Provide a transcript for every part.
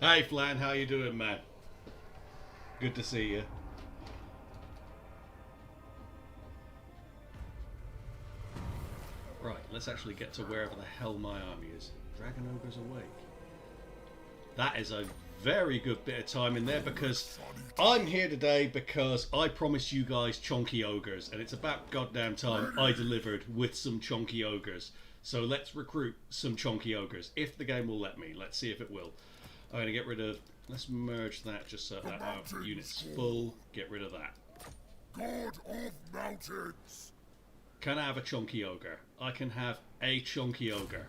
Hey Flan, how you doing, man? Good to see you. Right, let's actually get to wherever the hell my army is. Dragon Ogre's awake. That is a very good bit of time in there because I'm here today because I promised you guys Chonky Ogres, and it's about goddamn time I delivered with some Chonky Ogres. So let's recruit some Chonky Ogres, if the game will let me. Let's see if it will. I'm going to get rid of... Let's merge that just so that our unit's full. Get rid of that. God of mountains! Can I have a Chonky Ogre? I can have a Chonky Ogre.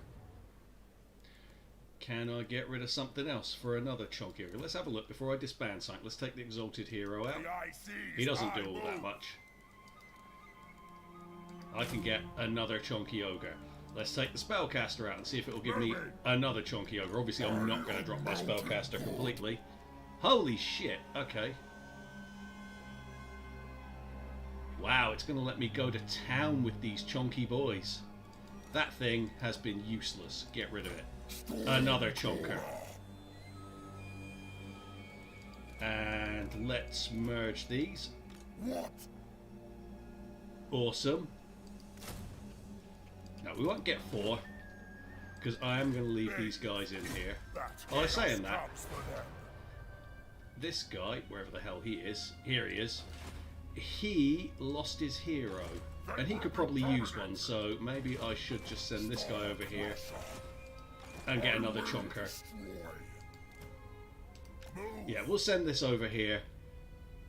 Can I get rid of something else for another Chonky Ogre? Let's have a look before I disband something. Let's take the Exalted Hero out. He doesn't do all that much. I can get another Chonky Ogre. Let's take the Spellcaster out and see if it will give me another Chonky Ogre. Obviously, I'm not going to drop my Spellcaster completely. Holy shit, okay. Wow, it's going to let me go to town with these Chonky boys. That thing has been useless. Get rid of it. Another Chonker. And let's merge these. What? Awesome. Now, we won't get 4, because I am going to leave these guys in here. Oh, I'm saying that. This guy, wherever the hell he is, here he is, he lost his hero. And he could probably use one, so maybe I should just send this guy over here and get another Chonker. Yeah, we'll send this over here.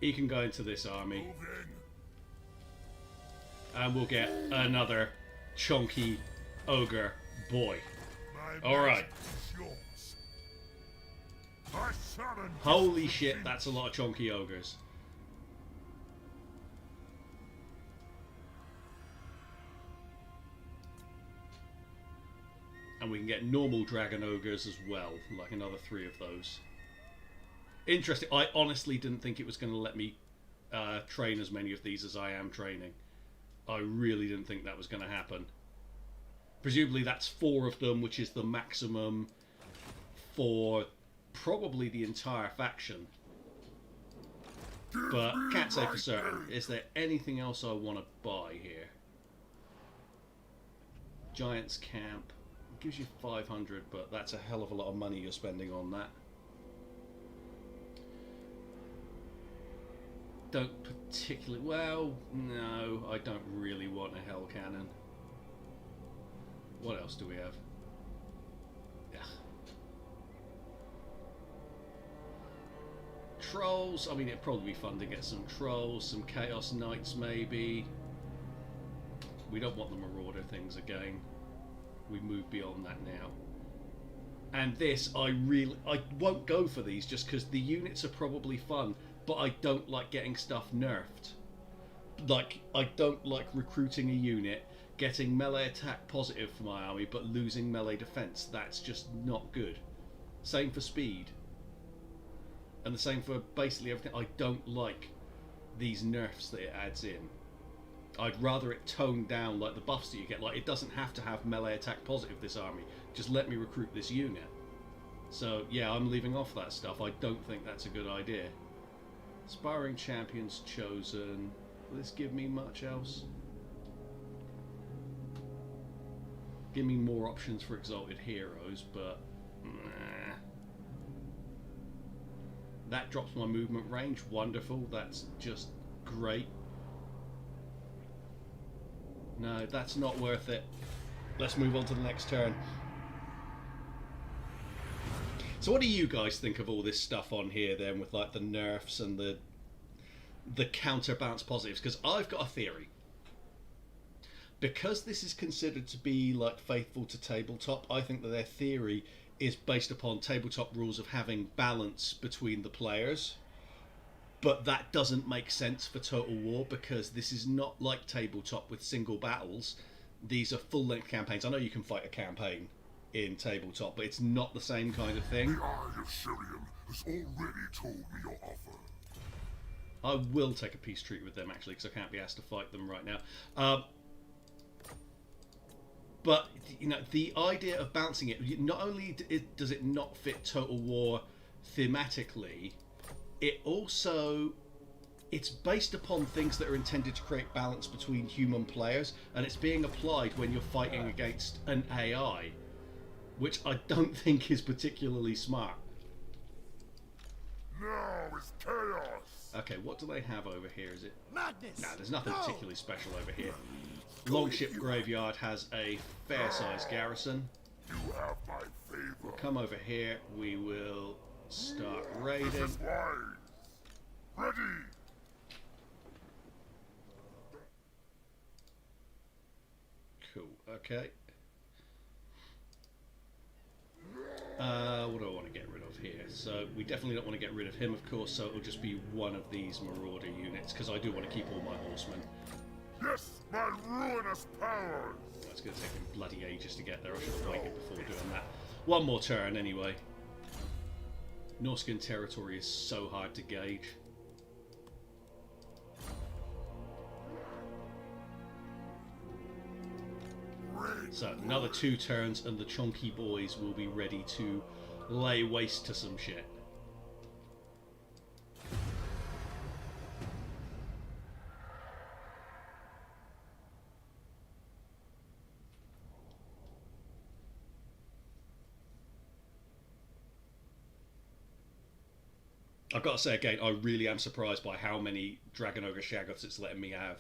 He can go into this army. And we'll get another Chonky Ogre boy. Alright. Holy shit, that's a lot of Chonky Ogres. And we can get normal Dragon Ogres as well, like another 3 of those. Interesting. I honestly didn't think it was going to let me train as many of these as I am training. I really didn't think that was going to happen. Presumably that's 4 of them, which is the maximum for probably the entire faction. But can't say for certain. Is there anything else I want to buy here? Giant's Camp. It gives you 500, but that's a hell of a lot of money you're spending on that. Don't particularly... Well, no, I don't really want a Hell Cannon. What else do we have? Yeah. Trolls. I mean, it'd probably be fun to get some Trolls, some Chaos Knights maybe. We don't want the Marauder things again. We move beyond that now. And this, I won't go for these just because the units are probably fun, but I don't like getting stuff nerfed. Like, I don't like recruiting a unit, getting melee attack positive for my army, but losing melee defense. That's just not good. Same for speed. And the same for basically everything. I don't like these nerfs that it adds in. I'd rather it tone down like the buffs that you get. Like, it doesn't have to have melee attack positive, this army. Just let me recruit this unit. So, yeah, I'm leaving off that stuff. I don't think that's a good idea. Aspiring Champions chosen. Will this give me much else? Give me more options for Exalted Heroes, but... nah. That drops my movement range. Wonderful. That's just great. No, that's not worth it. Let's move on to the next turn. So what do you guys think of all this stuff on here then, with like the nerfs and the counterbalance positives? Because I've got a theory. Because this is considered to be like faithful to tabletop, I think that their theory is based upon tabletop rules of having balance between the players. But that doesn't make sense for Total War, because this is not like tabletop with single battles. These are full-length campaigns. I know you can fight a campaign in tabletop, but it's not the same kind of thing. The Eye of Shirian has already told me your offer. I will take a peace treaty with them, actually, because I can't be asked to fight them right now. But, you know, the idea of balancing it, not only does it not fit Total War thematically, it's based upon things that are intended to create balance between human players, and it's being applied when you're fighting against an AI, which I don't think is particularly smart. Now is chaos. Okay, what do they have over here? Is it Madness! no, there's nothing particularly special over here. Longship Graveyard has a fair-sized garrison. You have my favor. We'll come over here, we will start raiding. This is wise. Ready. Cool, okay. What do I want to get rid of here? So we definitely don't want to get rid of him, of course, so it'll just be one of these Marauder units, because I do want to keep all my horsemen. Yes, my ruinous powers. That's going to take him bloody ages to get there. I should have waited before doing that. One more turn, anyway. Norscan territory is so hard to gauge. So another 2 turns and the Chonky boys will be ready to lay waste to some shit. I've got to say again, I really am surprised by how many Dragon Ogre Shaggoths it's letting me have.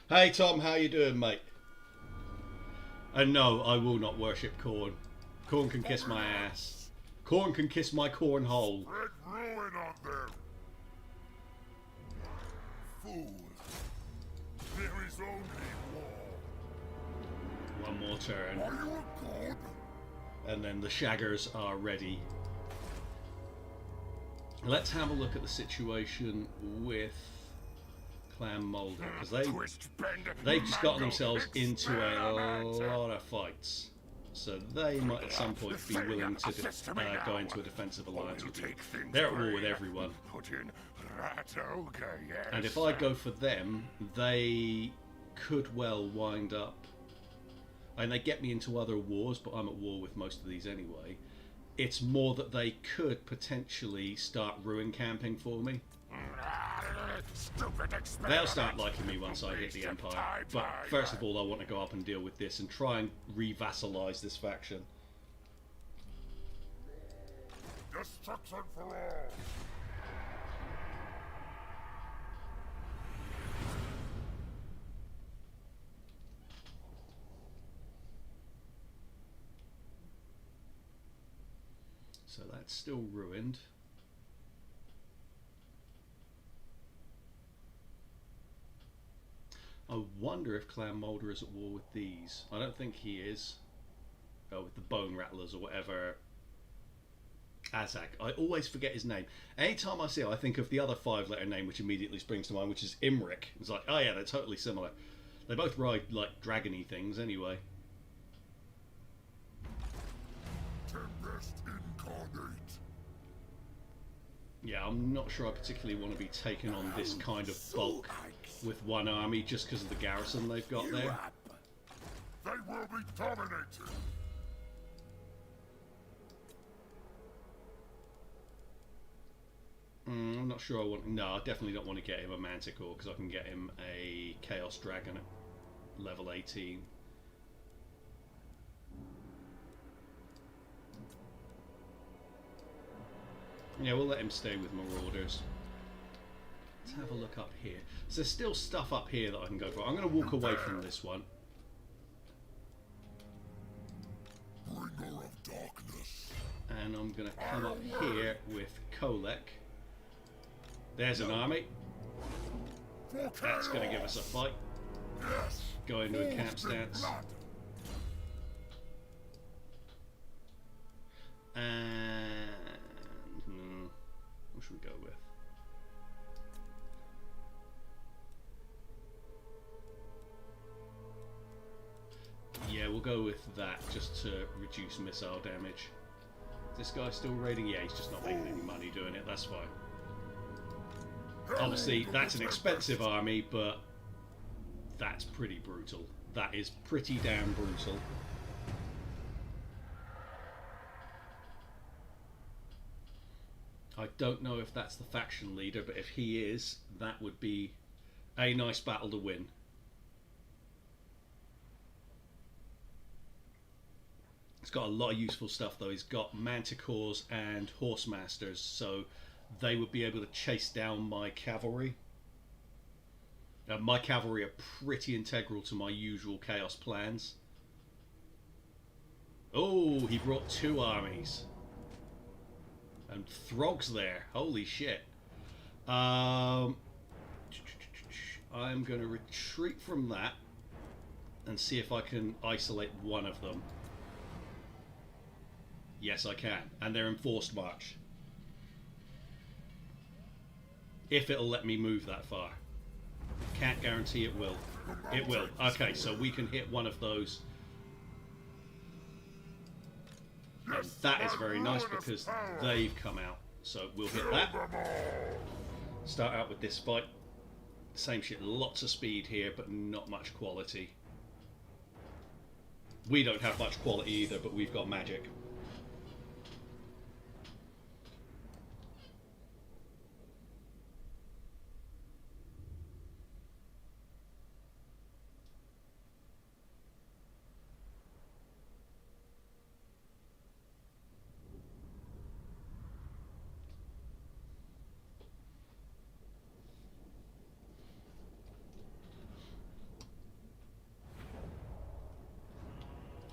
Hey Tom, how you doing, mate? And no, I will not worship Khorne. Khorne can kiss my ass. Khorne can kiss my corn hole. Spread ruin on them. Fools. There is only war. One more turn. Are you a god? And then the Shaggers are ready. Let's have a look at the situation with Clan Moulder, because they've just gotten themselves into a lot of fights. So they might at some point be willing to go into a defensive alliance with you. They're at war with everyone. And if I go for them, they could well wind up... And they get me into other wars, but I'm at war with most of these anyway. It's more that they could potentially start ruin camping for me. They'll start liking me once I hit the Empire. But first of all, I want to go up and deal with this and try and re-vassalize this faction. Destruction for all. So that's still ruined. I wonder if Clan Moulder is at war with these. I don't think he is. Oh, with the Bone Rattlers or whatever. Azak. I always forget his name. Anytime I see it, I think of the other 5-letter name which immediately springs to mind, which is Imric. It's like, oh yeah, they're totally similar. They both ride like dragony things anyway. Tempest incarnate. Yeah, I'm not sure I particularly want to be taking on this kind of bulk with one army just because of the garrison they've got there. They will be dominated. I'm not sure I want... No, I definitely don't want to get him a Manticore because I can get him a Chaos Dragon at level 18. Yeah, we'll let him stay with Marauders. Let's have a look up here. So there's still stuff up here that I can go for. I'm going to walk away from this one. Bringer of darkness. And I'm going to come up here with Kolek. There's an army. That's going to give us a fight. Go into a camp Horseman stance. blood. And what should we go with? Yeah, we'll go with that just to reduce missile damage. Is this guy still raiding? Yeah, he's just not making any money doing it. That's fine. Obviously, that's an expensive army, but that's pretty brutal. That is pretty damn brutal. I don't know if that's the faction leader, but if he is, that would be a nice battle to win. He's got a lot of useful stuff though. He's got manticores and horse masters, so they would be able to chase down my cavalry. My cavalry are pretty integral to my usual chaos plans. Oh, he brought 2 armies. And Throg's there. Holy shit. I'm going to retreat from that and see if I can isolate one of them. Yes, I can. And they're in forced march. If it'll let me move that far. Can't guarantee it will. It will. Okay, so we can hit one of those. And that is very nice because they've come out. So we'll hit that. Start out with this fight. Same shit. Lots of speed here, but not much quality. We don't have much quality either, but we've got magic.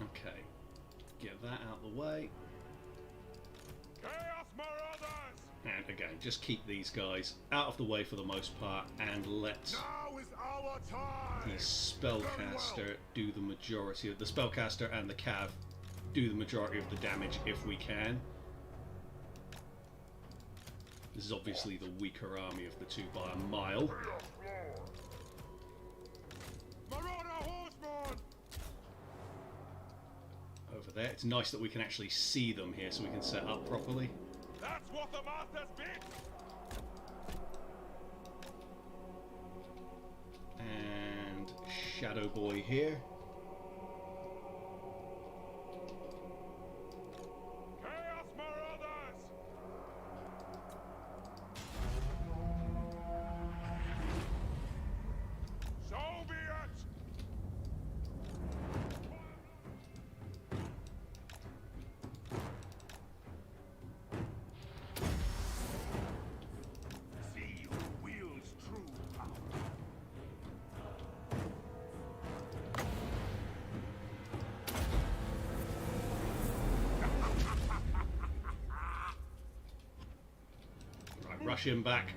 Okay, get that out of the way. Chaos Marauders! And again, just keep these guys out of the way for the most part, and let Now is our time! the spellcaster do the majority of the spellcaster and the cav do the majority of the damage if we can. This is obviously the weaker army of the two by a mile. Marauder Horseman! Over there. It's nice that we can actually see them here so we can set up properly. That's what the Masters bid! And Shadow Boy here. Chaos Marauders! So be it! See who wields true power. Right, rush him back.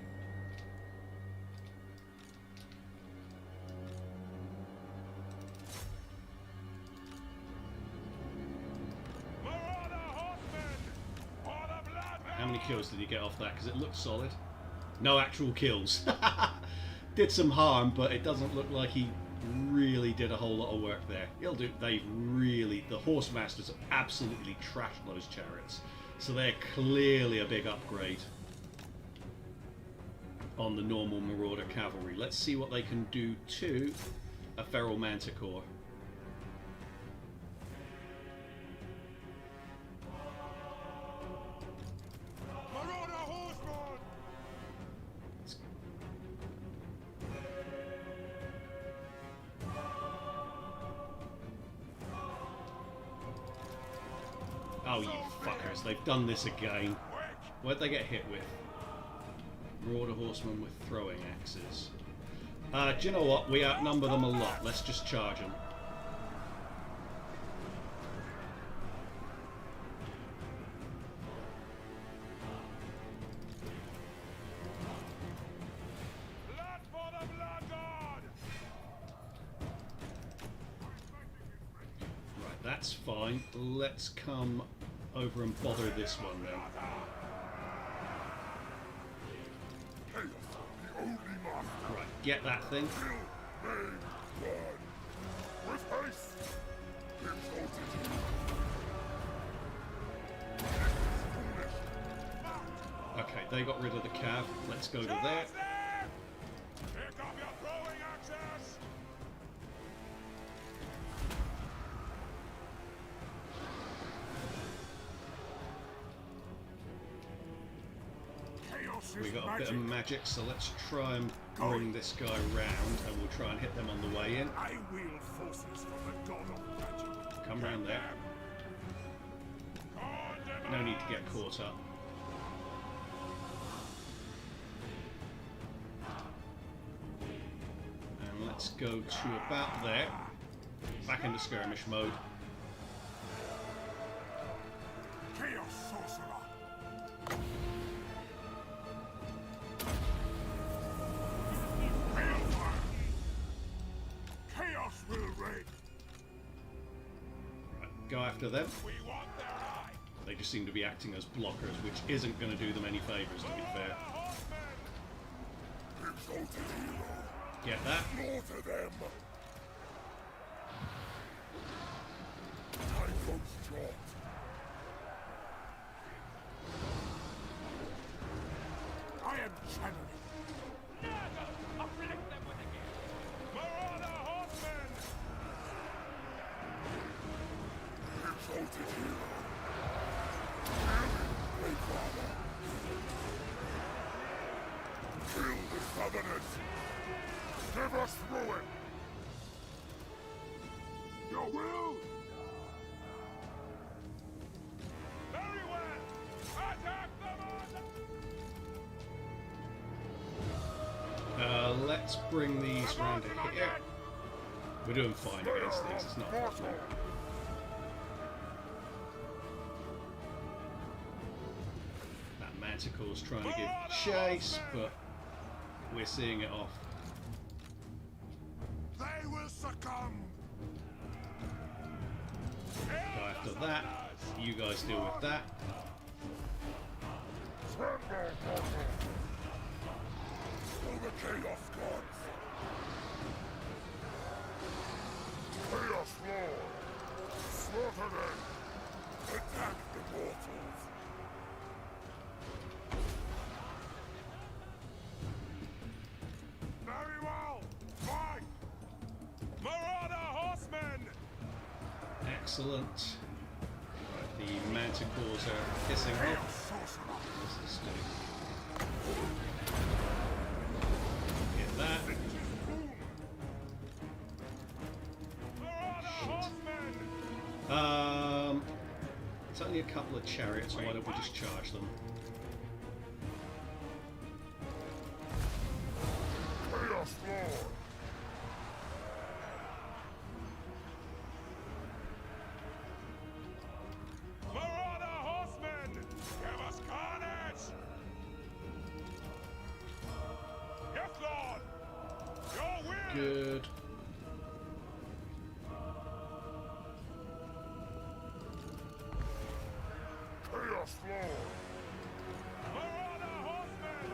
Marauder Horsemen! For the blood! How many kills did he get off that? Because it looked solid. No actual kills. Did some harm, but it doesn't look like he really did a whole lot of work there. He'll do. They've really, the horse masters have absolutely trashed those chariots, so they're clearly a big upgrade on the normal Marauder cavalry. Let's see what they can do to a feral manticore. Marauder Horseman! Oh, you fuckers! They've done this again. Quick! What'd they get hit with? Marauder horsemen with throwing axes. Do you know what? We outnumber them a lot. Let's just charge them. Blood for the Blood God! That's fine. Let's come over and bother this one then. Chaos, the only master. Right, get that thing. Kill, maim, burn. With haste. Exalted hero. This is foolish. Okay, they got rid of the cav. Let's go to there. Charge them! Pick up your throwing axes! Chaos We is got a magic. bit of magic, so let's try and bring this guy round, and we'll try and hit them on the way in. I wield forces from the god of magic. Come round there. No need to get caught up. And let's go to about there. Back into skirmish mode. Chaos sorcerer. Chaos will reign. Right, go after them. We want their eye! They just seem to be acting as blockers, which isn't going to do them any favours, to be fair. Exalted hero. Get that. Slaughter them. I go strong. I am channeling. Marauder horsemen! Exalted hero. Great father. Kill the Southerners. Give us ruin. Your will. Very well! Attack them on! Let's bring these round to here. We're doing fine against these, it's not a problem. That Manticore's trying to give chase, but we're seeing it off. They will succumb. Go after that. You guys deal with that. Tremble, mortal. For the Chaos Gods. Chaos Lord. Slaughter them. Attack the mortals. Very well! Fight! Marauder horsemen! Excellent. Right, the Manticores are hissing off. Chaos Sorcerer. This is get that. Marauder horsemen! It's only a couple of chariots, why don't we just charge them? Chaos Lord. Marauder horsemen! Give us carnage! Yes, Lord! Your will! Good. Chaos Lord. Marauder horsemen!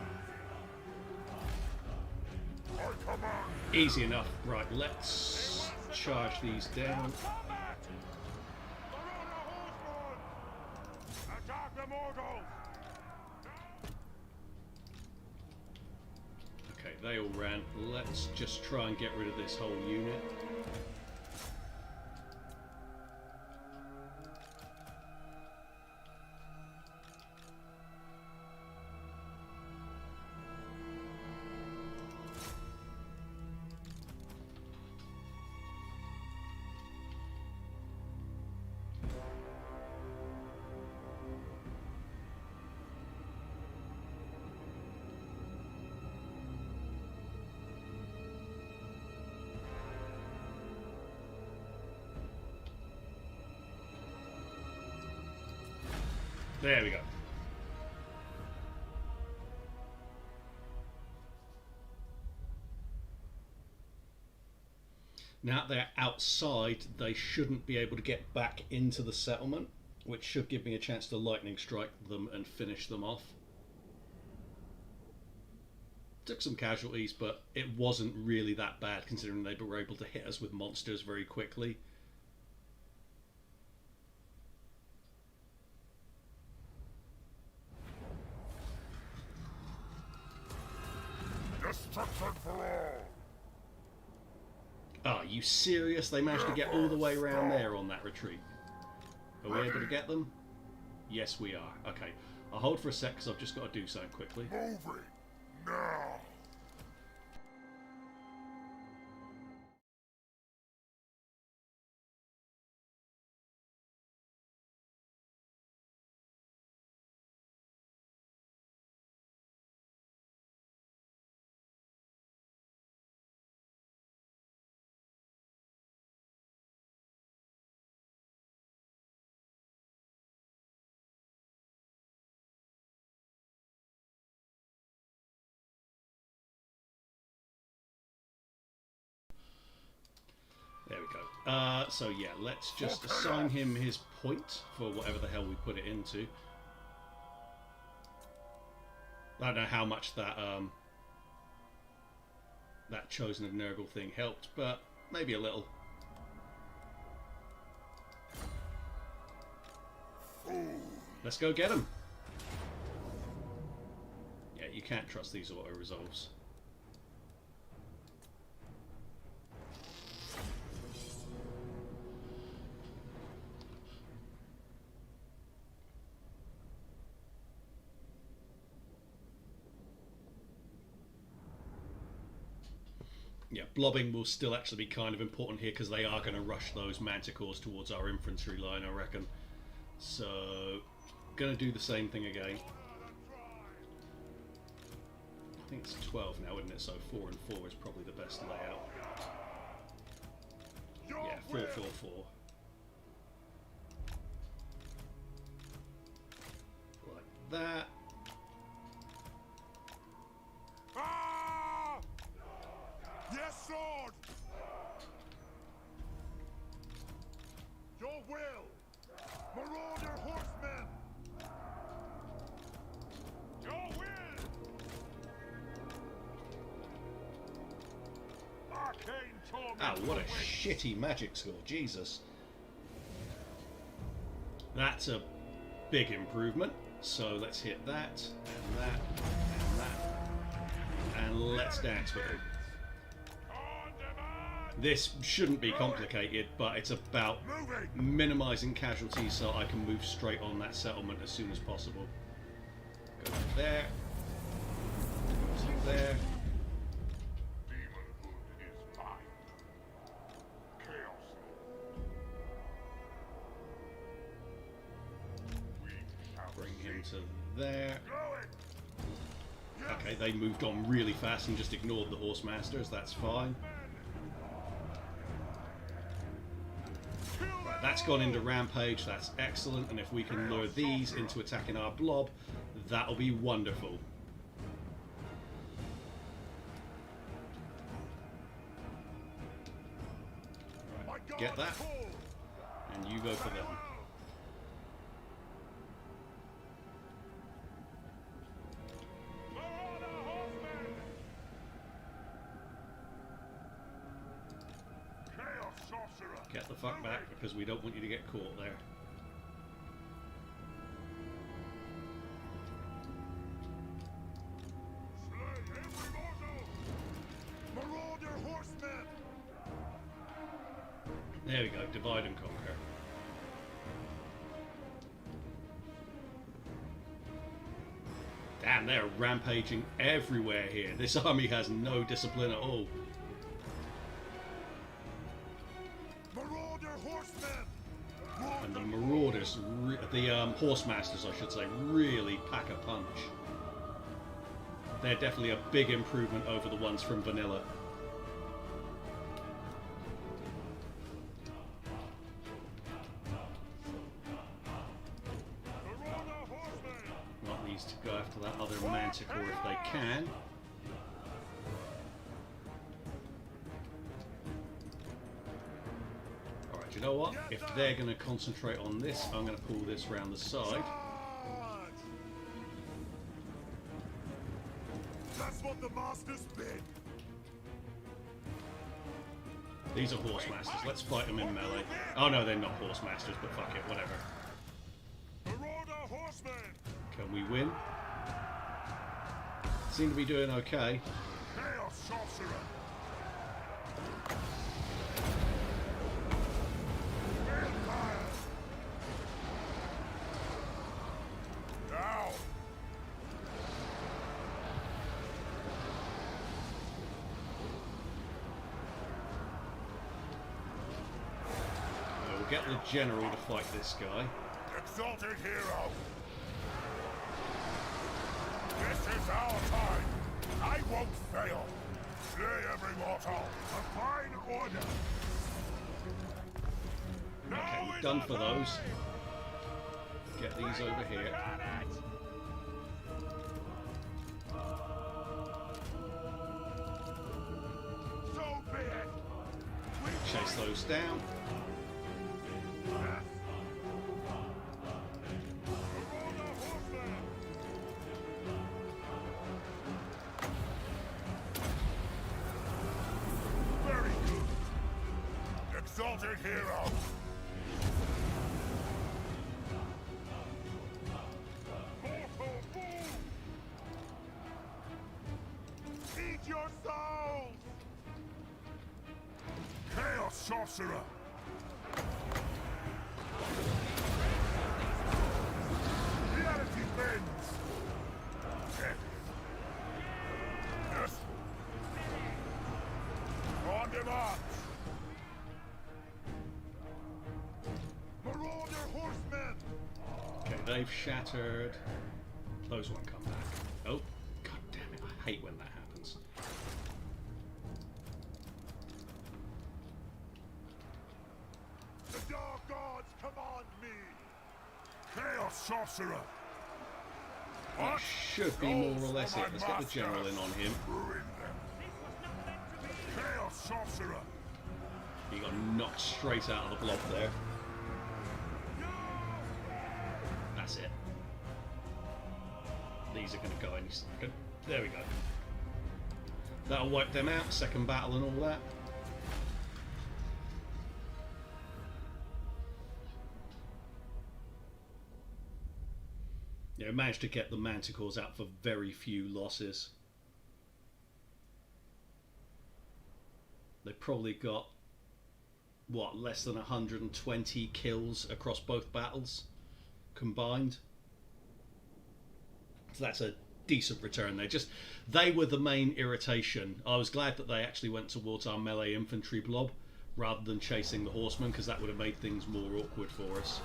I command. Easy enough. Right, let's charge these down. Combat! Marauder horsemen! Attack the Morgals! Okay, they all ran. Let's just try and get rid of this whole unit. There we go. Now they're outside, they shouldn't be able to get back into the settlement, which should give me a chance to lightning strike them and finish them off. Took some casualties, but it wasn't really that bad considering they were able to hit us with monsters very quickly. Destruction for all! Are you serious? They managed to get all the way around there on that retreat. Are we able to get them? Yes, we are. Okay. I'll hold for a sec because I've just got to do something quickly. Moving! Now! There we go. So yeah, let's just assign him his point for whatever the hell we put it into. I don't know how much that that Chosen of Nurgle thing helped, but maybe a little. Let's go get him. Yeah, you can't trust these auto resolves. Yeah, blobbing will still actually be kind of important here because they are going to rush those manticores towards our infantry line, I reckon. So, going to do the same thing again. I think it's 12 now, isn't it? So 4 and 4 is probably the best layout. Yeah, 4, 4, 4. Like that. Ah! Yes, Lord! Your will! Marauder horsemen! Your will! Arcane torment! Ah, what a shitty magic score, Jesus. That's a big improvement. So let's hit that, and that, and that. And let's dance with it. This shouldn't be complicated, but it's about minimizing casualties so I can move straight on that settlement as soon as possible. Go to there. Go to there. Demonhood is mine. Chaos Lord. We shall Bring see. him to there. Going! Okay, they moved on really fast and just ignored the horse masters. That's fine. Right, that's gone into rampage. That's excellent. And if we can lure these into attacking our blob, that'll be wonderful. Right, get that, and you go for them. Get the fuck back because we don't want you to get caught there. There we go, divide and conquer. Damn, they're rampaging everywhere here. This army has no discipline at all. And the marauders, the horsemasters I should say, really pack a punch. They're definitely a big improvement over the ones from vanilla. Want these to go after that other manticore if they can. You know what? If they're going to concentrate on this, I'm going to pull this round the side. Charge! That's what the master's bid. These are horse masters. Let's fight them in melee. Oh no, they're not horse masters, but fuck it, whatever. Marauder horsemen. Can we win? Seem to be doing okay. Chaos sorcerer. Vampire. Now. We'll get the general to fight this guy. Exalted hero. This is our time. I won't fail. Slay every mortal. A fine order. Okay, we're done for those. Get these over here. So be it. Chase those down. Very good. Exalted hero. Eat your souls! Chaos sorcerer! Reality bends! Death. Yes. On the march! Marauder horsemen! Okay, they've shattered. Those won't come back. Oh, god damn it! I hate when that happens. The dark gods command me! Chaos sorcerer! That should be more or less it. Let's get the general in on him. Ruin them. Chaos sorcerer! He got knocked straight out of the blob there. That's it. These are going to go any second. There we go. That'll wipe them out. Second battle and all that. Yeah, managed to get the manticores out for very few losses. They probably got, what, less than 120 kills across both battles combined. So that's a decent return there. Just, they were the main irritation. I was glad that they actually went towards our melee infantry blob rather than chasing the horsemen, because that would have made things more awkward for us.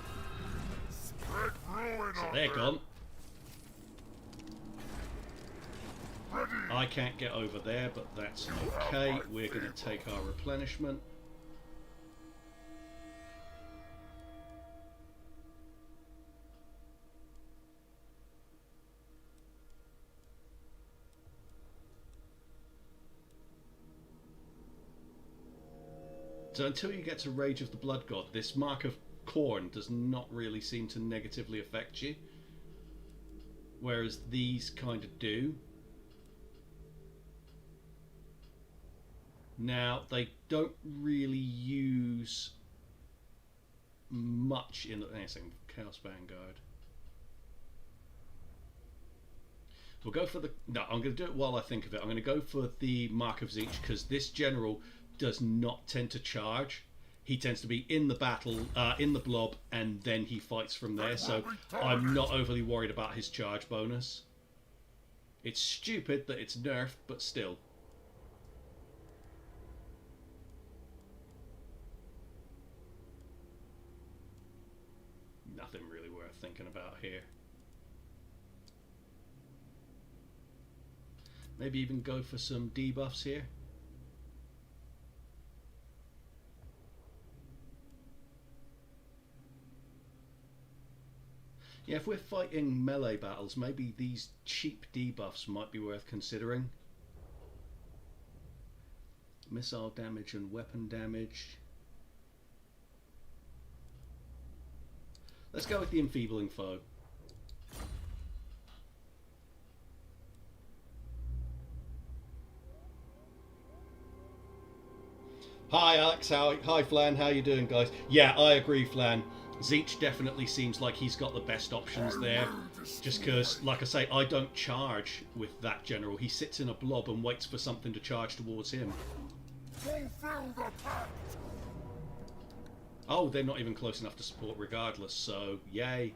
Spread ruin So on they're them. gone. Ready. I can't get over there, but that's okay. We're going to take our replenishment. So until you get to Rage of the Blood God, this Mark of Khorne does not really seem to negatively affect you. Whereas these kind of do. Now, they don't really use much in the Chaos Vanguard. We'll go for the... No, I'm going to do it while I think of it. I'm going to go for the Mark of Tzeentch, because this general does not tend to charge. He tends to be in the battle, in the blob, and then he fights from there. So I'm not overly worried about his charge bonus. It's stupid that it's nerfed, but still. Nothing really worth thinking about here. Maybe even go for some debuffs here. Yeah, if we're fighting melee battles, maybe these cheap debuffs might be worth considering. Missile damage and weapon damage. Let's go with the enfeebling foe. Hi Alex, hi Flan, how you doing guys? Yeah, I agree Flan. Zeech definitely seems like he's got the best options there. Just because, like I say, I don't charge with that general. He sits in a blob and waits for something to charge towards him. Fulfill the pact! Oh, they're not even close enough to support regardless, so yay.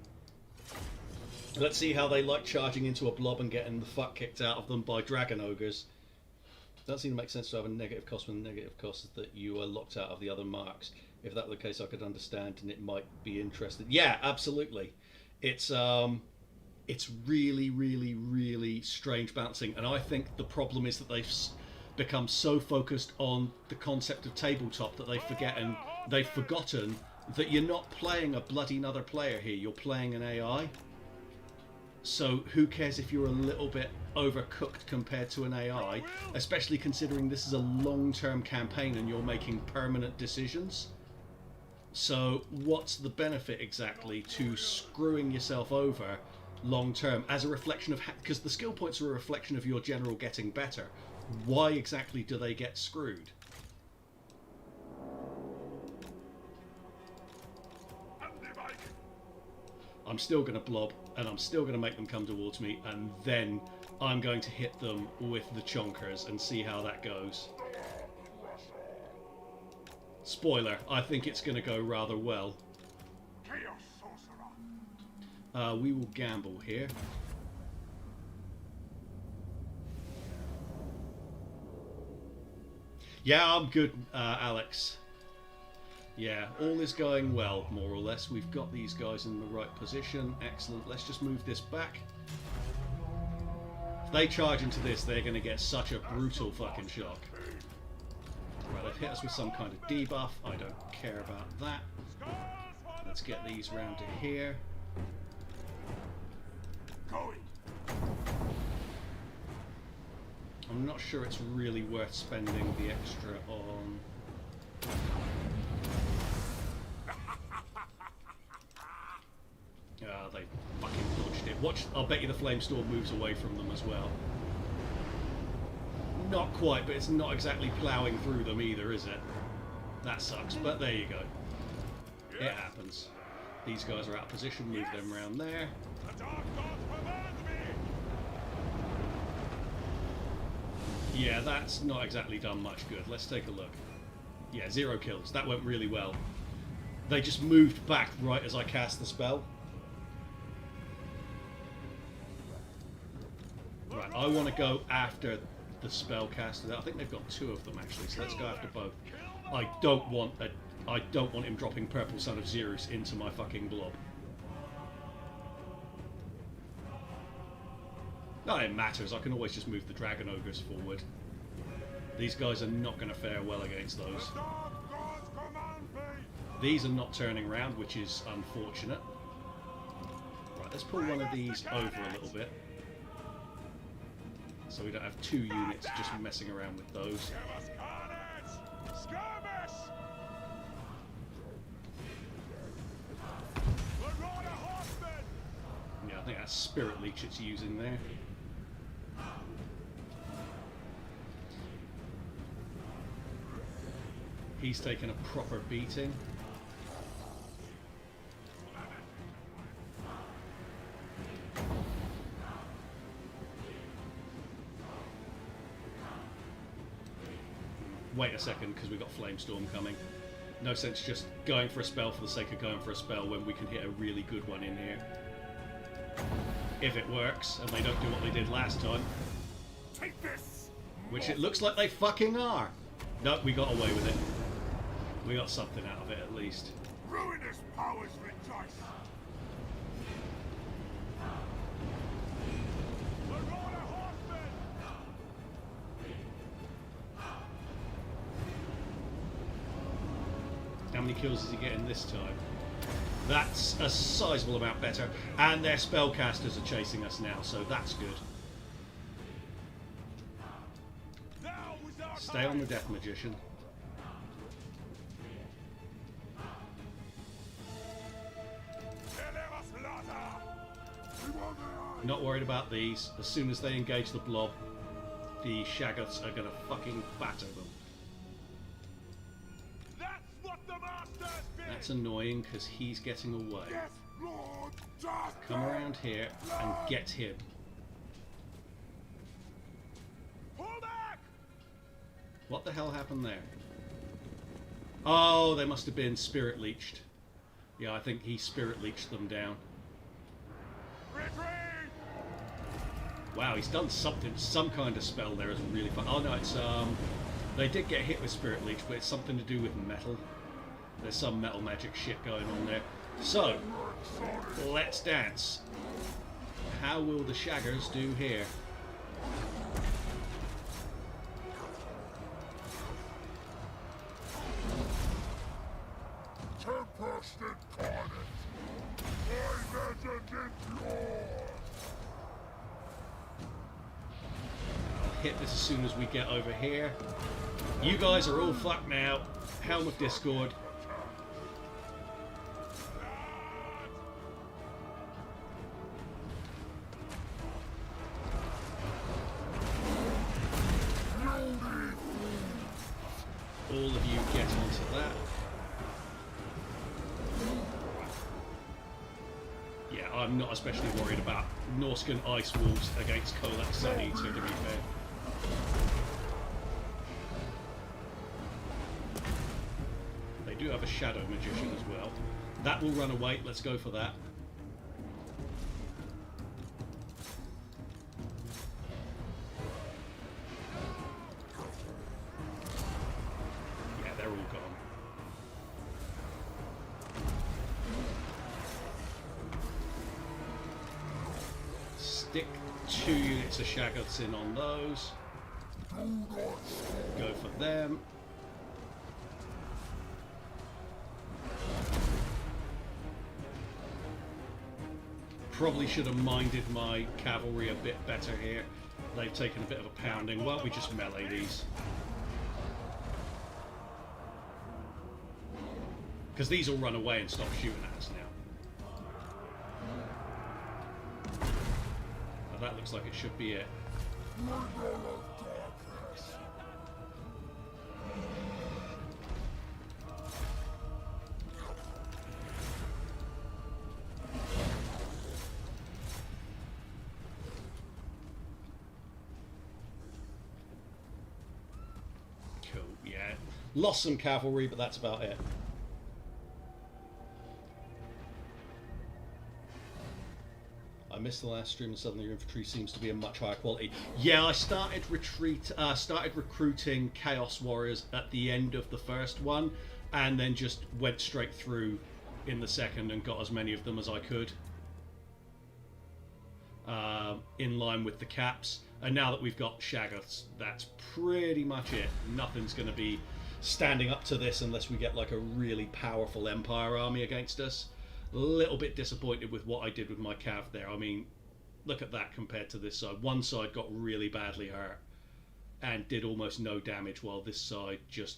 Let's see how they like charging into a blob and getting the fuck kicked out of them by dragon ogres. Doesn't seem to make sense to have a negative cost when the negative cost is that you are locked out of the other marks. If that were the case, I could understand and it might be interesting. Yeah, absolutely. It's really, really, really strange balancing, and I think the problem is that they've become so focused on the concept of tabletop that they've forgotten that you're not playing a bloody another player here. You're playing an AI. So who cares if you're a little bit overcooked compared to an AI, especially considering this is a long-term campaign and you're making permanent decisions. So what's the benefit exactly to screwing yourself over long-term as a reflection of... Because the skill points are a reflection of your general getting better. Why exactly do they get screwed? I'm still going to blob, and I'm still going to make them come towards me, and then I'm going to hit them with the chonkers and see how that goes. Spoiler, I think it's going to go rather well. We will gamble here. Yeah, I'm good, Alex. Yeah, all is going well, more or less. We've got these guys in the right position. Excellent. Let's just move this back. If they charge into this, they're going to get such a brutal fucking shock. Right, they've hit us with some kind of debuff. I don't care about that. Let's get these round to here. I'm not sure it's really worth spending the extra on... they fucking dodged it. Watch, I'll bet you the Flamestorm moves away from them as well. Not quite, but it's not exactly ploughing through them either, is it? That sucks, but there you go. It happens. These guys are out of position, move them around there. Yeah, that's not exactly done much good. Let's take a look. Yeah, 0 kills. That went really well. They just moved back right as I cast the spell. Right, I want to go after the spellcaster. I think they've got 2 of them actually, so let's go after both. I don't want him dropping Purple Son of Xerus into my fucking blob. No, it matters. I can always just move the Dragon Ogres forward. These guys are not going to fare well against those. These are not turning around, which is unfortunate. Right, let's pull one of these over a little bit. So we don't have 2 units just messing around with those. Yeah, I think that's Spirit Leech it's using there. He's taken a proper beating. Wait a second, because we've got Flamestorm coming. No sense just going for a spell for the sake of going for a spell when we can hit a really good one in here. If it works, and they don't do what they did last time. Take this. Which it looks like they fucking are. No, we got away with it. We got something out of it at least. Ruinous powers rejoice. How many kills is he getting this time? That's a sizable amount better. And their spellcasters are chasing us now, so that's good. Stay on the Death Magician. Not worried about these. As soon as they engage the blob, the Shaggoths are going to fucking batter them. That's what the masters did. That's annoying because he's getting away. Yes, Lord Darth. Come around here and get him. Pull back. What the hell happened there? Oh, they must have been spirit leeched. Yeah, I think he spirit leeched them down. Retreat. Wow, he's done something, some kind of spell there is really fun. Oh no, it's they did get hit with spirit leech, but it's something to do with metal. There's some metal magic shit going on there. So, let's dance. How will the shaggers do here? Tempest incarnate. My legend is yours. I'll hit this as soon as we get over here. You guys are all fucked now. Helm of Discord. All of you get onto that. Yeah, I'm not especially worried about Norscan Ice Wolves against Colex Sanita, to be fair. They do have a Shadow Magician as well. That will run away. Let's go for that. Yeah, they're all gone. Stick 2 units of Shaggoths in on those. Go for them. Probably should have minded my cavalry a bit better here. They've taken a bit of a pounding. Why don't we just melee these? Because these will run away and stop shooting at us now. That looks like it should be it. Cool, yeah. Lost some cavalry, but that's about it. I missed the last stream and suddenly your infantry seems to be a much higher quality. Yeah, I started recruiting Chaos Warriors at the end of the first one, and then just went straight through in the second and got as many of them as I could. In line with the caps. And now that we've got Shaggoths, that's pretty much it. Nothing's going to be standing up to this unless we get like a really powerful Empire army against us. A little bit disappointed with what I did with my cav there. I mean, look at that compared to this side. One side got really badly hurt and did almost no damage, while this side just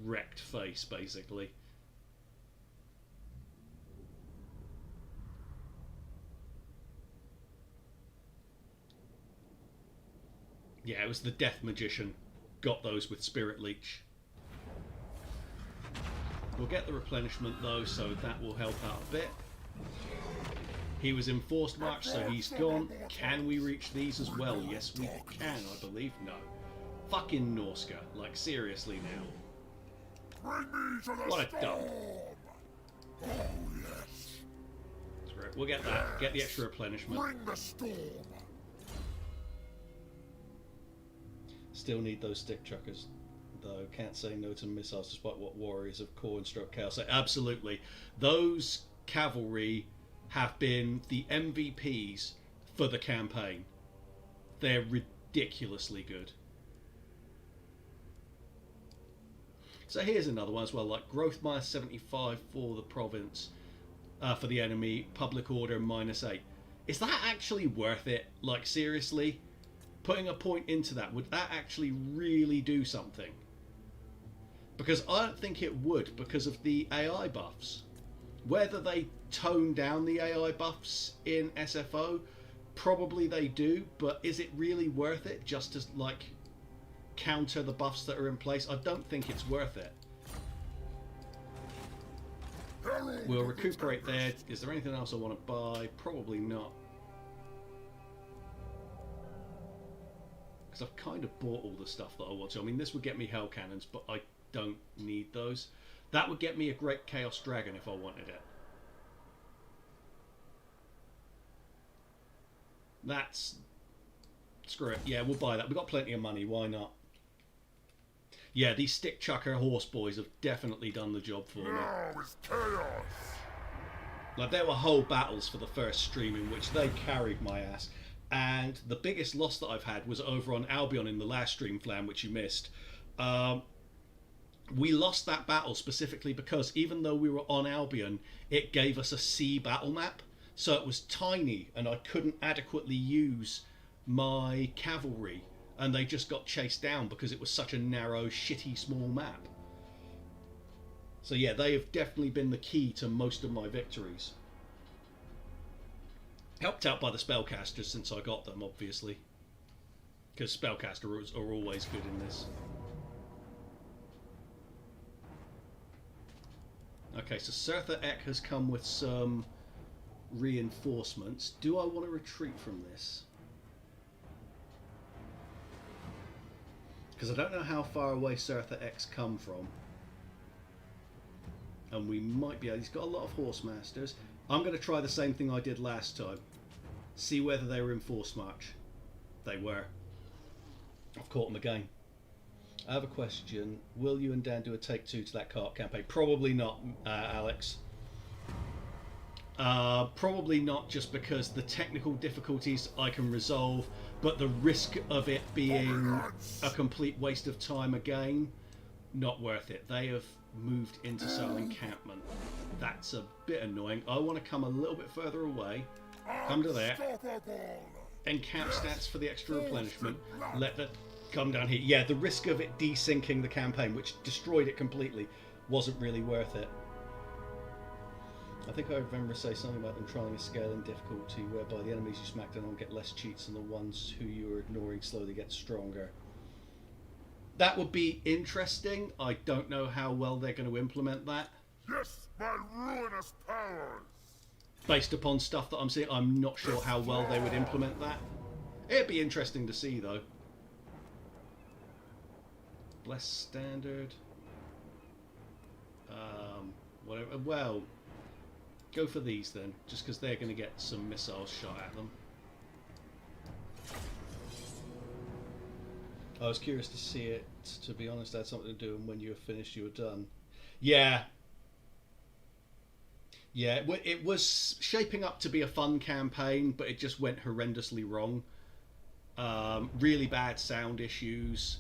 wrecked face, basically. Yeah, it was the Death Magician. Got those with Spirit Leech. We'll get the replenishment though, so that will help out a bit. He was in forced march, so he's gone. Can we reach these as well? Yes, we can, I believe. No. Fucking Norska. Like, seriously now. What a dump. Oh, yes. Screw it. We'll get that. Get the extra replenishment. Bring the storm. Still need those stick chuckers, though. Can't say no to missiles despite what Warriors of Core and Stroke Chaos say. Absolutely. Those cavalry have been the MVPs for the campaign. They're ridiculously good. So here's another one as well, like growth minus 75 for the province, for the enemy, public order -8. Is that actually worth it? Like, seriously? Putting a point into that, would that actually really do something? Because I don't think it would, because of the AI buffs. Whether they tone down the AI buffs in SFO probably they do, but is it really worth it just to like counter the buffs that are in place? I don't think it's worth it. We'll recuperate there. Is there anything else I want to buy? Probably not. Because I've kind of bought all the stuff that I want to. I mean, this would get me hell cannons, but I don't need those. That would get me a great Chaos Dragon if I wanted it. That's... Screw it. Yeah, we'll buy that. We've got plenty of money. Why not? Yeah, these stick chucker horse boys have definitely done the job for me. Now is chaos. Like, there were whole battles for the first stream in which they carried my ass. And the biggest loss that I've had was over on Albion in the last stream, Flam, which you missed. We lost that battle specifically because even though we were on Albion, it gave us a sea battle map. So it was tiny and I couldn't adequately use my cavalry. And they just got chased down because it was such a narrow, shitty, small map. So yeah, they have definitely been the key to most of my victories. Helped out by the spellcasters since I got them, obviously. Because spellcasters are always good in this. Okay, so Surtha Ek has come with some reinforcements. Do I want to retreat from this? Because I don't know how far away Surtha Ek's come from. And we might be able... He's got a lot of horse masters. I'm going to try the same thing I did last time. See whether they were in force march. They were. I've caught them again. I have a question. Will you and Dan do a take two to that co-op campaign? Probably not, Alex. Probably not, just because the technical difficulties I can resolve, but the risk of it being a complete waste of time again, not worth it. They have moved into some encampment. That's a bit annoying. I want to come a little bit further away. Come to there. Encamp stats for the extra replenishment. Let that come down here. Yeah, the risk of it desyncing the campaign, which destroyed it completely, wasn't really worth it. I think I remember say something about them trying a scale in difficulty whereby the enemies you smack down on get less cheats and the ones who you are ignoring slowly get stronger. That would be interesting. I don't know how well they're going to implement that. Yes, my ruinous powers. Based upon stuff that I'm seeing, I'm not sure how well they would implement that. It'd be interesting to see, though. Bless standard. Whatever. Well, go for these then, just because they're going to get some missiles shot at them. I was curious to see it. To be honest, that had something to do, and when you were finished, you were done. Yeah. Yeah, it was shaping up to be a fun campaign, but it just went horrendously wrong. Really bad sound issues,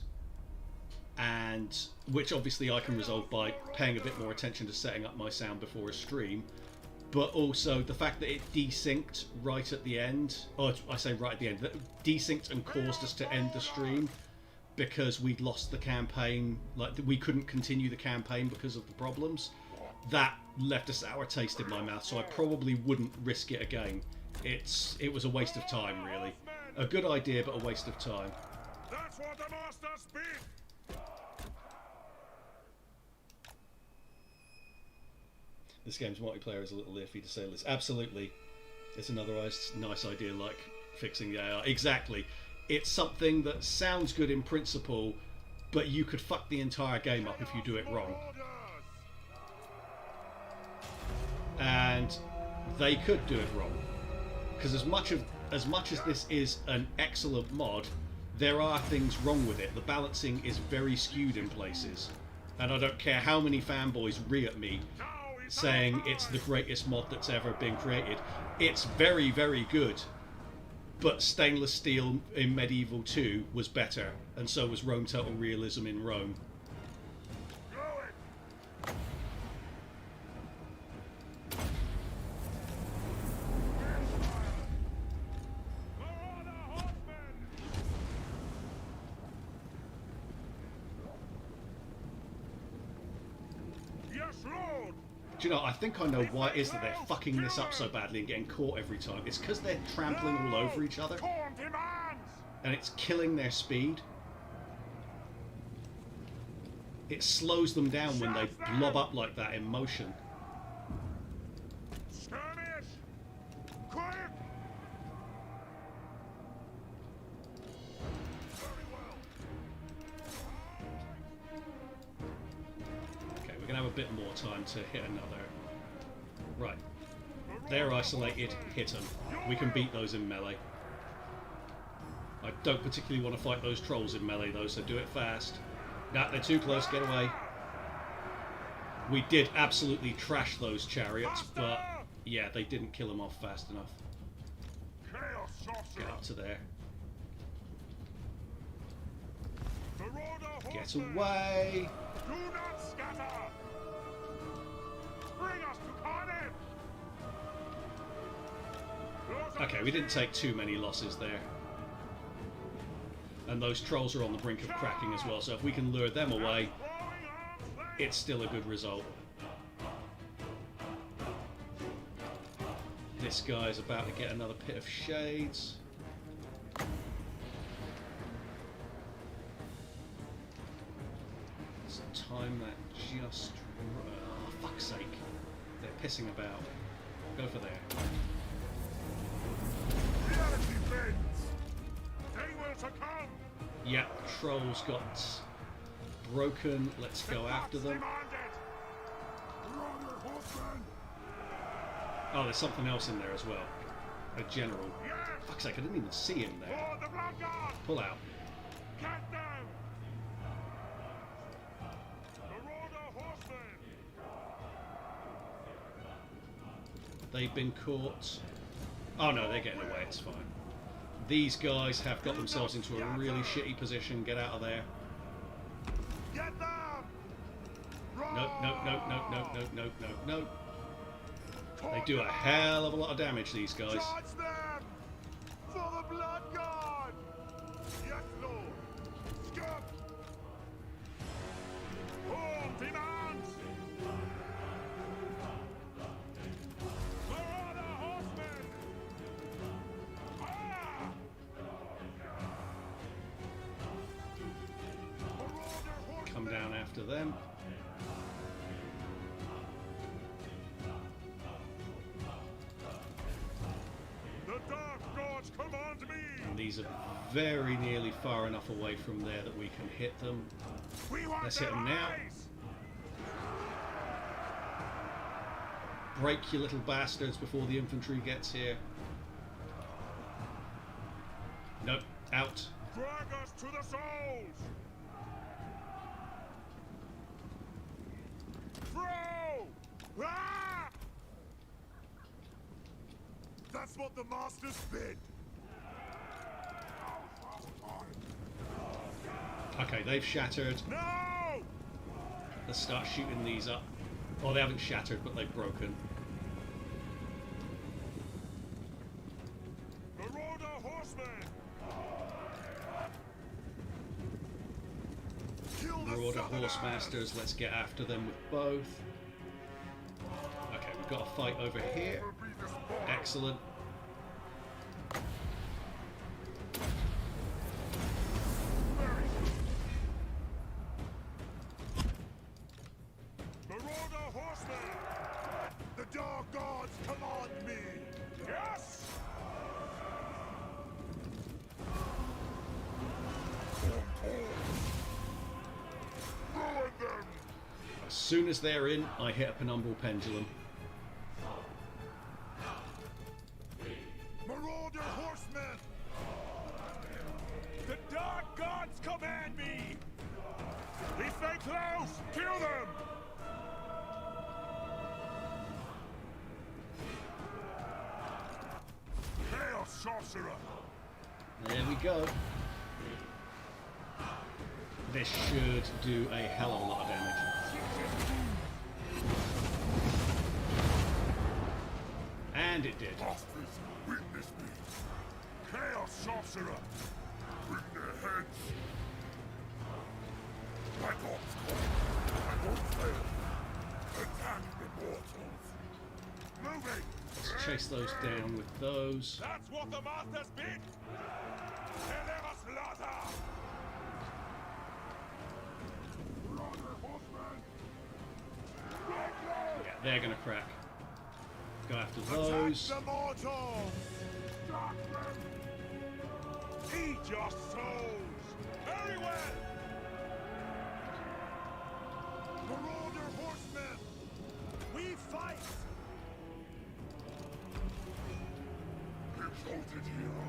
and which obviously I can resolve by paying a bit more attention to setting up my sound before a stream. But also the fact that it desynced right at the end, or I say right at the end, that desynced and caused us to end the stream because we'd lost the campaign, like we couldn't continue the campaign because of the problems. That left a sour taste in my mouth, so I probably wouldn't risk it again. It was a waste of time, really. A good idea, but a waste of time. That's what the master speaks. This game's multiplayer is a little iffy, to say the least. Absolutely. It's another nice idea, like fixing the AI. Exactly. It's something that sounds good in principle, but you could fuck the entire game up if you do it wrong. And they could do it wrong, because as much as this is an excellent mod, there are things wrong with it. The balancing is very skewed in places, and I don't care how many fanboys re at me saying it's the greatest mod that's ever been created. It's very, very good, but stainless steel in Medieval 2 was better, and so was Rome Total Realism in Rome. Do you know, I think I know why it is that they're fucking this up so badly and getting caught every time. It's because they're trampling all over each other. And it's killing their speed. It slows them down when they blob up like that in motion. Skirmish! Quick! Very well. Okay, we're going to have a bit more time to hit another. Right. They're isolated, hit them. We can beat those in melee. I don't particularly want to fight those trolls in melee though, so do it fast. Nah, they're too close, get away. We did absolutely trash those chariots, but yeah, they didn't kill them off fast enough. Get up to there. Get away! Do not scatter! Bring us to carnage! Okay, we didn't take too many losses there. And those trolls are on the brink of cracking as well, so if we can lure them away, it's still a good result. This guy's about to get another pit of shades. Let's time that just... Oh, fuck's sake. They're pissing about. Go for there. Reality bends! They will succumb! Yeah, trolls got broken. Let's go after them. Oh, there's something else in there as well. A general. Fuck's sake, I didn't even see him there. Pull out. They've been caught. Oh no, they're getting away, it's fine. These guys have got themselves into a really shitty position. Get out of there. Get them! Nope, nope, nope, nope, nope, nope, nope, nope, nope. They do a hell of a lot of damage, these guys. Charge them! For the blood god! Yes, Lord! Scum! Home demands! Where are the horsemen? Ah! Come down after them. These are very nearly far enough away from there that we can hit them. Let's hit them now. Break, you little bastards, before the infantry gets here. Nope, out. Drag us to the souls! Throw! Ah! That's what the masters bid. Okay, they've shattered. No! Let's start shooting these up. Oh, they haven't shattered, but they've broken. Marauder horsemen! Marauder horsemasters, let's get after them with both. Okay, we've got a fight over here. Excellent. As soon as they're in, I hit a penumbral pendulum. Marauder horsemen! The dark gods command me! If they close, kill them! Hail, sorcerer! There we go. This should do a hell of a lot of damage. And it did. Masters, witness me! Hail, sorcerer! Bring their heads! My God's call! I won't fail! Attack the mortals. Moving. Let's chase those down with those. That's what the masters bid. Deliver slaughter. Brother horseman. Yeah, they're gonna crack. Go after Attack those. the mortals. Eat your souls. Very well. Marauder horsemen. We fight. Exalted hero.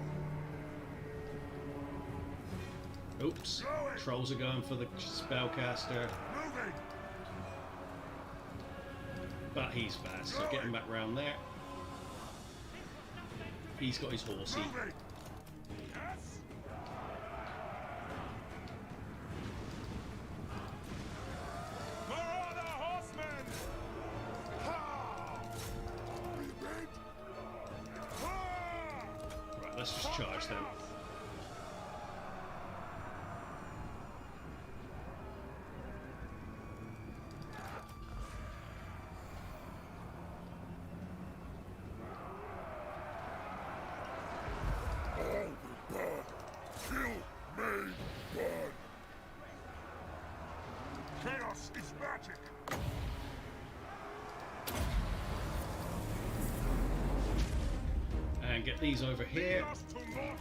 Oops. Trolls are going for the spellcaster. Moving. But he's fast, so get him back round there. He's got his horsey. Moving. Yes. Marauder horsemen. Ha! Repeat. Ha! Right, let's just charge them. All will burn. Kill, may burn. Chaos is magic. And get these over here. Chaos to mortal.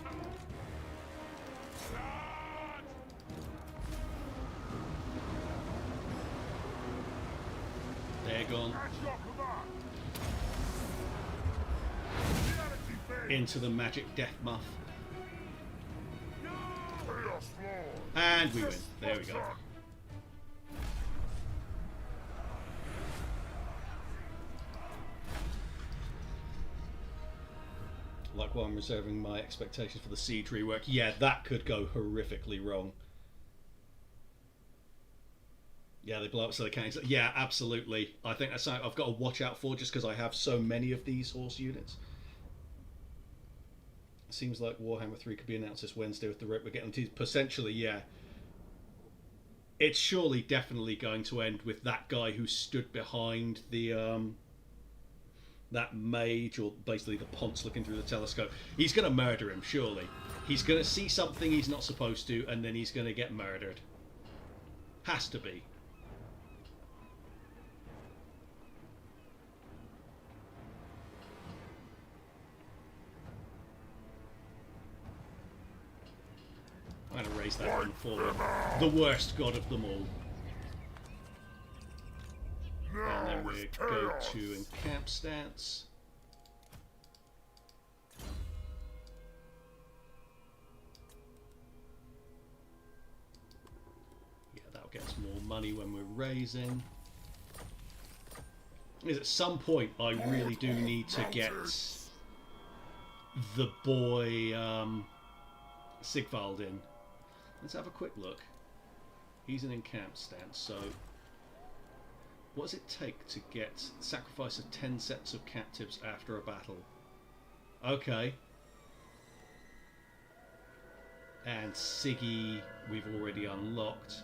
Blood. They're gone. At your command. Reality fades. Into the magic death muff. Chaos floor. And we win. There we go. Like while I'm reserving my expectations for the siege rework, yeah, that could go horrifically wrong. Yeah, they blow up so they can't. Yeah, absolutely. I think that's something I've got to watch out for just because I have so many of these horse units. It seems like Warhammer 3 could be announced this Wednesday with the rate we're getting. Potentially, yeah. It's surely definitely going to end with that guy who stood behind the that mage, or basically the Ponce looking through the telescope. He's going to murder him, surely. He's going to see something he's not supposed to, and then he's going to get murdered. Has to be. I'm going to raise that one for the worst god of them all. And then we go to encamp stance. Yeah, that'll get us more money when we're raising. Because at some point I really do need to get the boy Sigvald in. Let's have a quick look. He's an encamp stance, so what does it take to get sacrifice of 10 sets of captives after a battle? Okay. And Siggy we've already unlocked.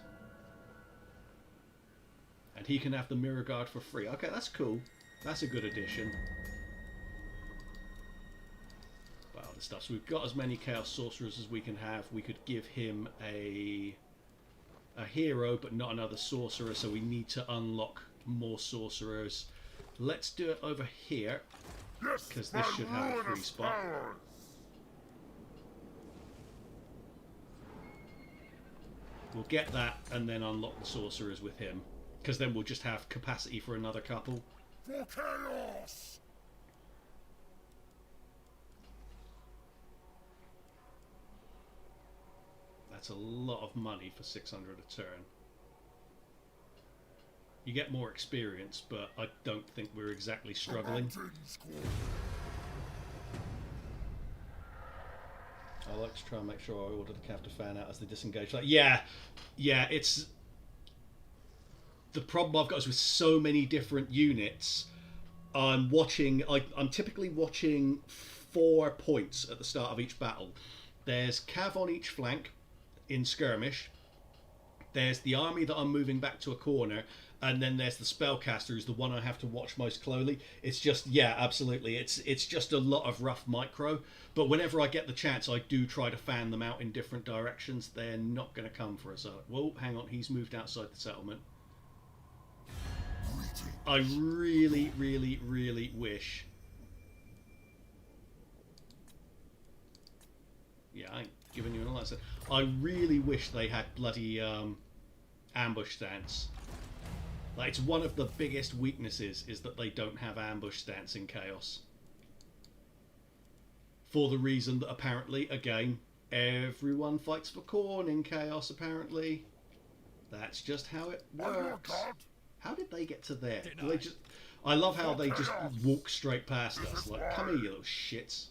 And he can have the Mirror Guard for free. Okay, that's cool. That's a good addition. But other stuff. So we've got as many Chaos Sorcerers as we can have. We could give him a hero, but not another sorcerer, so we need to unlock more sorcerers. Let's do it over here, because this should have a free spot. We'll get that and then unlock the sorcerers with him, because then we'll just have capacity for another couple. For chaos! That's a lot of money for 600 a turn. You get more experience, but I don't think we're exactly struggling. I like to try and make sure I order the captive fan out as they disengage. Like, yeah, it's the problem I've got is with so many different units. I'm typically watching 4 points at the start of each battle. There's cav on each flank in skirmish. There's the army that I'm moving back to a corner, and then there's the spellcaster, who's the one I have to watch most closely. It's just, yeah, absolutely. It's just a lot of rough micro. But whenever I get the chance, I do try to fan them out in different directions. They're not going to come for us. Whoa, hang on. He's moved outside the settlement. I really, really, really wish... Yeah, I ain't giving you an answer. I really wish they had bloody ambush stance. Like, it's one of the biggest weaknesses is that they don't have ambush stance in Chaos. For the reason that apparently, again, everyone fights for corn in Chaos, apparently. That's just how it works. How did they get to there? Do they just... I love how they just walk straight past us. Like, come here, you little shits.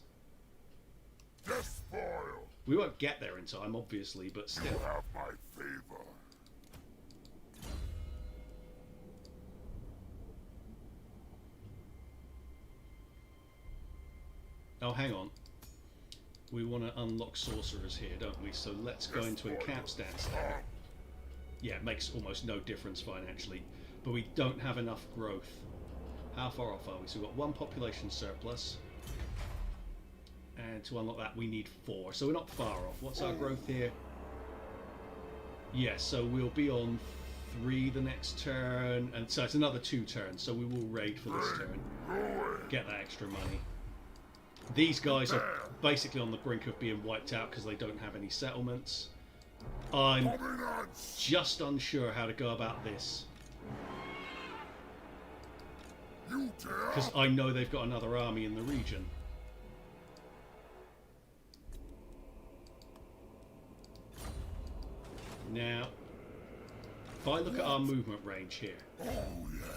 We won't get there in time, obviously, but still. You have my favor. Oh, hang on. We want to unlock sorcerers here, don't we? So let's go into encamp stance there. Yeah, it makes almost no difference financially, but we don't have enough growth. How far off are we? So we've got 1 population surplus. And to unlock that, we need 4. So we're not far off. What's our growth here? Yes, so we'll be on 3 the next turn. And so it's another 2 turns. So we will raid for this turn. Get that extra money. These guys are basically on the brink of being wiped out because they don't have any settlements. I'm just unsure how to go about this. Because I know they've got another army in the region. Now, if I look at our movement range here,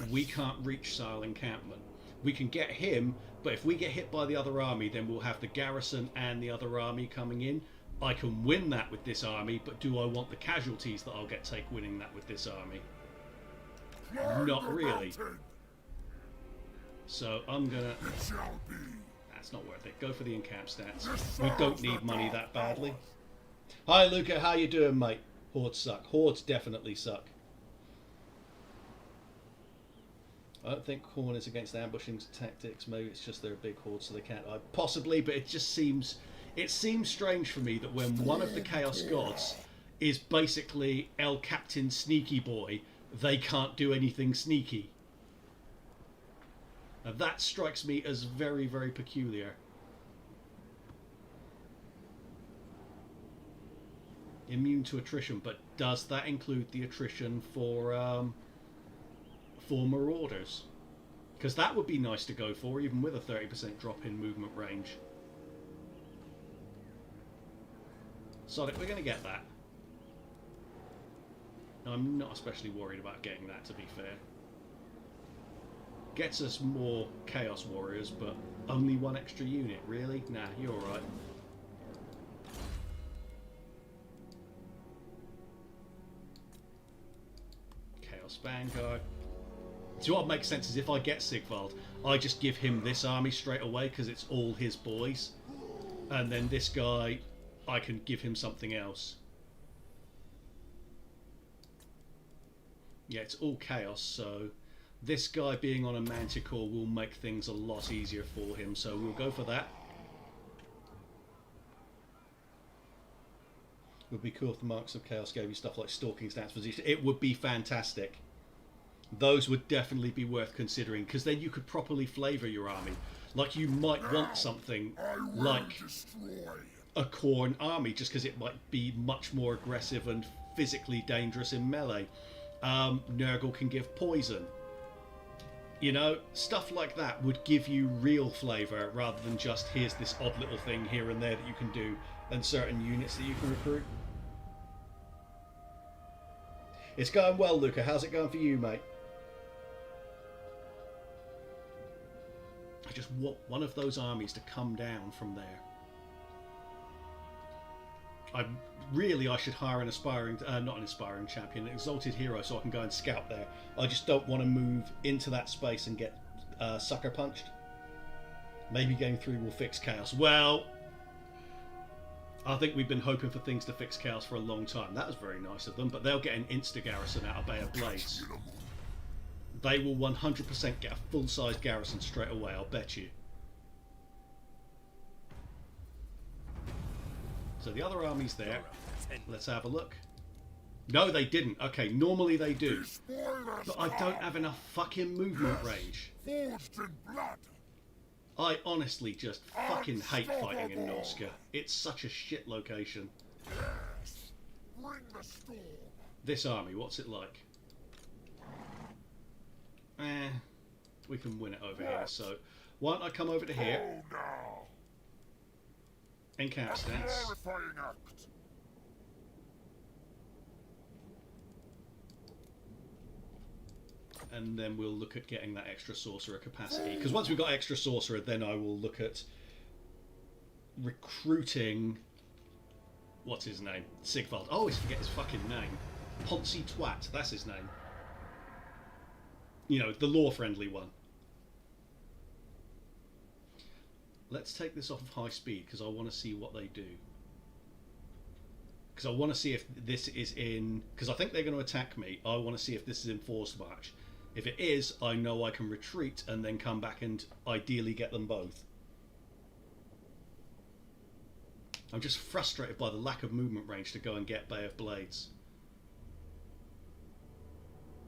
we can't reach Sile Encampment. We can get him, but if we get hit by the other army, then we'll have the garrison and the other army coming in. I can win that with this army, but do I want the casualties that I'll take winning that with this army? Not really. So I'm gonna... That's not worth it. Go for the encamp stats. We don't need money that badly. Hi Luca, how you doing, mate? Hordes suck. Hordes definitely suck. I don't think Khorne is against ambushing tactics. Maybe it's just they're a big horde, so they can't. Possibly, but it just seems... It seems strange for me that when one of the Chaos Gods is basically El Captain Sneaky Boy, they can't do anything sneaky. Now that strikes me as very, very peculiar. Immune to attrition, but does that include the attrition for Marauders? Because that would be nice to go for, even with a 30% drop in movement range. Sod it, we're going to get that. I'm not especially worried about getting that, to be fair. Gets us more Chaos Warriors, but only 1 extra unit, really? Nah, you're alright. Chaos Vanguard. So what makes sense is if I get Sigvald, I just give him this army straight away because it's all his boys. And then this guy, I can give him something else. Yeah, it's all Chaos, so this guy being on a Manticore will make things a lot easier for him, so we'll go for that. It would be cool if the Marks of Chaos gave you stuff like Stalking Stance Position. It would be fantastic. Those would definitely be worth considering, because then you could properly flavour your army. Like, you might want something like a Khorne army, just because it might be much more aggressive and physically dangerous in melee. Nurgle can give poison. You know, stuff like that would give you real flavour, rather than just here's this odd little thing here and there that you can do, and certain units that you can recruit. It's going well, Luca. How's it going for you, mate? I just want one of those armies to come down from there. I should hire an aspiring, not an aspiring champion, an exalted hero, so I can go and scout there. I just don't want to move into that space and get sucker punched. Maybe game 3 will fix chaos. Well, I think we've been hoping for things to fix chaos for a long time. That was very nice of them, but they'll get an insta-garrison out of Bay of Blades. They will 100% get a full-sized garrison straight away, I'll bet you. So the other army's there. Let's have a look. No, they didn't. Okay, normally they do. But I don't have enough fucking movement range. Forged in blood. I honestly just fucking hate fighting in Norska. It's such a shit location. Yes. Bring the storm. This army, what's it like? We can win it over here. So why don't I come over to here? Oh no. In camp A stance. glorifying act. And then we'll look at getting that extra sorcerer capacity. Because once we've got extra sorcerer, then I will look at recruiting... What's his name? Sigvald. I always forget his fucking name. Ponzi Twat, that's his name. You know, the law-friendly one. Let's take this off of high speed, because I want to see what they do. Because I want to see if this is in... Because I think they're going to attack me. I want to see if this is in forced march. If it is, I know I can retreat and then come back and ideally get them both. I'm just frustrated by the lack of movement range to go and get Bay of Blades.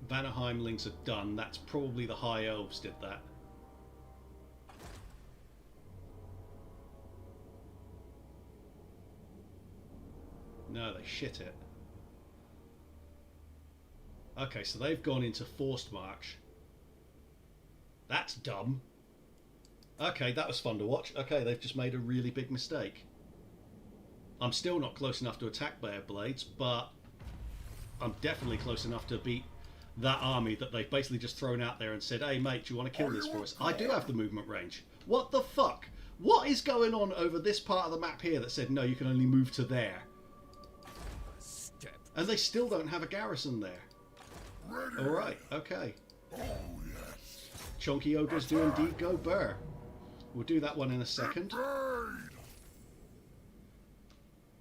Vanaheimlings are done. That's probably the High Elves did that. No, they shit it. Okay, so they've gone into forced march. That's dumb. Okay, that was fun to watch. Okay, they've just made a really big mistake. I'm still not close enough to attack Bay of Blades, but I'm definitely close enough to beat that army that they've basically just thrown out there and said, hey mate, do you want to kill this for us? I do have the movement range. What the fuck? What is going on over this part of the map here that said, no, you can only move to there? And they still don't have a garrison there. Alright, okay. Oh yes. Chonky ogres do indeed go burr. We'll do that one in a second.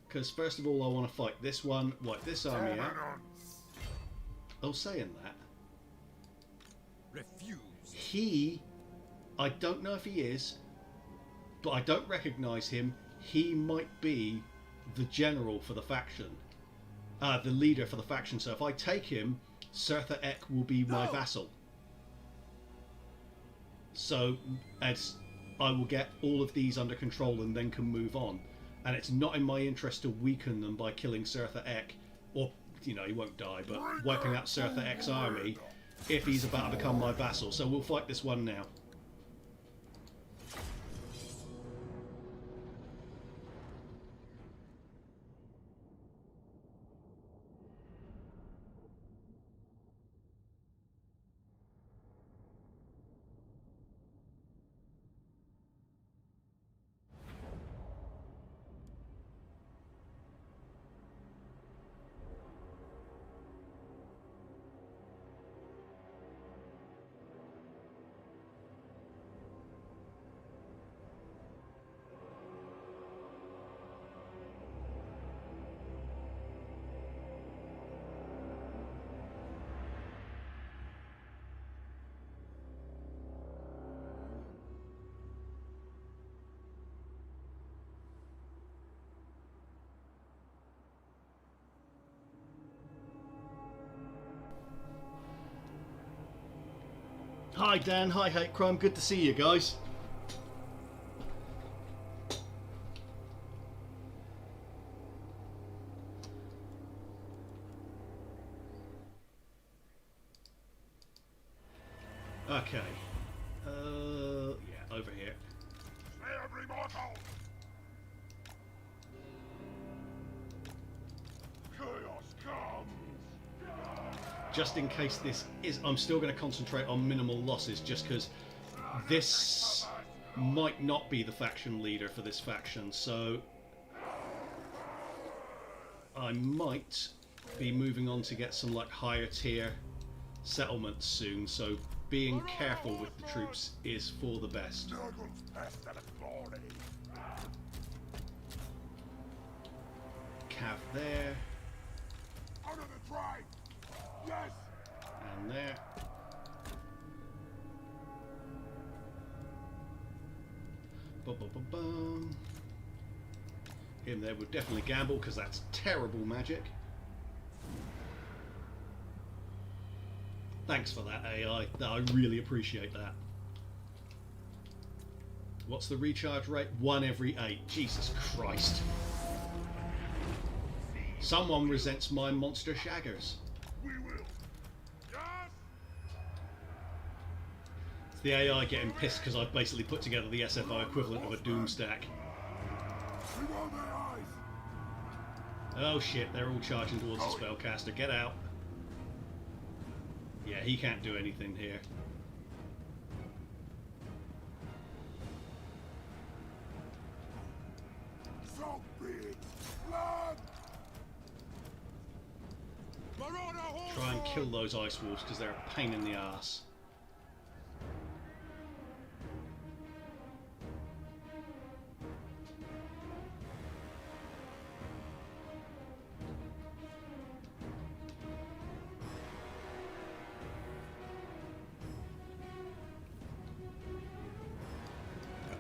Because first of all I want to fight this one, wipe this army out. Oh, saying that. Refuse. I don't know if he is, but I don't recognise him. He might be the general for the faction. The leader for the faction. So if I take him, Surtha Ek will be my vassal. So as I will get all of these under control and then can move on. And it's not in my interest to weaken them by killing Surtha Ek, or, you know, he won't die, but wiping out Surtha Ek's army if he's about to become my vassal. So we'll fight this one now. Hi Dan, hi Hate Crime, good to see you guys. Okay. Yeah, over here. Slay every mortal. Chaos comes. Just in case this is... I'm still going to concentrate on minimal losses just because this might not be the faction leader for this faction, so I might be moving on to get some like higher tier settlements soon, so being careful with the troops is for the best. have there. Out of the drive. Yes. And there. Bum, bum, bum, bum. Him there would definitely gamble because that's terrible magic. Thanks for that, AI. I really appreciate that. What's the recharge rate? 1 every 8. Jesus Christ. Someone resents my monster shaggers. We will. Yes. It's the AI getting pissed because I've basically put together the SFO equivalent of a doom stack. We want their eyes. Oh shit, they're all charging towards the spellcaster. Get out. Yeah, he can't do anything here. So big. Blood. Marauder horse. Try and kill those ice wolves because they're a pain in the ass.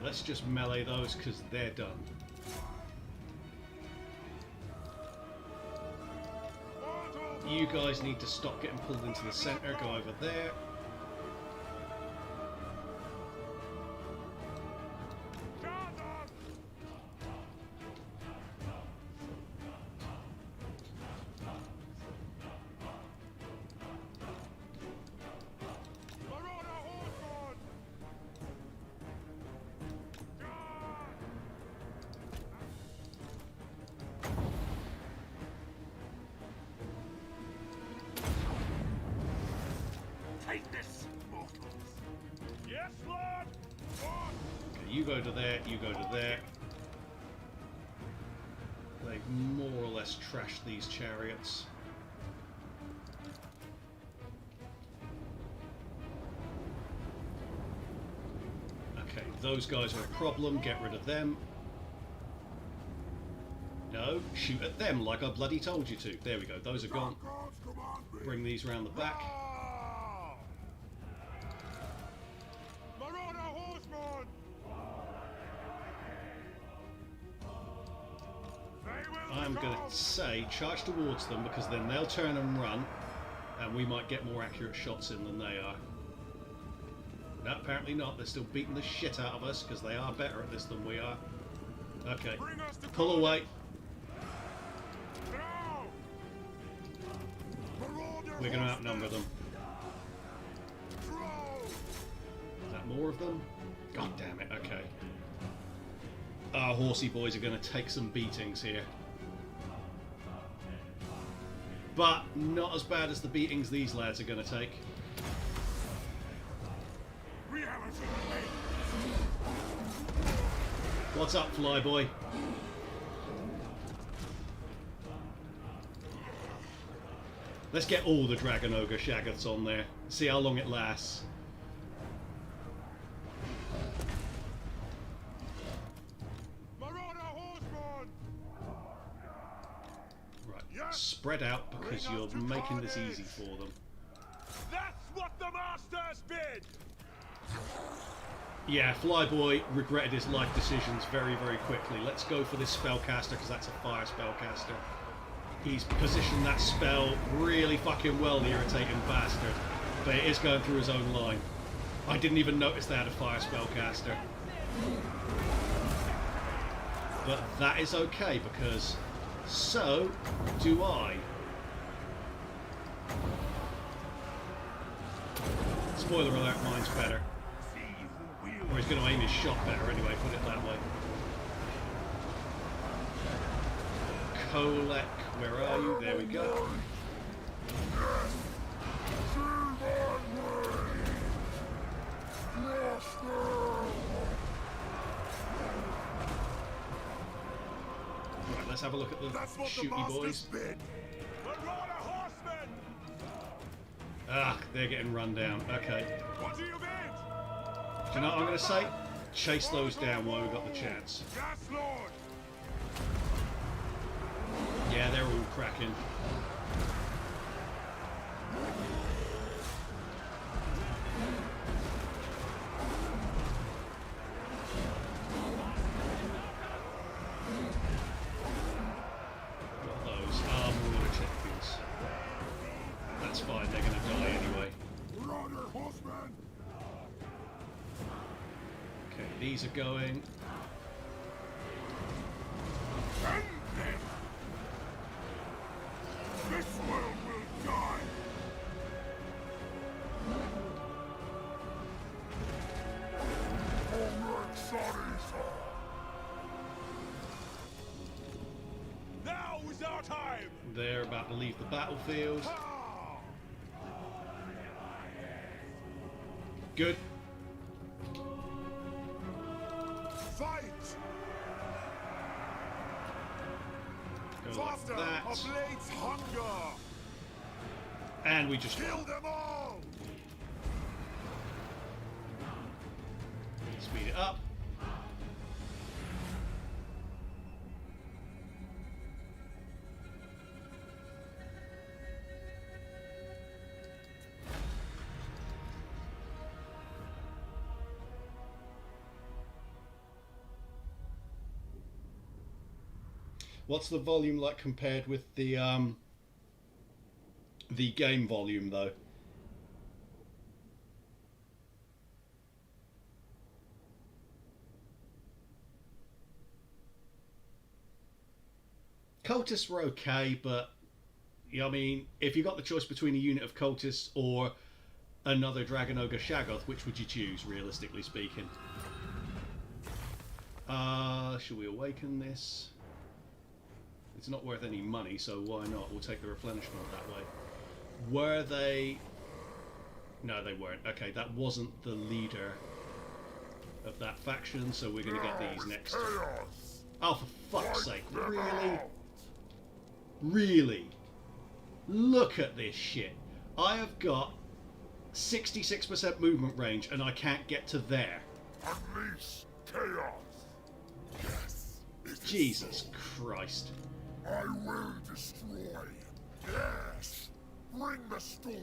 Let's just melee those because they're done. You guys need to stop getting pulled into the center. Go over there. Take this, mortals. Yes, Lord. Okay, you go to there. You go to there. They've more or less trashed these chariots. Okay, those guys are a problem. Get rid of them. No, shoot at them like I bloody told you to. There we go. Those are gone. Bring these round the back. Marauder horseman. I'm going to say charge towards them because then they'll turn and run and we might get more accurate shots in than they are. No, apparently not. They're still beating the shit out of us because they are better at this than we are. Okay, pull away. We're going to outnumber them. Is that more of them? God damn it, okay. Our horsey boys are going to take some beatings here. But not as bad as the beatings these lads are going to take. What's up, Flyboy? Let's get all the Dragon Ogre Shaggoths on there. See how long it lasts. Right, spread out because you're making this easy for them. That's what the masters bid. Yeah, Flyboy regretted his life decisions very, very quickly. Let's go for this spellcaster because that's a fire spellcaster. He's positioned that spell really fucking well, the irritating bastard. But it is going through his own line. I didn't even notice they had a fire spellcaster. But that is okay because so do I. Spoiler alert, mine's better. Or he's going to aim his shot better anyway, put it that way. Kolek, where are you? There we go. Right, let's have a look at the shooty boys. Ah, they're getting run down. Okay. What do you bid? Do you know what I'm going to say? Chase those down while we've got the chance. Yes, Lord. cracking. What are those? Marauder champions. That's fine, they're going to die anyway. We're on your horsemen! Okay, these are going. End them! This world will die! Now is our time! They're about to leave the battlefield. Good. Fight! Go like Faster! that. Ablates hunger! And we just Kill them all! speed it up. What's the volume like compared with the game volume though? Cultists were okay, but I mean, if you got the choice between a unit of cultists or another Dragon Ogre Shaggoth, which would you choose, realistically speaking? Should we awaken this? It's not worth any money, so why not? We'll take the replenishment that way. Were they... No, they weren't. Okay, that wasn't the leader of that faction, so we're going to get these next. Oh, for fuck's sake. Really? Really? Look at this shit. I have got 66% movement range, and I can't get to there. Unleash chaos! Yes! Jesus Christ. I will destroy. Yes! Bring the storm!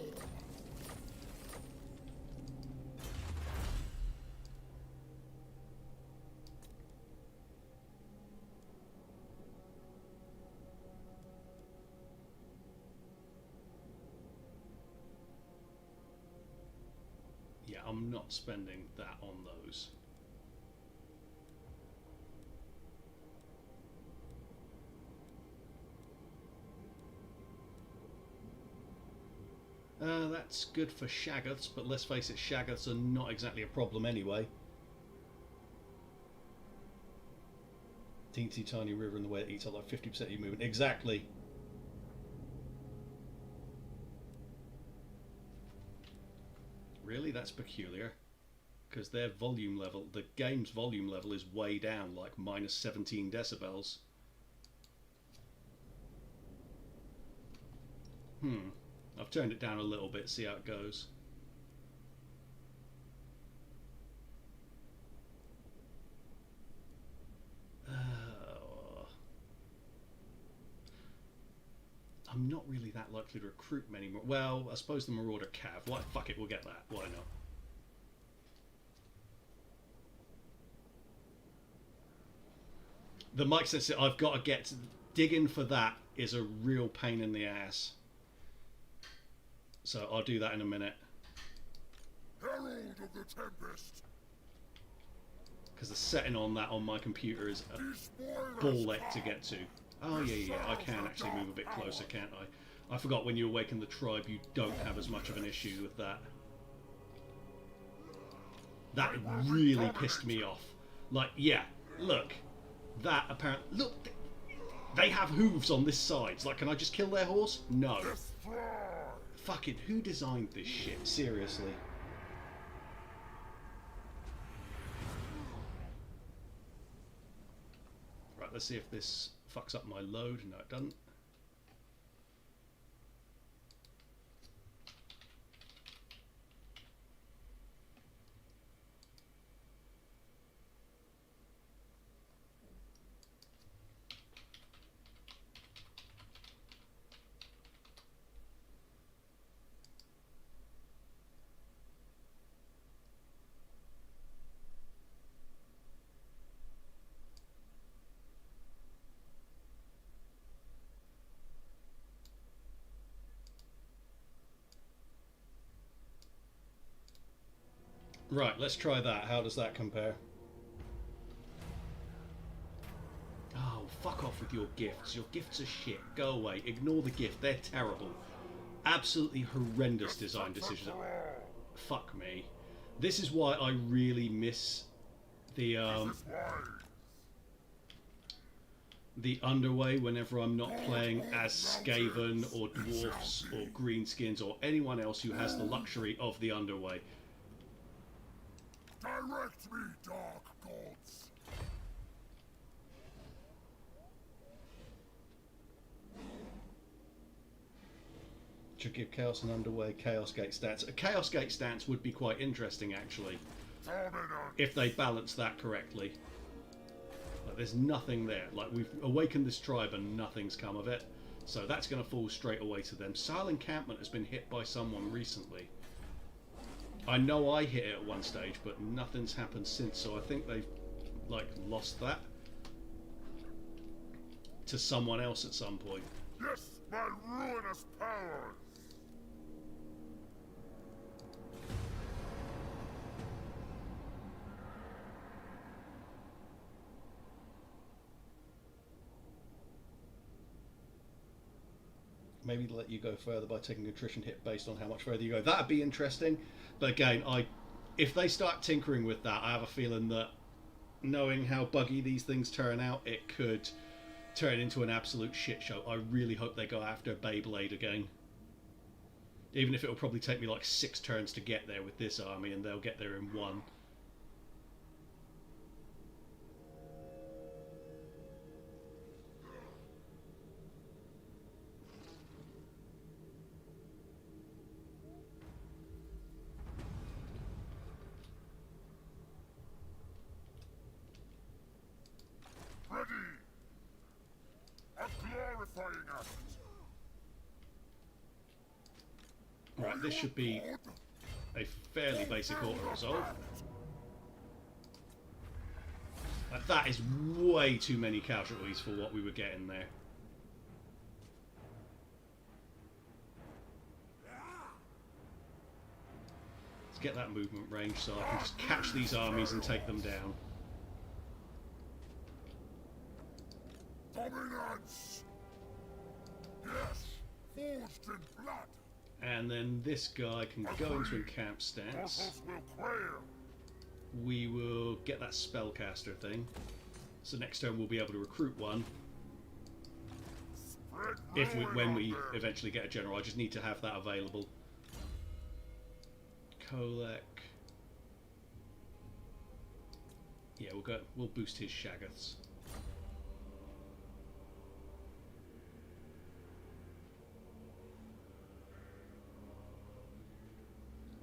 Yeah, I'm not spending that on those. That's good for Shaggoths, but let's face it, Shaggoths are not exactly a problem anyway. Teensy tiny river in the way it eats up like 50% of your movement. Exactly. Really? That's peculiar. Because their volume level, the game's volume level is way down, like minus 17 decibels. I've turned it down a little bit, see how it goes. I'm not really that likely to recruit many more. Well, I suppose the Marauder Cav. Why, fuck it, we'll get that. Why not? The mic says that I've got to get... Digging for that is a real pain in the ass. So I'll do that in a minute. Herald of the Tempest! Because the setting on that on my computer is a ball ache to get to. Oh yeah, I can actually move a bit closer, can't I? I forgot when you awaken the tribe you don't have as much of an issue with that. That really pissed me off. Like, yeah, look. That apparently... Look, they have hooves on this side. Like, can I just kill their horse? No. Fucking, who designed this shit? Seriously. Right, let's see if this fucks up my load. No, it doesn't. Right, let's try that. How does that compare? Oh, fuck off with your gifts. Your gifts are shit. Go away. Ignore the gift. They're terrible. Absolutely horrendous design decisions. Fuck me. This is why I really miss the underway whenever I'm not playing as Skaven or dwarfs or greenskins or anyone else who has the luxury of the underway. Direct me, dark gods. Should give Chaos an underway Chaos Gate stance. A Chaos Gate stance would be quite interesting, actually, if they balance that correctly. Like, there's nothing there. Like, we've awakened this tribe and nothing's come of it. So that's going to fall straight away to them. Silent Encampment has been hit by someone recently. I know I hit it at one stage, but nothing's happened since. So I think they've, like, lost that to someone else at some point. Yes, my ruinous powers. Maybe let you go further by taking an attrition hit based on how much further you go. That'd be interesting. But again, if they start tinkering with that, I have a feeling that, knowing how buggy these things turn out, it could turn into an absolute shit show. I really hope they go after Beyblade again. Even if it'll probably take me like 6 turns to get there with this army, and they'll get there in 1. Ready. A glorifying act. Right, this should be a fairly basic auto-resolve. That is way too many casualties for what we were getting there. Let's get that movement range so I can just catch these armies and take them down. Dominance. Yes, forged in blood. And then this guy can go into encamp stance. Mortals will quail. We will get that spellcaster thing. So next turn we'll be able to recruit one. When we eventually get a general. I just need to have that available. Kolek. Yeah, we'll boost his Shaggoths.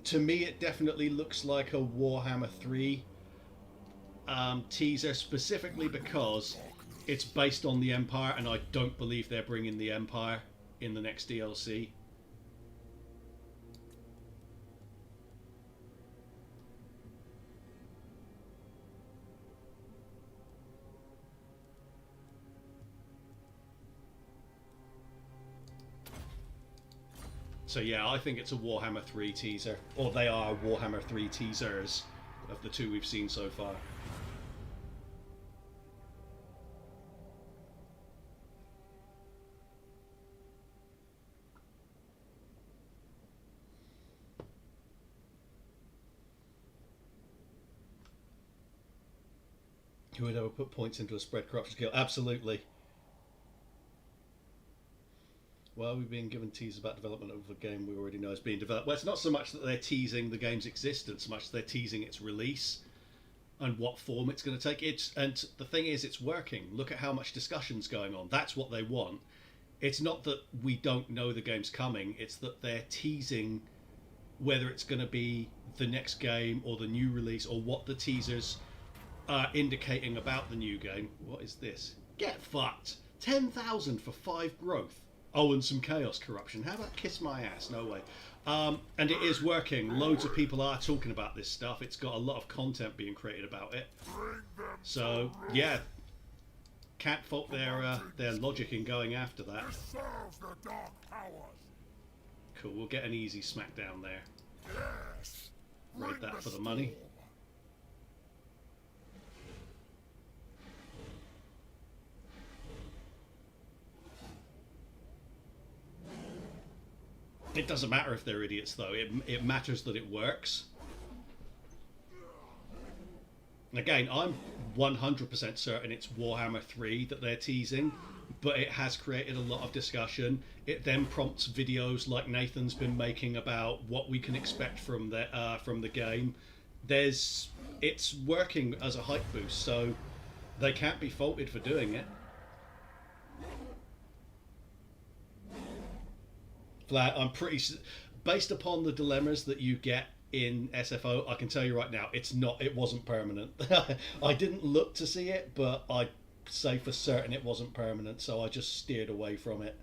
To me, it definitely looks like a Warhammer 3 teaser, specifically because it's based on the Empire, and I don't believe they're bringing the Empire in the next DLC. So yeah, I think it's a Warhammer 3 teaser. Or they are Warhammer 3 teasers of the 2 we've seen so far. Who would ever put points into a spread corruption skill? Absolutely. Well, we've been given teasers about development of a game we already know is being developed. Well, it's not so much that they're teasing the game's existence, so much as they're teasing its release and what form it's going to take. And the thing is, it's working. Look at how much discussion's going on. That's what they want. It's not that we don't know the game's coming. It's that they're teasing whether it's going to be the next game or the new release or what the teasers are indicating about the new game. What is this? Get fucked. 10,000 for 5 growth. Oh, and some chaos corruption. How about kiss my ass? No way. And it is working. Loads of people are talking about this stuff. It's got a lot of content being created about it. So, yeah. Can't fault their logic in going after that. Cool, We'll get an easy smackdown there. Yes. upgrade that for the money. It doesn't matter if they're idiots, though. It matters that it works. Again, I'm 100% certain it's Warhammer 3 that they're teasing, but it has created a lot of discussion. It then prompts videos like Nathan's been making about what we can expect from the game. It's working as a hype boost, so they can't be faulted for doing it. Flat, I'm pretty based upon the dilemmas that you get in SFO. I can tell you right now, it wasn't permanent. I didn't look to see it, but I'd say for certain it wasn't permanent, so I just steered away from it.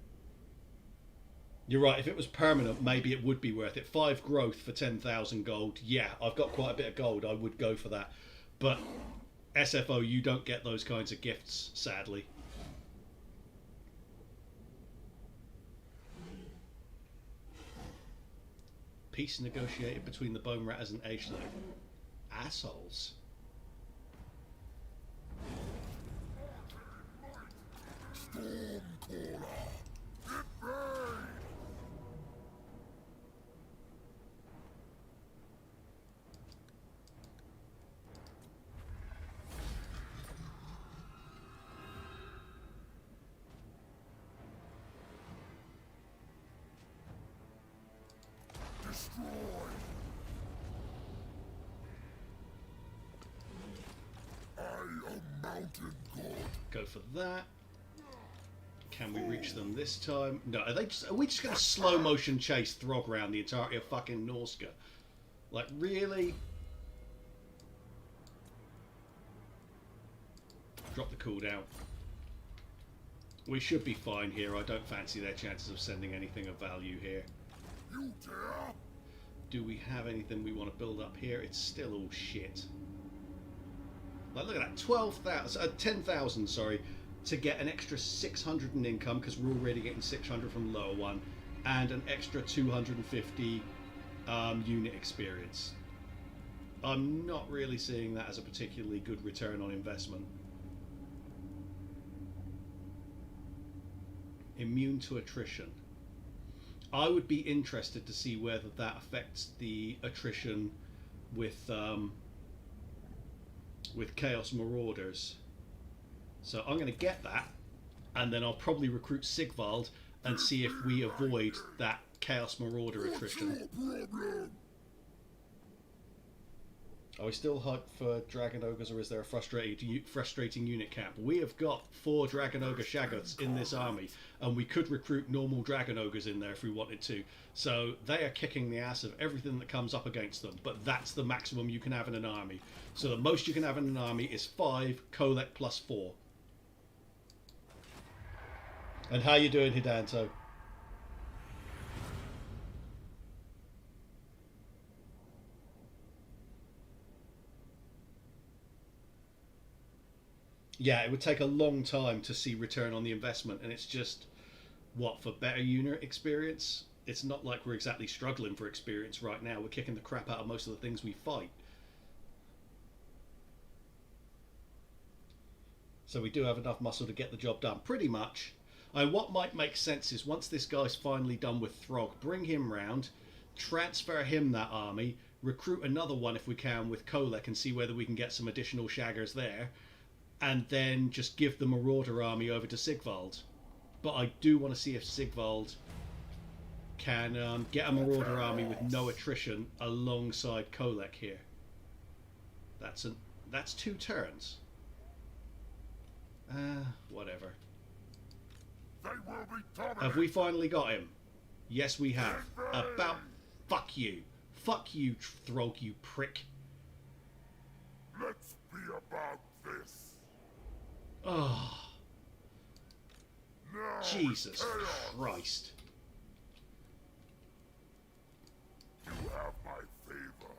You're right, if it was permanent, maybe it would be worth it. 5 growth for 10,000 gold. Yeah, I've got quite a bit of gold. I would go for that. But SFO, you don't get those kinds of gifts, sadly. Peace negotiated between the Bone Ratters and Aisling. Assholes. Go for that. Can we reach them this time? No, are we just going to slow motion chase Throg around the entirety of fucking Norska? Like, really? Drop the cooldown. We should be fine here. I don't fancy their chances of sending anything of value here. Do we have anything we want to build up here? It's still all shit. Like, look at that, 12,000, 10,000, sorry, to get an extra 600 in income, because we're already getting 600 from the lower one, and an extra 250 unit experience. I'm not really seeing that as a particularly good return on investment. Immune to attrition. I would be interested to see whether that affects the attrition with Chaos Marauders. So I'm going to get that, and then I'll probably recruit Sigvald and see if we avoid that Chaos Marauder attrition. Are we still hyped for Dragon Ogres, or is there a frustrating unit camp? We have got 4 Dragon Ogre Shaggoths in this army, and we could recruit normal Dragon Ogres in there if we wanted to. So they are kicking the ass of everything that comes up against them, but that's the maximum you can have in an army. So the most you can have in an army is 5 Kolek plus 4. And how you doing, Hidanto? Yeah, it would take a long time to see return on the investment, and it's just, what, for better unit experience? It's not like we're exactly struggling for experience right now. We're kicking the crap out of most of the things we fight. So we do have enough muscle to get the job done, pretty much. What might make sense is once this guy's finally done with Throg, bring him round, transfer him that army, recruit another one if we can with Kolek and see whether we can get some additional shaggers there, and then just give the Marauder army over to Sigvald. But I do want to see if Sigvald can get a Marauder army with no attrition alongside Kolek here. That's 2 turns. Whatever. Have we finally got him? Yes, we have. About... Fuck you. Fuck you, Throg, you prick. Let's be about this. Oh. Jesus Christ. You have my favor.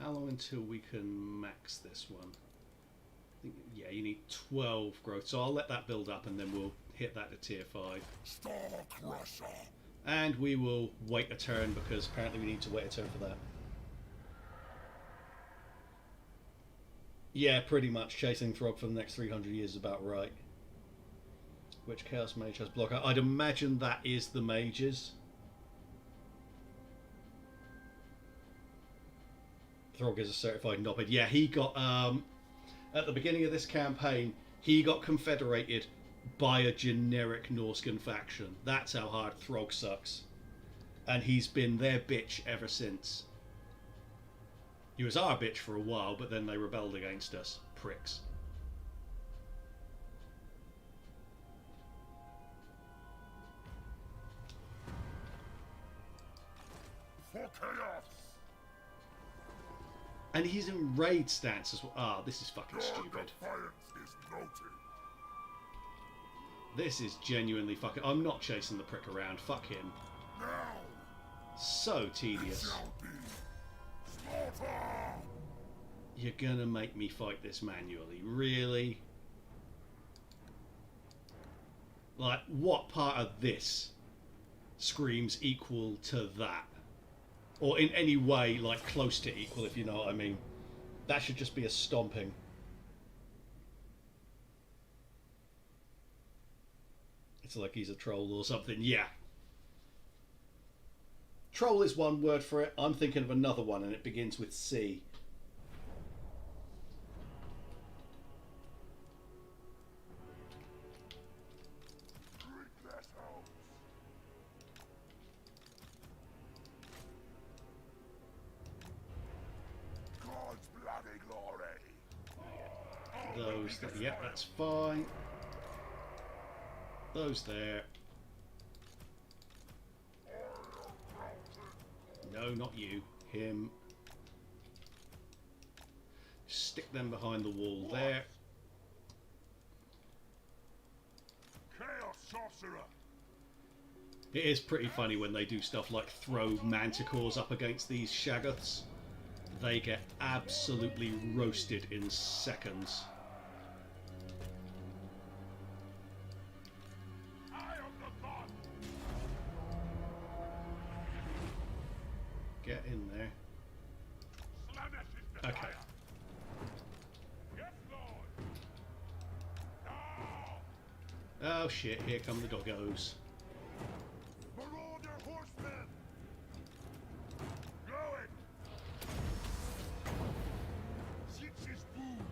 How long until we can max this one? think, yeah, you need 12 growth, so I'll let that build up and then we'll hit that to tier 5. Star Crusher. And we will wait a turn because apparently we need to wait a turn for that. Yeah, pretty much chasing Throg for the next 300 years is about right. Which Chaos Mage has block? I'd imagine that is the mages. Throg is a certified knobhead. Yeah, he got at the beginning of this campaign, he got confederated by a generic Norscan faction. That's how hard Throg sucks. And he's been their bitch ever since. He was our bitch for a while, but then they rebelled against us. Pricks. For chaos. And he's in raid stance as well. Ah, this is fucking stupid. Defiance is noted. This is genuinely fucking... I'm not chasing the prick around. Fuck him. Now So tedious. shall be slaughter. You're gonna make me fight this manually. Really? Like, what part of this screams equal to that? Or in any way, like, close to equal, if you know what I mean. That should just be a stomping. It's like he's a troll or something. Yeah. Troll is one word for it. I'm thinking of another one, and it begins with C. Drink that house. God's bloody glory. Those that, yeah, that's fine. Those there. No, not you. Him. Stick them behind the wall there. Chaos sorcerer. It is pretty funny when they do stuff like throw manticores up against these shaggoths. They get absolutely roasted in seconds. I am the god. Get in there. Slanesh is the Okay. fire. Yes, Lord. Now. Oh shit, here come the doggos. Marauder horsemen. Going. Six is food.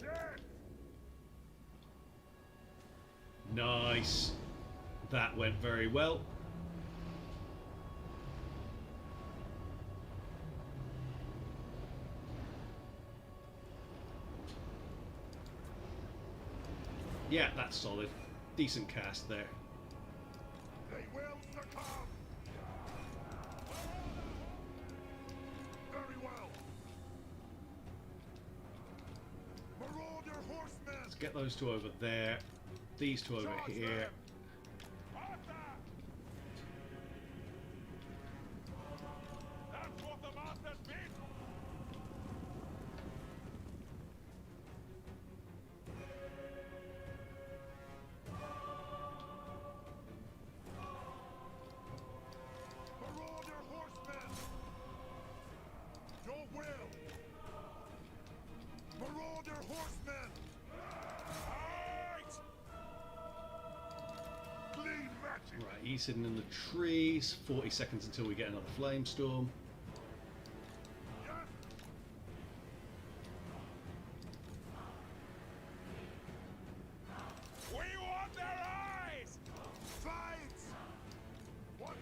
Dead. Nice. That went very well. Yeah, that's solid. Decent cast there. They will succumb. Very well. Marauder horsemen. Let's get those two over there. These two over Charge here. them. Attack. That's what the masters bid. Marauder horsemen. Your will. Marauder horsemen. Fight. Clean magic. Right, he's hidden in the trees. 40 seconds until we get another flamestorm. Yes. We want their eyes! Fight! What?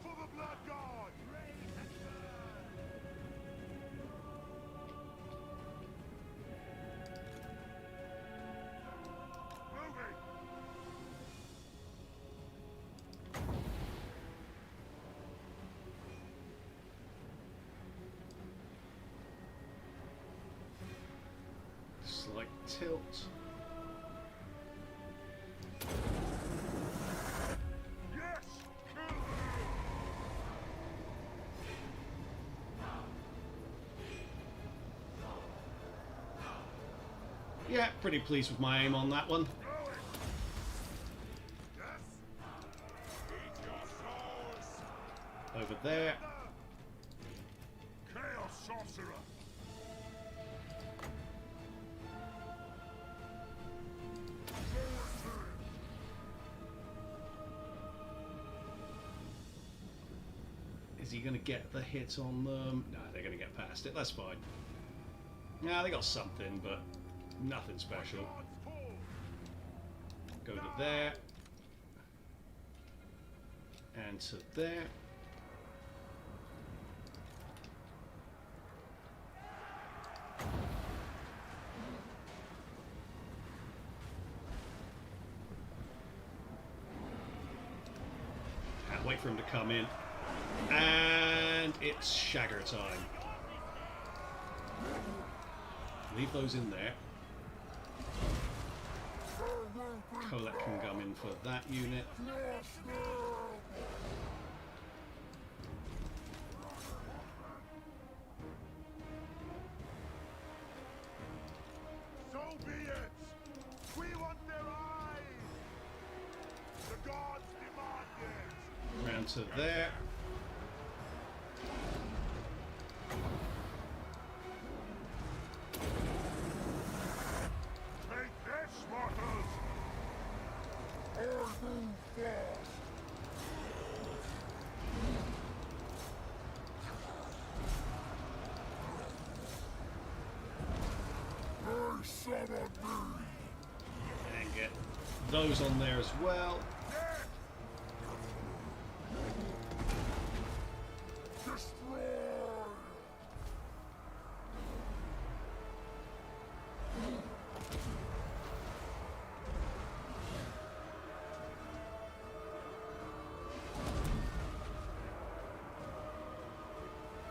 For the blood god! Raise and burn! Moving! Slight tilt. Yes! Kill them! Yeah, pretty pleased with my aim on that one. Yes? Eat your souls! Over there. Chaos Sorcerer! Is he going to get the hit on them? No, they're going to get past it. That's fine. Nah, they got something, but nothing special. God's fall! Go to there. And to there. Can't wait for him to come in. And it's Shagger time. Leave those in there. Colette can come in for that unit. So be it! We want their eyes! The gods demand it! Round to there. Take this, mortals! Or move fast! They summon me! And get those on there as well. Destroy!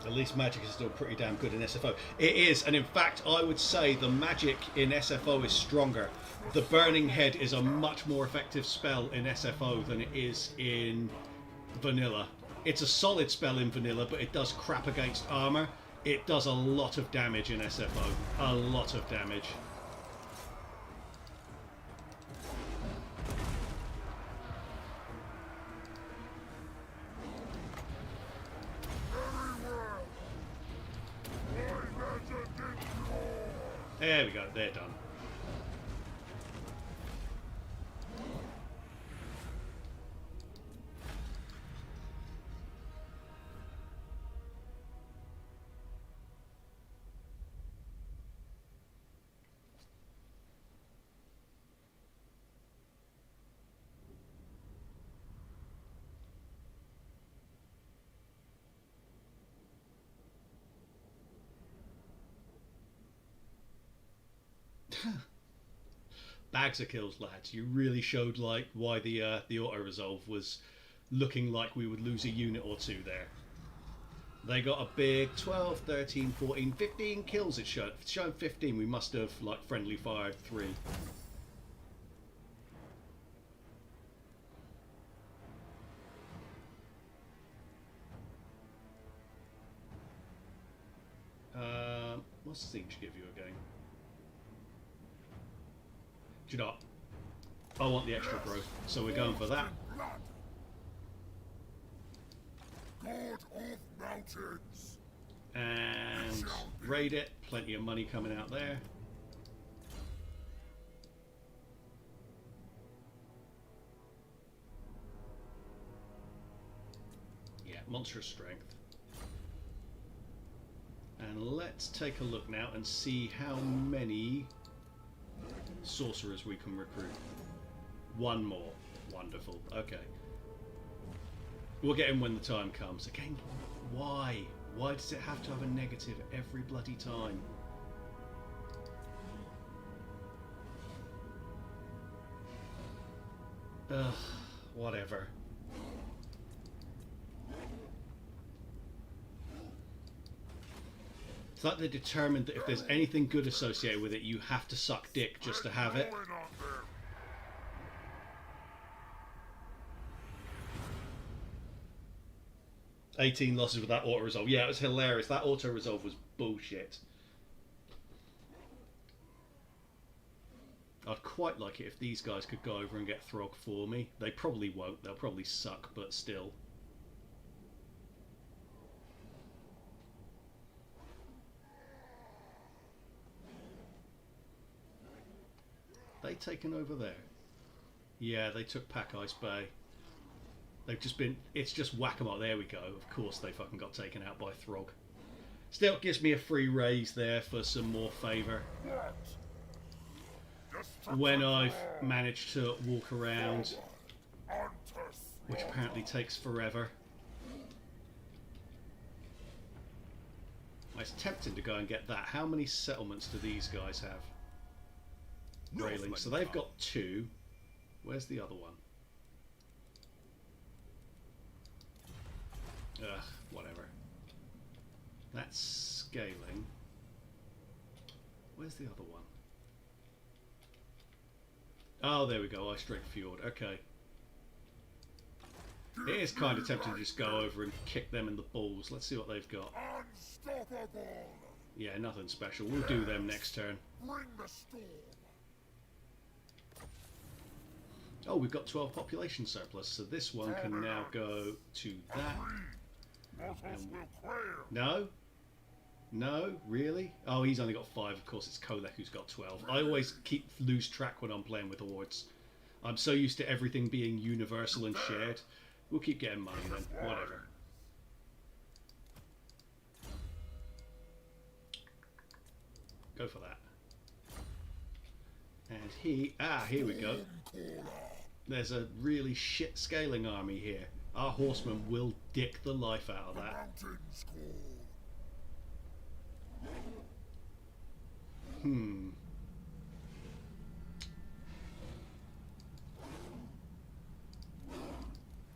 At least magic is still pretty damn good in SFO. It is, and in fact, I would say the magic in SFO is stronger. The Burning Head is a much more effective spell in SFO than it is in Vanilla. It's a solid spell in Vanilla, but it does crap against armor. It does a lot of damage in SFO. A lot of damage. There we go, they're done. Bags of kills, lads. You really showed like why the auto resolve was looking like we would lose a unit or two there. They got a big 12, 13, 14, 15 kills. It showed. If it's shown 15, we must have like friendly fired 3. What's the siege give you again? Do you know what? I want the extra growth, so we're going for that. God of mountains! And raid it. Plenty of money coming out there. Yeah, monstrous strength. And let's take a look now and see how many sorcerers we can recruit. 1 more. Wonderful. Okay. We'll get him when the time comes. Again, why? Why does it have to have a negative every bloody time? Ugh, whatever. It's like they're determined that if there's anything good associated with it, you have to suck dick just to have it. 18 losses with that auto resolve. Yeah, it was hilarious. That auto resolve was bullshit. I'd quite like it if these guys could go over and get Throg for me. They probably won't. They'll probably suck, but still. They taken over there? Yeah, they took Pack Ice Bay. They've just been... It's just whack-a-mole. There we go. Of course they fucking got taken out by Throg. Still gives me a free raise there for some more favour. When I've managed to walk around, which apparently takes forever. It's tempting to go and get that. How many settlements do these guys have? Railing. So they've got 2. Where's the other one? Ugh, whatever. That's scaling. Where's the other one? Oh, there we go. Ice Drake Fjord. Okay. It is kind of tempting to just go over and kick them in the balls. Let's see what they've got. Yeah, nothing special. We'll do them next turn. Oh, we've got 12 population surplus, so this one can now go to that. No? No? Really? Oh, he's only got 5. Of course, it's Kolek who's got 12. I always lose track when I'm playing with hordes. I'm so used to everything being universal and shared. We'll keep getting money then. Whatever. Go for that. And here we go. There's a really shit scaling army here. Our horsemen will dick the life out of that.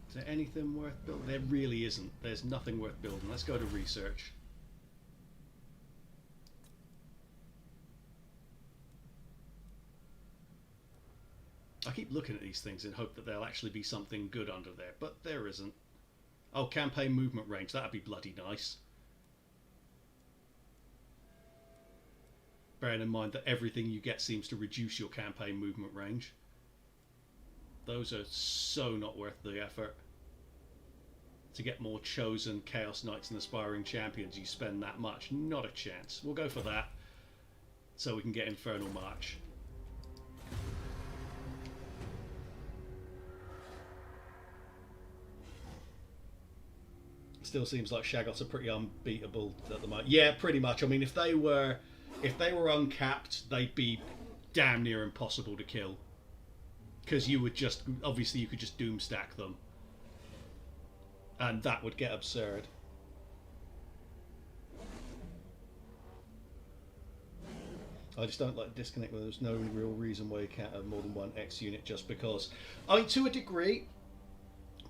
Is there anything worth building? There really isn't. There's nothing worth building. Let's go to research. I keep looking at these things in hope that there'll actually be something good under there, but there isn't. Oh, campaign movement range. That'd be bloody nice. Bearing in mind that everything you get seems to reduce your campaign movement range. Those are so not worth the effort. To get more chosen Chaos Knights and Aspiring Champions, you spend that much. Not a chance. We'll go for that, so we can get Infernal March. Still seems like Shaggoths are pretty unbeatable at the moment. Yeah, pretty much. I mean, if they were uncapped, they'd be damn near impossible to kill. Because you would just, obviously you could just doom stack them. And that would get absurd. I just don't like disconnect when there's no real reason why you can't have more than one X unit just because. I mean, to a degree,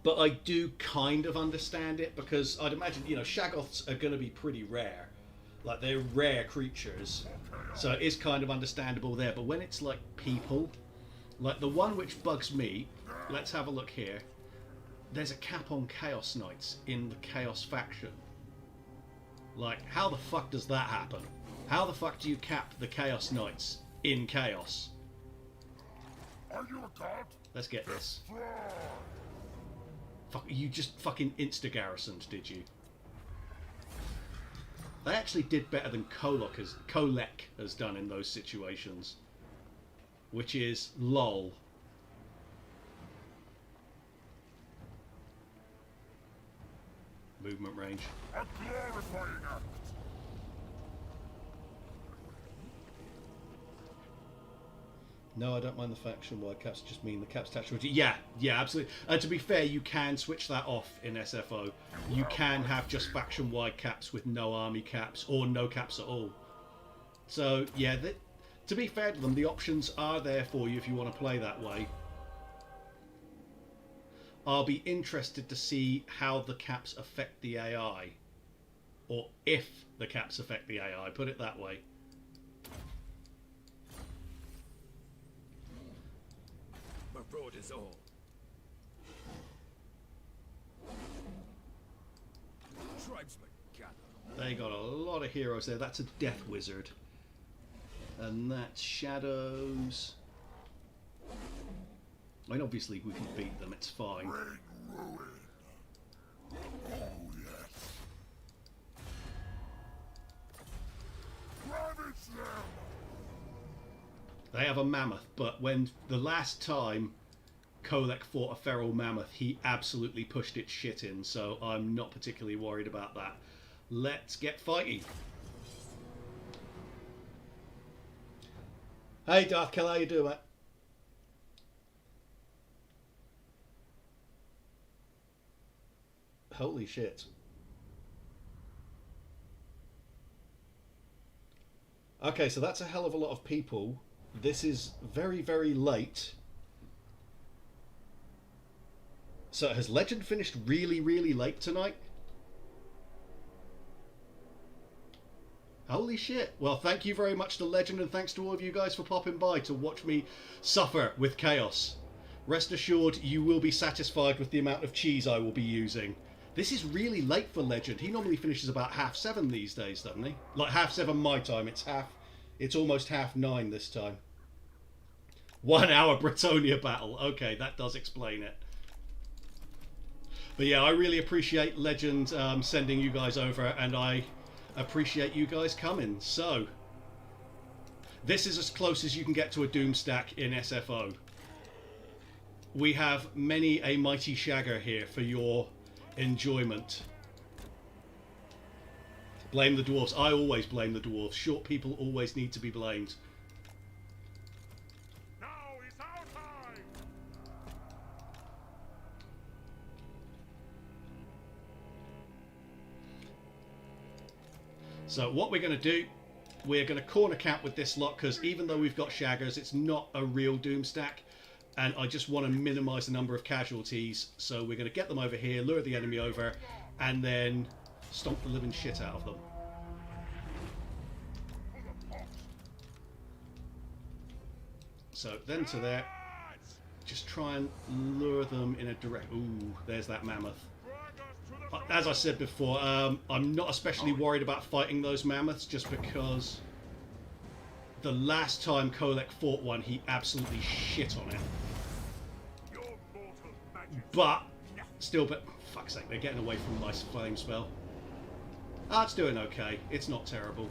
but I do kind of understand it because I'd imagine, you know, Shaggoths are going to be pretty rare. Like, they're rare creatures. So it is kind of understandable there. But when it's like people, like the one which bugs me, let's have a look here. There's a cap on Chaos Knights in the Chaos faction. Like, how the fuck does that happen? How the fuck do you cap the Chaos Knights in Chaos? Are you a god? Let's get this. Fuck, you just fucking insta-garrisoned, did you? They actually did better than Kolek has done in those situations. Which is lol. Movement range. A glorifying act. No, I don't mind the faction-wide caps. Just mean the caps attached to it. Yeah, absolutely. To be fair, you can switch that off in SFO. You can have just faction-wide caps with no army caps or no caps at all. So yeah, to be fair to them, the options are there for you if you want to play that way. I'll be interested to see how the caps affect the AI, or if the caps affect the AI. Put it that way. Road is all. Tribesmen gather. They got a lot of heroes there. That's a Death Wizard. And that's Shadows. I mean, obviously we can beat them, it's fine. Bring ruin. Oh, yes. Ravage them. They have a mammoth, but when the last time Kolek fought a feral mammoth, he absolutely pushed its shit in, so I'm not particularly worried about that. Let's get fighting. Hey Dark Killer, how you doing, mate? Holy shit. Okay, so that's a hell of a lot of people. This is very, very late. So has Legend finished really, really late tonight? Holy shit. Well, thank you very much to Legend, and thanks to all of you guys for popping by to watch me suffer with chaos. Rest assured, you will be satisfied with the amount of cheese I will be using. This is really late for Legend. He normally finishes about 7:30 these days, doesn't he? Like 7:30 my time. It's almost 9:30 this time. 1 hour Britonia battle. Okay, that does explain it. But yeah, I really appreciate Legend sending you guys over, and I appreciate you guys coming. So, this is as close as you can get to a Doom stack in SFO. We have many a mighty shagger here for your enjoyment. Blame the dwarves. I always blame the dwarves. Short people always need to be blamed. Now is our time. So what we're going to do, we're going to corner camp with this lot, because even though we've got shaggers, it's not a real Doom stack, and I just want to minimise the number of casualties. So we're going to get them over here, lure the enemy over, and then stomp the living shit out of them. So then to there, just try and lure them in a direct... Ooh, there's that mammoth. As I said before, I'm not especially worried about fighting those mammoths, just because the last time Kolek fought one, he absolutely shit on it. But, still, fuck's sake, they're getting away from my flame spell. Ah, it's doing okay. It's not terrible.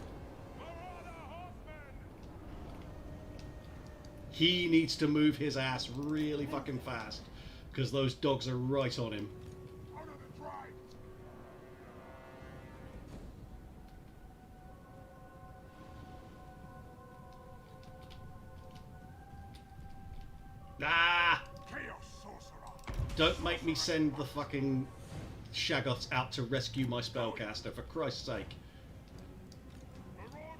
He needs to move his ass really fucking fast, because those dogs are right on him. Ah! Don't make me send the fucking Shaggoths out to rescue my spellcaster, for Christ's sake.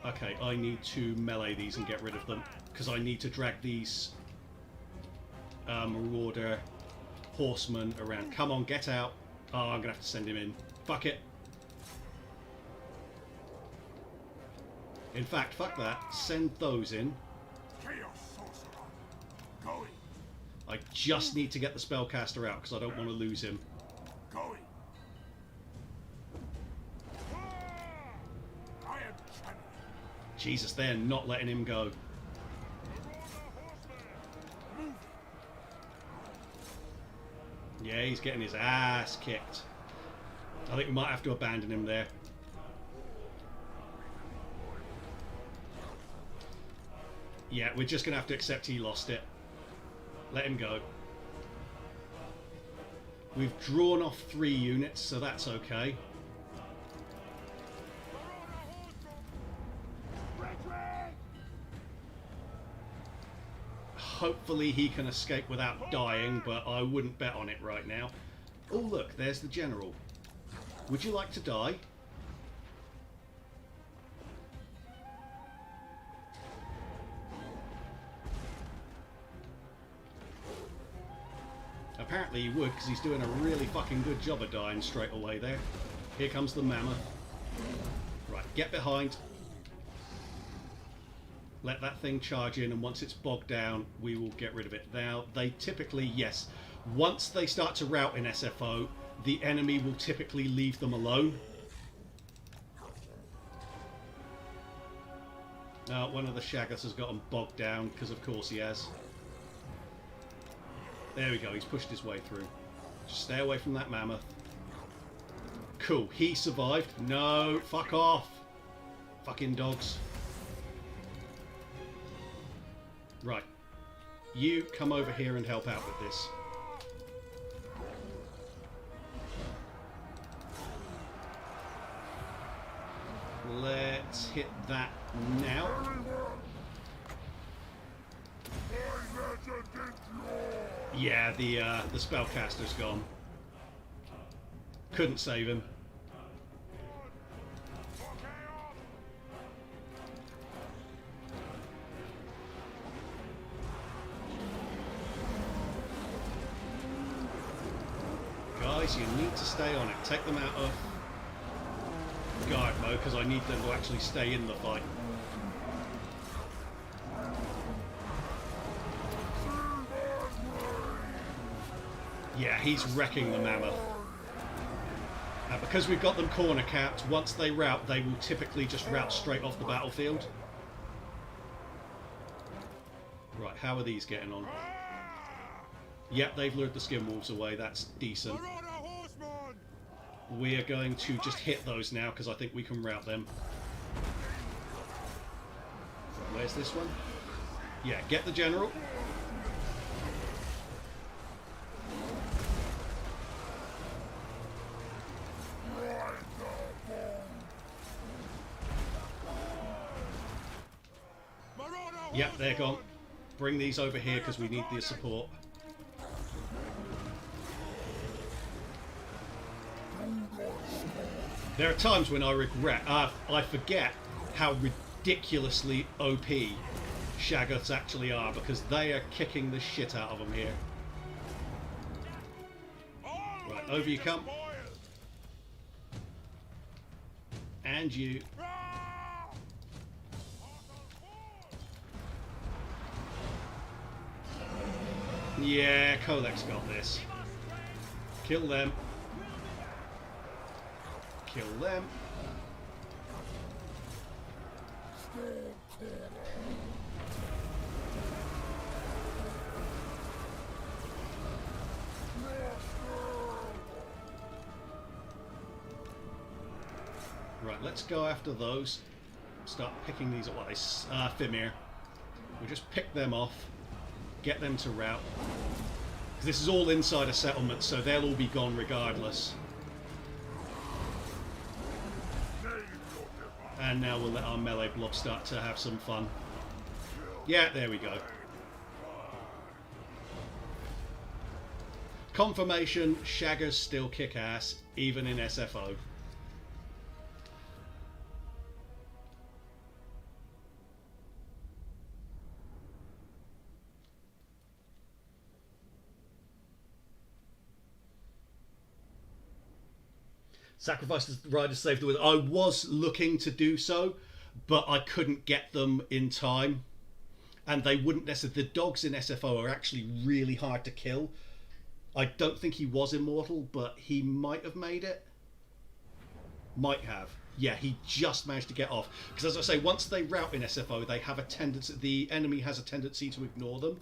Okay, I need to melee these and get rid of them, because I need to drag these Marauder horsemen around. Come on, get out. Oh, I'm going to have to send him in. Fuck it. In fact, fuck that. Send those in. I just need to get the spellcaster out because I don't want to lose him. Jesus, they're not letting him go. Yeah, he's getting his ass kicked. I think we might have to abandon him there. Yeah, we're just going to have to accept he lost it. Let him go. We've drawn off 3 units, so that's okay. Hopefully he can escape without dying, but I wouldn't bet on it right now. Oh look, there's the general. Would you like to die? Apparently he would, because he's doing a really fucking good job of dying straight away there. Here comes the mammoth. Right, get behind. Let that thing charge in, and once it's bogged down, we will get rid of it. Now, they typically, yes, once they start to rout in SFO, the enemy will typically leave them alone. One of the Shaggoths has gotten bogged down, because of course he has. There we go, he's pushed his way through. Just stay away from that mammoth. Cool, he survived. No, fuck off. Fucking dogs. Right. You come over here and help out with this. Let's hit that now. Yeah, the spellcaster's gone. Couldn't save him. Guys, you need to stay on it. Take them out of guard mode because I need them to actually stay in the fight. Yeah, he's wrecking the mammoth. Because we've got them corner capped, once they rout, they will typically just rout straight off the battlefield. Right, how are these getting on? Yep, they've lured the skin wolves away. That's decent. We are going to just hit those now because I think we can rout them. Where's this one? Yeah, get the general. Yep, they're gone. Bring these over here because we need the support. There are times when I forget how ridiculously OP Shaggoths actually are because they are kicking the shit out of them here. Right, over you come. And you. Yeah, Kolek's got this. Kill them. Kill them. Right, let's go after those. Start picking these up. Well, Fimir. We'll just pick them off. Get them to rout. This is all inside a settlement, so they'll all be gone regardless. And now we'll let our melee blob start to have some fun. Yeah, there we go. Confirmation, Shaggers still kick ass, even in SFO. Sacrifice the rider, save the wizard. I was looking to do so, but I couldn't get them in time. And they wouldn't necessarily... The dogs in SFO are actually really hard to kill. I don't think he was immortal, but he might have made it. Might have. Yeah, he just managed to get off. Because as I say, once they rout in SFO, they have a tendency... The enemy has a tendency to ignore them.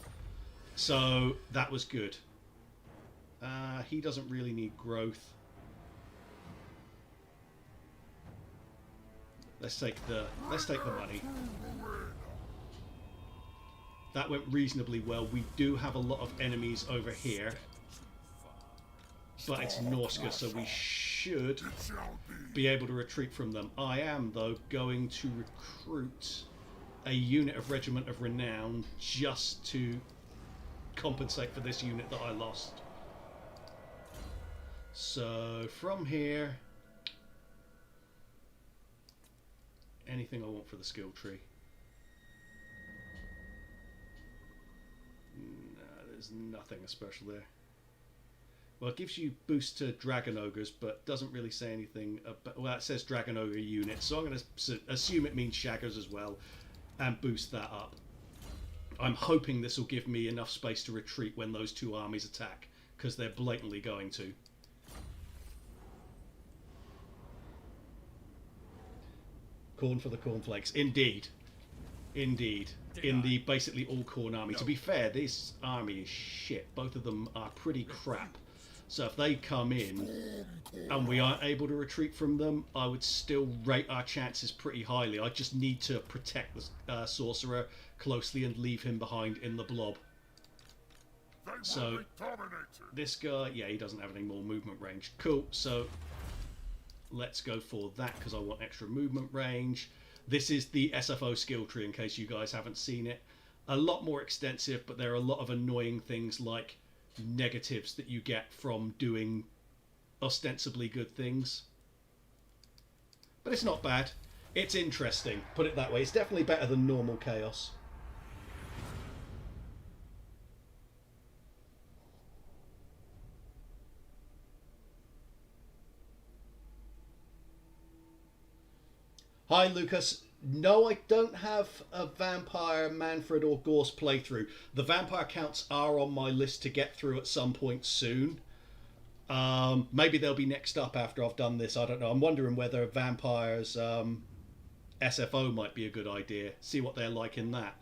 So that was good. He doesn't really need growth. Let's take the money. That went reasonably well. We do have a lot of enemies over here, but it's Norska, so we should be able to retreat from them. I am, though, going to recruit a unit of Regiment of Renown just to compensate for this unit that I lost. So from here, anything I want for the skill tree. No, there's nothing special there. Well, it gives you boost to Dragon Ogres, but doesn't really say anything about... Well, it says Dragon Ogre unit, so I'm going to assume it means Shaggers as well, and boost that up. I'm hoping this will give me enough space to retreat when those two armies attack, because they're blatantly going to. Corn for the cornflakes. Indeed. Indeed. In the basically all-corn army. To be fair, this army is shit. Both of them are pretty crap. So if they come in and we aren't able to retreat from them, I would still rate our chances pretty highly. I just need to protect the sorcerer closely and leave him behind in the blob. So this guy, yeah, he doesn't have any more movement range. Cool, so let's go for that because I want extra movement range. This is the SFO skill tree in case you guys haven't seen it. A lot more extensive, but there are a lot of annoying things like negatives that you get from doing ostensibly good things. But it's not bad. It's interesting, put it that way. It's definitely better than normal chaos. Hi Lucas. No, I don't have a Vampire, Manfred or Gorse playthrough. The Vampire counts are on my list to get through at some point soon. Maybe they'll be next up after I've done this, I don't know. I'm wondering whether Vampires SFO might be a good idea. See what they're like in that.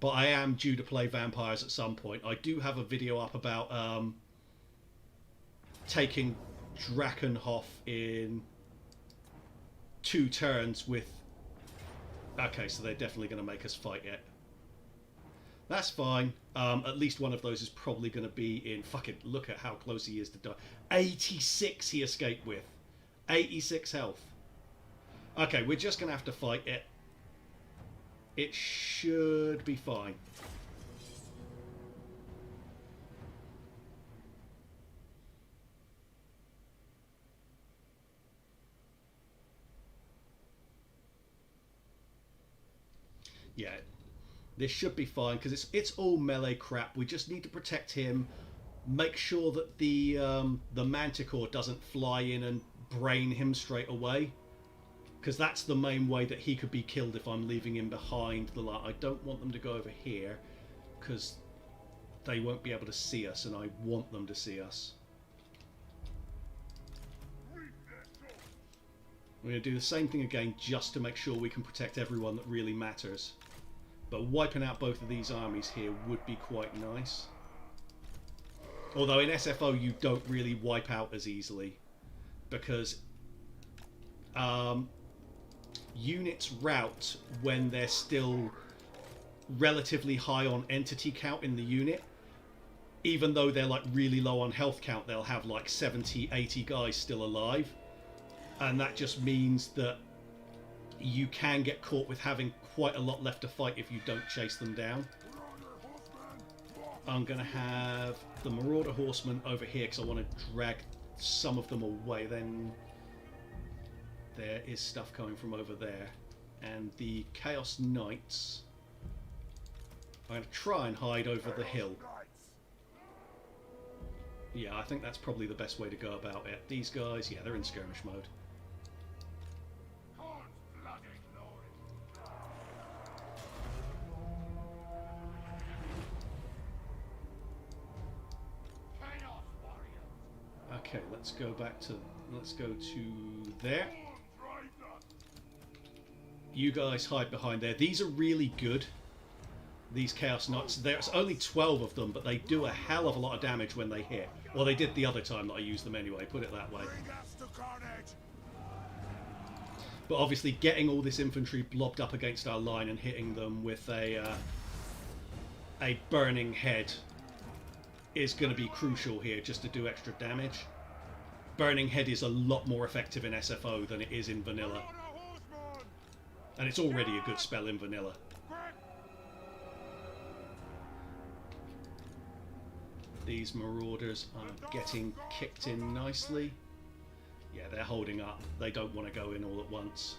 But I am due to play Vampires at some point. I do have a video up about taking Drakenhof in 2 turns with... Okay, so they're definitely going to make us fight it. That's fine. At least one of those is probably going to be in... Fucking look at how close he is to die. 86 he escaped with. 86 health. Okay, we're just going to have to fight it. It should be fine. Yeah, this should be fine because it's all melee crap. We just need to protect him, make sure that the Manticore doesn't fly in and brain him straight away, because that's the main way that he could be killed if I'm leaving him behind the line. I don't want them to go over here because they won't be able to see us, and I want them to see us. We're going to do the same thing again just to make sure we can protect everyone that really matters. But wiping out both of these armies here would be quite nice. Although in SFO you don't really wipe out as easily, because units rout when they're still relatively high on entity count in the unit. Even though they're like really low on health count, they'll have like 70, 80 guys still alive. And that just means that you can get caught with having quite a lot left to fight if you don't chase them down. I'm going to have the Marauder Horsemen over here because I want to drag some of them away. Then there is stuff coming from over there. And the Chaos Knights, I'm going to try and hide over the hill. Yeah, I think that's probably the best way to go about it. These guys, yeah, they're in skirmish mode. Okay, let's go to there. You guys hide behind there. These are really good. These Chaos Knights. There's only 12 of them, but they do a hell of a lot of damage when they hit. Well, they did the other time that I used them anyway, put it that way. But obviously getting all this infantry blobbed up against our line and hitting them with a burning head is going to be crucial here, just to do extra damage. Burning head is a lot more effective in SFO than it is in vanilla. And it's already a good spell in vanilla. These Marauders are getting kicked in nicely. Yeah, they're holding up. They don't want to go in all at once.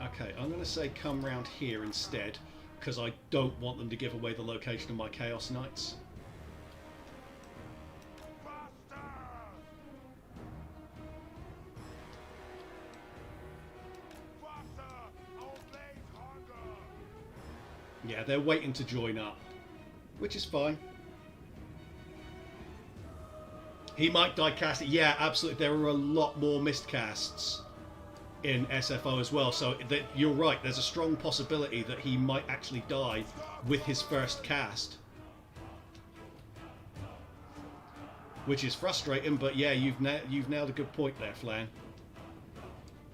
Okay, I'm going to say come round here instead, because I don't want them to give away the location of my Chaos Knights. Yeah, they're waiting to join up, which is fine. He might die casting. Yeah, absolutely. There are a lot more missed casts in SFO as well. So you're right. There's a strong possibility that he might actually die with his first cast. Which is frustrating, but yeah, you've nailed a good point there, Flan.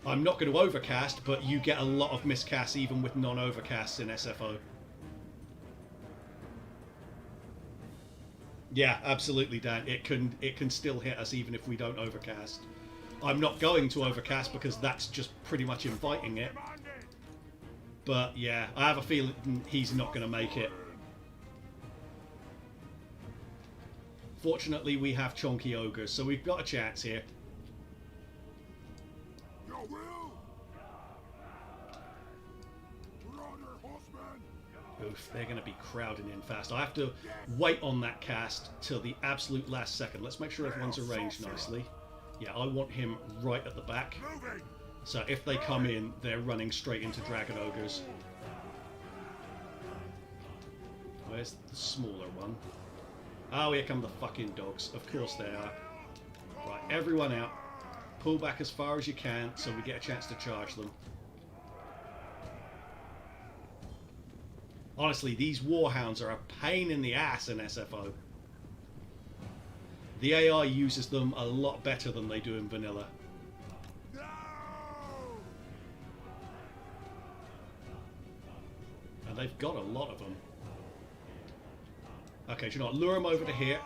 I'm not going to overcast, but you get a lot of miscasts even with non-overcasts in SFO. Yeah, absolutely, Dan. It can still hit us even if we don't overcast. I'm not going to overcast because that's just pretty much inviting it. But yeah, I have a feeling he's not going to make it. Fortunately, we have Chonky Ogres, so we've got a chance here. Your will. We're on your horseman. Oof, they're going to be crowding in fast. I have to wait on that cast till the absolute last second. Let's make sure everyone's arranged nicely. Yeah, I want him right at the back. Moving. So if they come in, they're running straight into Dragon Ogres. Where's the smaller one? Oh, here come the fucking dogs. Of course they are. Right, everyone out. Pull back as far as you can so we get a chance to charge them. Honestly, these Warhounds are a pain in the ass in SFO. The AI uses them a lot better than they do in vanilla. No. And they've got a lot of them. Okay, do you know what? Lure them over to here.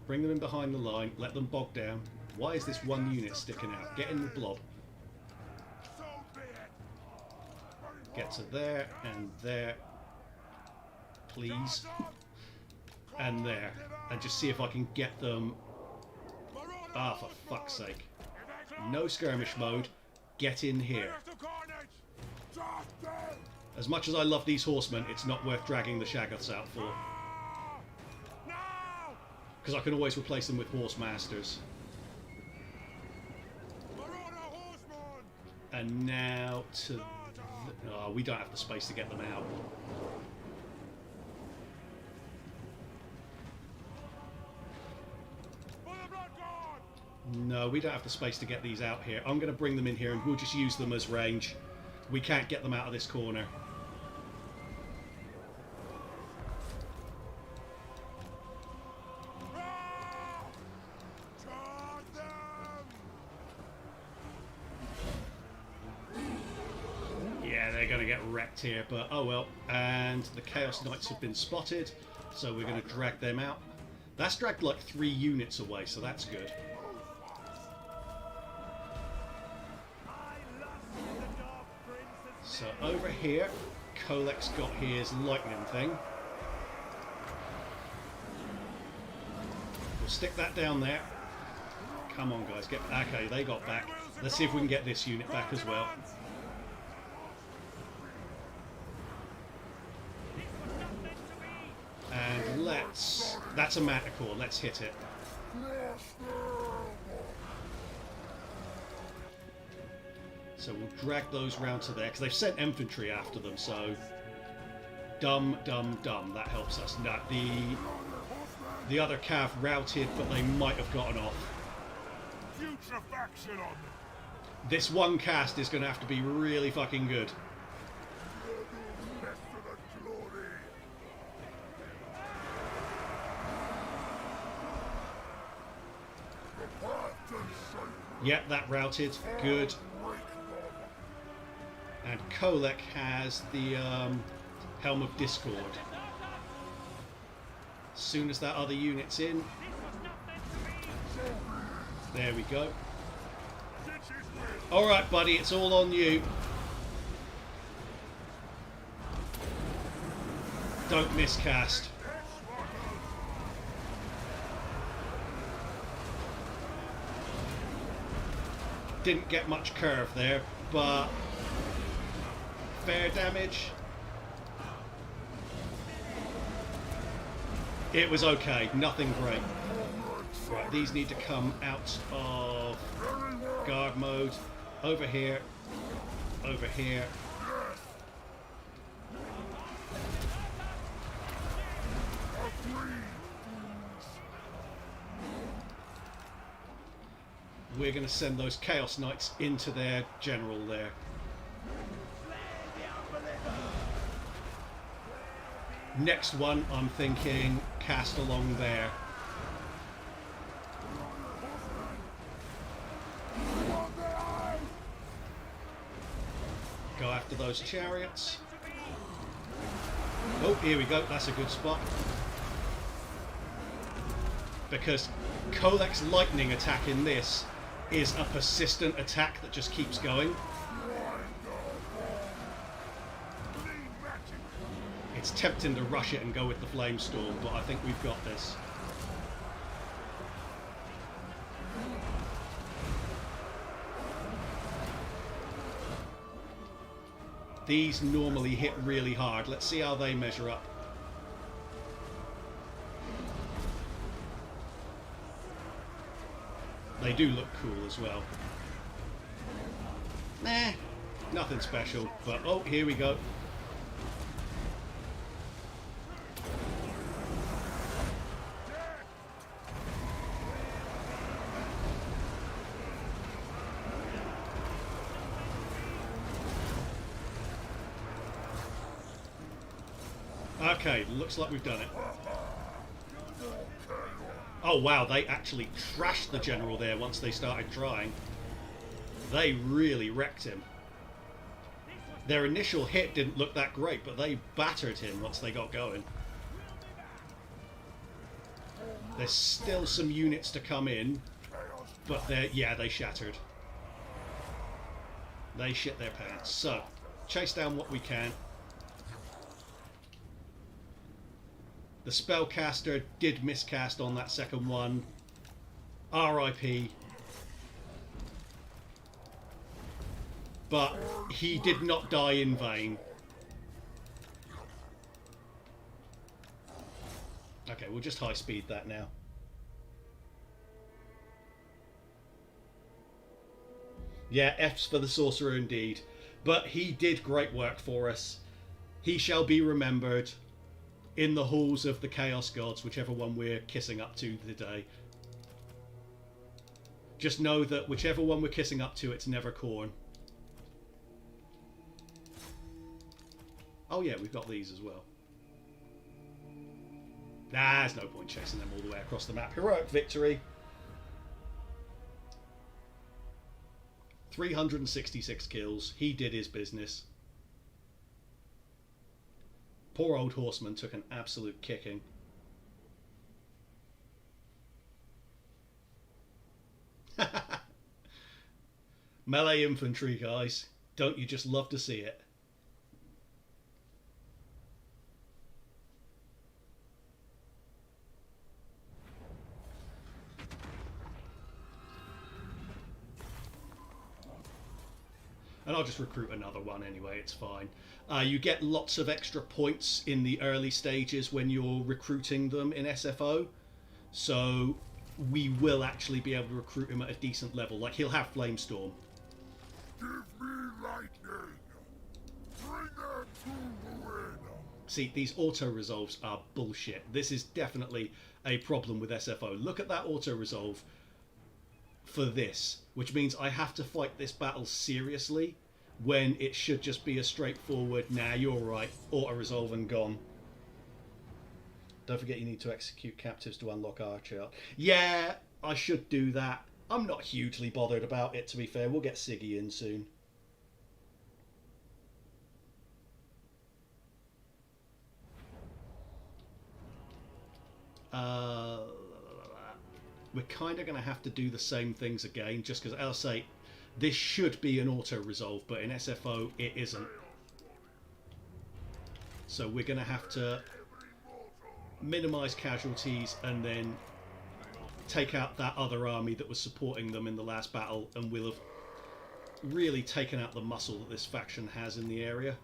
Bring them in behind the line. Let them bog down. Why is this one unit sticking out? Get in the blob. Get to there and there. Please. And there. And just see if I can get them. Ah, for fuck's sake. No skirmish mode. Get in here. As much as I love these horsemen, it's not worth dragging the Shaggoths out for. Because I can always replace them with horse masters. And now to... Oh, we don't have the space to get them out. No, we don't have the space to get these out here. I'm going to bring them in here and we'll just use them as range. We can't get them out of this corner. Yeah, they're going to get wrecked here, but oh well. And the Chaos Knights have been spotted, so we're going to drag them out. That's dragged like 3 units away, so that's good. So over here, Kolek's got his lightning thing. We'll stick that down there. Come on, guys, get... Okay, they got back. Let's see if we can get this unit back as well. And let's... That's a Manticore. Let's hit it. So we'll drag those round to there, because they've sent infantry after them, so... Dumb. That helps us. Now, the other cav routed, but they might have gotten off. This one cast is going to have to be really fucking good. Yep, that routed. Good. And Kolek has the Helm of Discord. As soon as that other unit's in. There we go. Alright, buddy, it's all on you. Don't miscast. Didn't get much curve there, but fair damage. It was okay, nothing great. Right, these need to come out of guard mode. Over here, we're going to send those Chaos Knights into their general there. Next one, I'm thinking cast along there. Go after those chariots. Oh, here we go. That's a good spot. Because Kolek's lightning attack in this is a persistent attack that just keeps going. It's tempting to rush it and go with the flame storm, but I think we've got this. These normally hit really hard. Let's see how they measure up. They do look cool as well. Nah, nothing special, but oh, here we go. Okay, looks like we've done it. Oh wow, they actually trashed the general there once they started trying. They really wrecked him. Their initial hit didn't look that great, but they battered him once they got going. There's still some units to come in, but they shattered. They shit their pants. So, chase down what we can. The spellcaster did miscast on that second one. RIP. But he did not die in vain. Okay, we'll just high speed that now. Yeah, F's for the sorcerer indeed. But he did great work for us. He shall be remembered in the halls of the Chaos Gods, whichever one we're kissing up to today. Just know that whichever one we're kissing up to, it's never Khorne. Oh yeah, we've got these as well. Nah, there's no point chasing them all the way across the map. Heroic victory. 366 kills. He did his business. Poor old horseman took an absolute kicking. Melee infantry, guys. Don't you just love to see it? And I'll just recruit another one anyway, it's fine. You get lots of extra points in the early stages when you're recruiting them in SFO. So we will actually be able to recruit him at a decent level. Like, he'll have Flamestorm. Give me lightning. Bring them to ruin. See, these auto-resolves are bullshit. This is definitely a problem with SFO. Look at that auto-resolve for this, which means I have to fight this battle seriously when it should just be a straightforward, nah, you're right, auto-resolve and gone. Don't forget you need to execute captives to unlock Archer. Yeah, I should do that. I'm not hugely bothered about it, to be fair. We'll get Siggy in soon. We're kind of going to have to do the same things again, just because, I'll say, this should be an auto-resolve, but in SFO it isn't. So we're going to have to minimise casualties and then take out that other army that was supporting them in the last battle, and we'll have really taken out the muscle that this faction has in the area.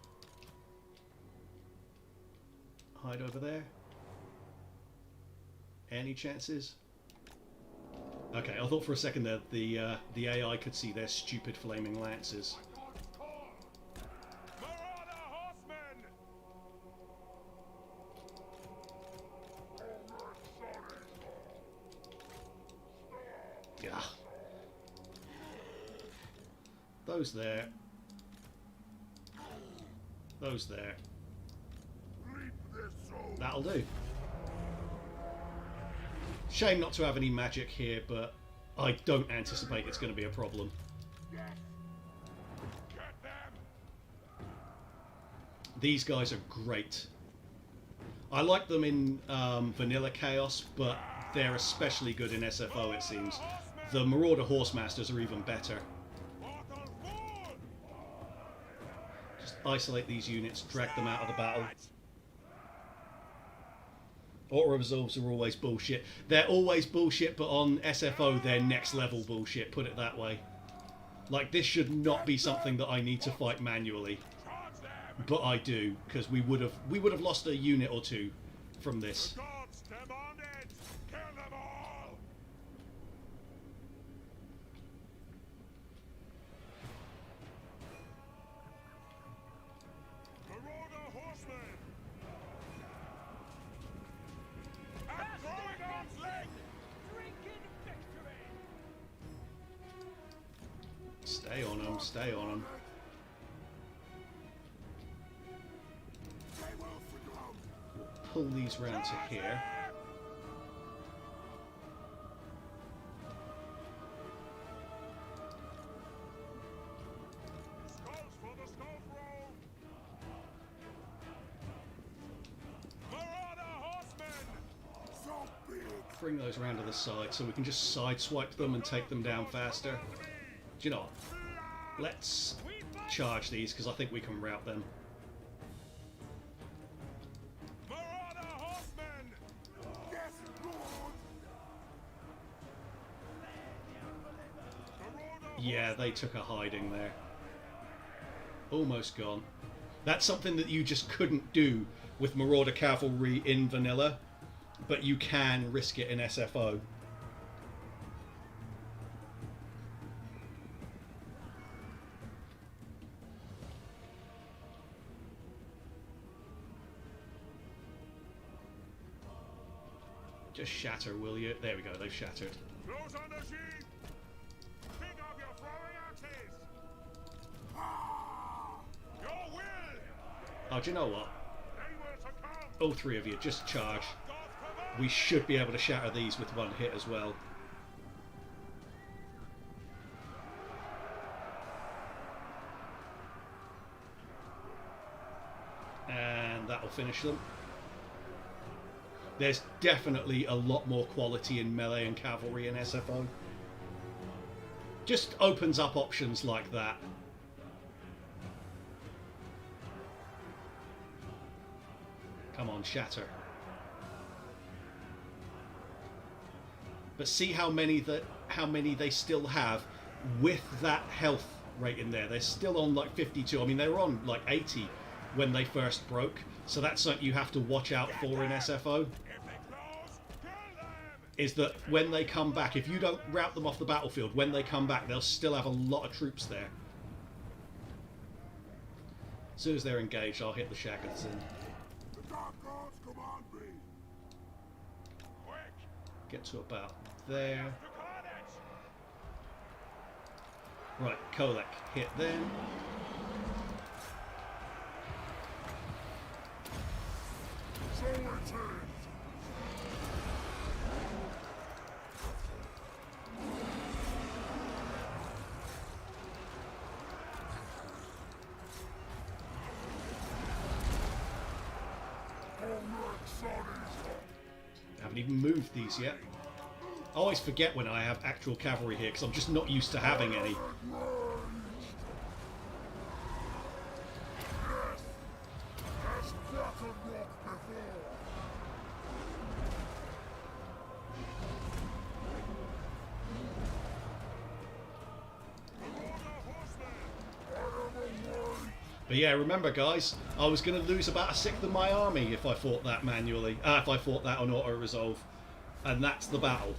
Hide over there. Any chances? Okay, I thought for a second that the AI could see their stupid flaming lances. Yeah. Those there. Those there. Reap their soul. That'll do. Shame not to have any magic here, but I don't anticipate it's going to be a problem. Yes. Get them. These guys are great. I like them in Vanilla Chaos, but they're especially good in SFO, it seems. The Marauder Horsemasters are even better. Mortal fool. Just isolate these units, drag them out of the battle. Auto resolves are always bullshit. They're always bullshit, but on SFO they're next level bullshit, put it that way. Like, this should not be something that I need to fight manually. Charge them. But I do, because we would have lost a unit or two from this. Gods demanded. Kill them all. Marauder horsemen. And throwing arms length. Drinking victory. Stay on them, stay on them. They will succumb. Pull these round to here. Skulls for the skull throne. Marauder horsemen. So big. Bring those round to the side so we can just sideswipe them and take them down faster. Do you know what? Let's charge these because I think we can rout them. Marauder horsemen. Yes, Lord. Marauder Yeah, they took a hiding there. Almost gone. That's something that you just couldn't do with Marauder Cavalry in Vanilla, but you can risk it in SFO. Just shatter, will you? There we go, they've shattered. Close on the sheep. Think of your throwing axes. Your will. Oh, do you know what? They will succumb. All three of you, just charge. God's command. We should be able to shatter these with one hit as well. And that'll finish them. There's definitely a lot more quality in melee and cavalry in SFO. Just opens up options like that. Come on, shatter. But see how many they still have with that health rate in there. They're still on like 52. I mean, they were on like 80 when they first broke. So that's something you have to watch out for in SFO. If they close, kill them. Is that when they come back, if you don't rout them off the battlefield, when they come back, they'll still have a lot of troops there. As soon as they're engaged, I'll hit the Shaggoths in. The dark gods command me. Quick. Get to about there. To carnage. Right, Kolek, hit them. So it is. Haven't even moved these yet. I always forget when I have actual cavalry here because I'm just not used to having any. But yeah, remember guys, I was going to lose about a sixth of my army if I fought that manually. If I fought that on auto-resolve. And that's the battle.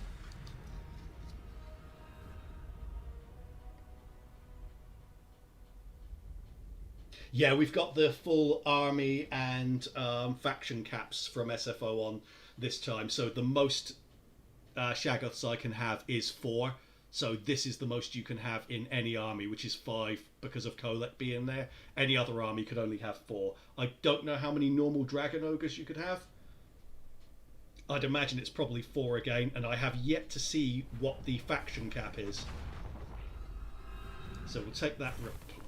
Yeah, we've got the full army and faction caps from SFO on this time. So the most Shaggoths I can have is 4. So this is the most you can have in any army, which is 5 because of Kolek being there. Any other army could only have 4. I don't know how many normal Dragon Ogres you could have. I'd imagine it's probably 4 again, and I have yet to see what the faction cap is. So we'll take that...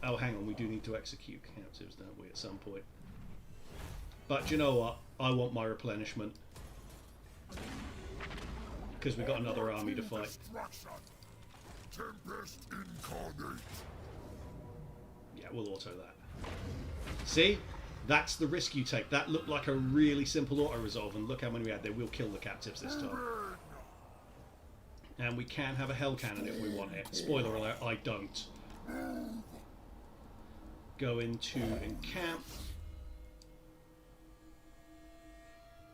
Oh, hang on, we do need to execute captives, don't we, at some point. But do you know what? I want my replenishment. Because we've got another army to fight. Tempest incarnate. Yeah, we'll auto that. See? That's the risk you take. That looked like a really simple auto-resolve, and look how many we had there. We'll kill the captives this time. And we can have a hell cannon if we want it. Spoiler alert, I don't. Go into encamp.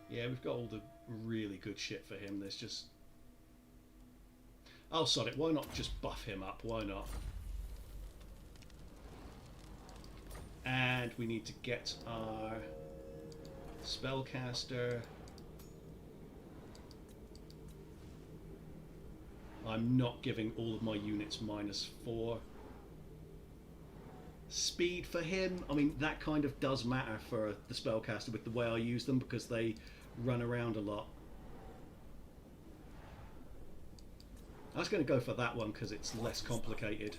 Yeah, we've got all the really good shit for him. There's just... Oh, sod it. Why not just buff him up? Why not? And we need to get our spellcaster. I'm not giving all of my units -4. Speed for him, I mean, that kind of does matter for the spellcaster with the way I use them, because they run around a lot. I was going to go for that one because it's less complicated.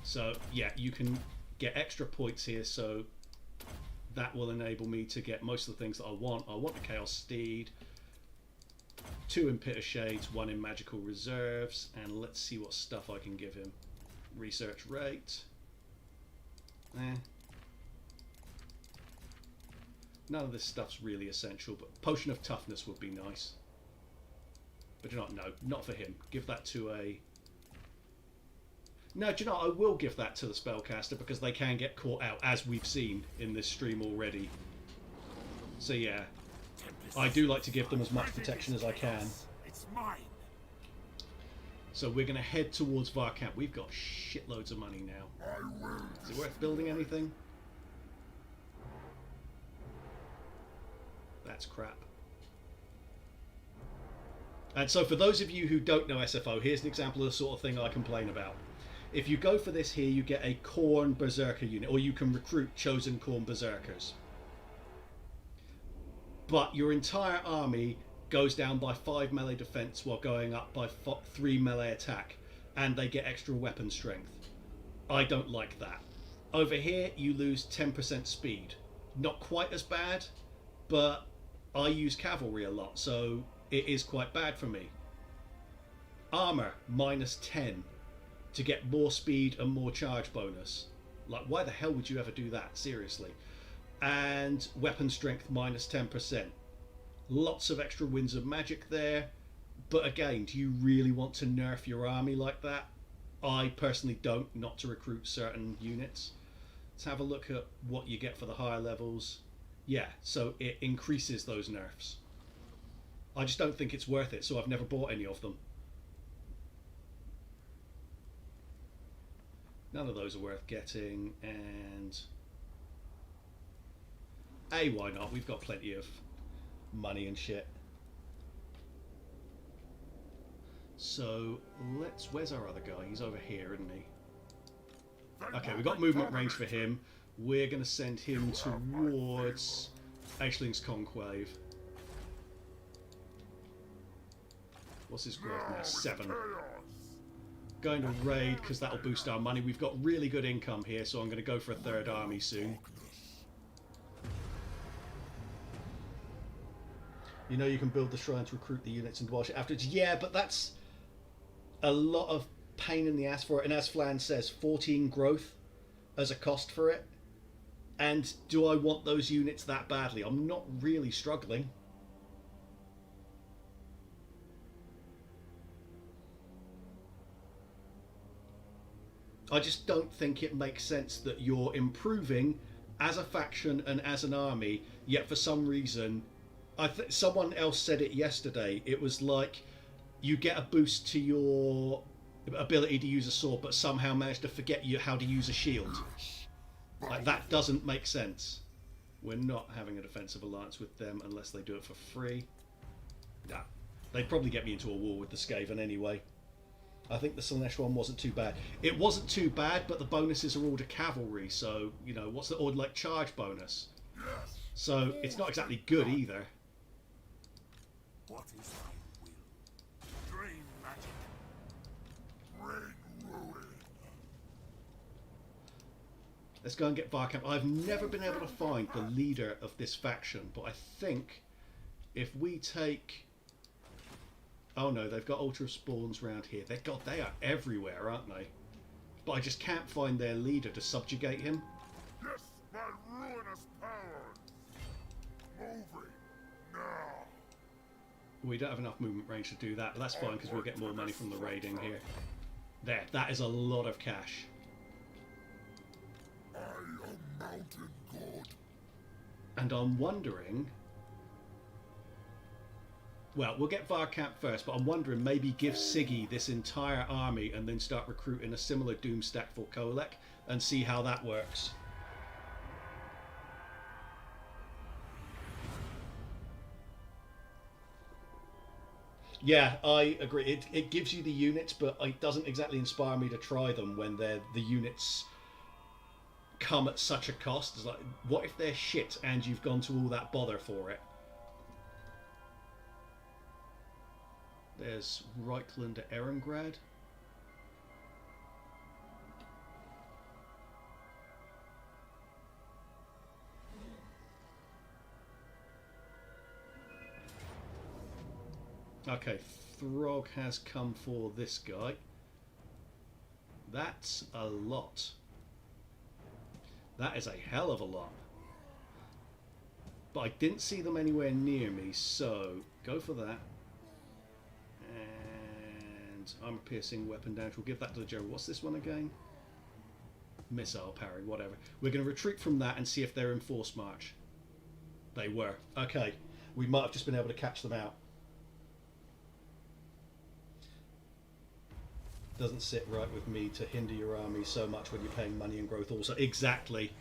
So yeah, you can get extra points here, so that will enable me to get most of the things that I want. I want the Chaos Steed, 2 in Pit of Shades, 1 in Magical Reserves, and let's see what stuff I can give him. Research rate. None of this stuff's really essential, but Potion of Toughness would be nice. But do you not know? Not for him. Give that to a... No, do you know what? I will give that to the spellcaster because they can get caught out, as we've seen in this stream already. So yeah, I do like to give them as much protection as I can. It's mine. So we're going to head towards Varkamp. We've got shitloads of money now. Is it worth building anything? That's crap. And so for those of you who don't know SFO, here's an example of the sort of thing I complain about. If you go for this here, you get a Khorne Berserker unit, or you can recruit chosen Khorne Berserkers. But your entire army goes down by 5 melee defense while going up by 3 melee attack, and they get extra weapon strength. I don't like that. Over here, you lose 10% speed. Not quite as bad, but I use cavalry a lot, so it is quite bad for me. Armor, -10 to get more speed and more charge bonus. Like, why the hell would you ever do that? Seriously. And weapon strength -10%. Lots of extra winds of magic there. But again, do you really want to nerf your army like that? I personally don't, not to recruit certain units. Let's have a look at what you get for the higher levels. Yeah, so it increases those nerfs. I just don't think it's worth it, so I've never bought any of them. None of those are worth getting, and... A, why not? We've got plenty of money and shit. So, let's... Where's our other guy? He's over here, isn't he? Okay, we've got movement range for him. We're going to send him towards Aishling's Conclave. What's his growth now? 7. Going to raid because that'll boost our money. We've got really good income here, so I'm going to go for a 3rd army soon. You know you can build the shrine to recruit the units and wash it afterwards. Yeah, but that's a lot of pain in the ass for it. And as Flan says, 14 growth as a cost for it. And do I want those units that badly? I'm not really struggling. I just don't think it makes sense that you're improving as a faction and as an army, yet for some reason, someone else said it yesterday, it was like you get a boost to your ability to use a sword, but somehow manage to forget how to use a shield. Like, that doesn't make sense. We're not having a defensive alliance with them unless they do it for free. Nah, They'd probably get me into a war with the Skaven anyway. I think the Slaanesh one wasn't too bad. It wasn't too bad, but the bonuses are all to cavalry, so, you know, what's the, or like charge bonus? Yes. So it's not exactly good either. What is thy will? Dream magic. Bring ruin. Let's go and get Varkamp. I've never been able to find the leader of this faction, but I think if we take... Oh no, they've got Ultra Spawns around here. They are everywhere, aren't they? But I just can't find their leader to subjugate him. Yes, my ruinous powers. Moving now. We don't have enough movement range to do that, but that's fine because we'll get more money from the raiding here. There, that is a lot of cash. I am mountain god. And I'm wondering... Well, we'll get Varkamp first, but I'm wondering maybe give Siggy this entire army and then start recruiting a similar Doom stack for Kolek and see how that works. Yeah, I agree. It gives you the units, but it doesn't exactly inspire me to try them when the units come at such a cost. It's like, what if they're shit and you've gone to all that bother for it? There's Reichland to Erengrad. Okay, Throg has come for this guy. That's a lot. That is a hell of a lot. But I didn't see them anywhere near me, so go for that. And armor piercing weapon damage. We'll give that to the general. What's this one again? Missile parry, whatever. We're going to retreat from that and see if they're in force march. They were. Okay. We might have just been able to catch them out. Doesn't sit right with me to hinder your army so much when you're paying money and growth also. Exactly.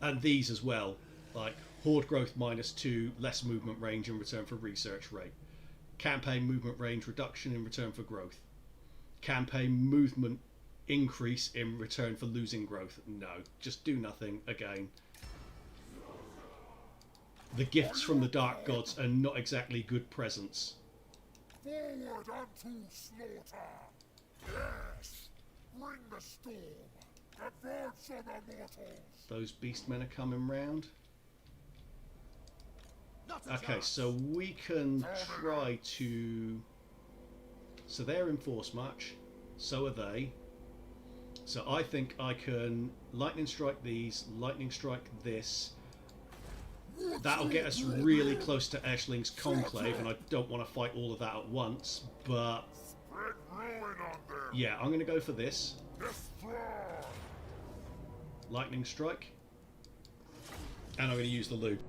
And these as well. Like horde growth -2, less movement range in return for research rate. Campaign movement range reduction in return for growth. Campaign movement increase in return for losing growth. No, just do nothing again. The gifts from the Dark Gods are not exactly good presents. Forward unto slaughter. Yes. Bring the storm. Advance on the mortals. Those beastmen are coming round. Not a Okay, chance. so we can try to... So they're in force march. So are they. So I think I can lightning strike these, lightning strike this. That'll get us really close to Eshling's conclave, and I don't want to fight all of that at once, but... Spread ruin on them. Yeah, I'm going to go for this. Destroy. Lightning strike. And I'm going to use the loop.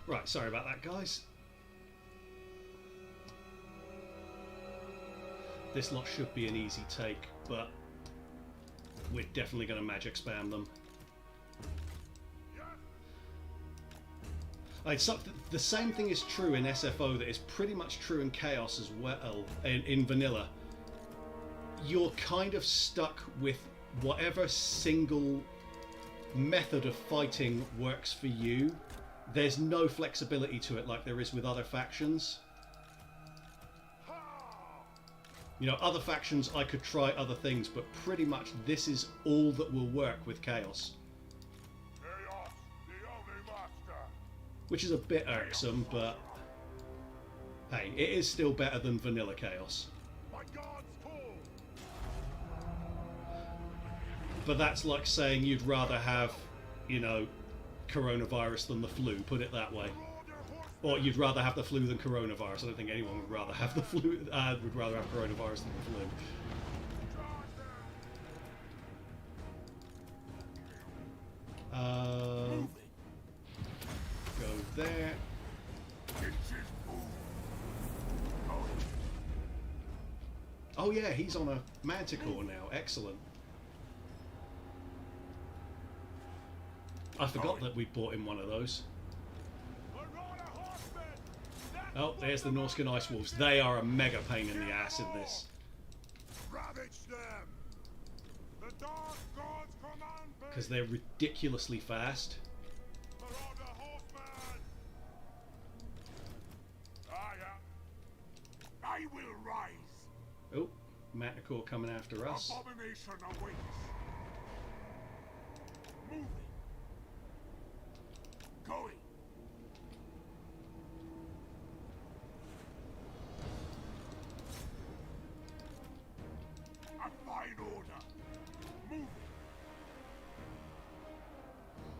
Right, sorry about that, guys. This lot should be an easy take, but we're definitely going to magic spam them. The same thing is true in SFO that is pretty much true in Chaos as well, in Vanilla. You're kind of stuck with whatever single method of fighting works for you. there's no flexibility to it like there is with other factions. You know, other factions I could try other things, but pretty much this is all that will work with Chaos. Chaos, the only master. Which is a bit irksome, but hey, it is still better than vanilla Chaos. My God's full. But that's like saying you'd rather have, you know, coronavirus than the flu, put it that way. Or you'd rather have the flu than coronavirus. I don't think anyone would rather have the flu, would rather have coronavirus than the flu. Go there. Oh yeah, he's on a manticore now. Excellent. I forgot that we bought him one of those. Oh, there's the Norscan Ice Wolves. They are a mega pain in the ass in this. Ravage them. The dark gods command me. Because they're ridiculously fast. Marauder horseman. I will rise. Oh, Manticore coming after us. Abomination awaits. Moving. Going. A fine order. Moving.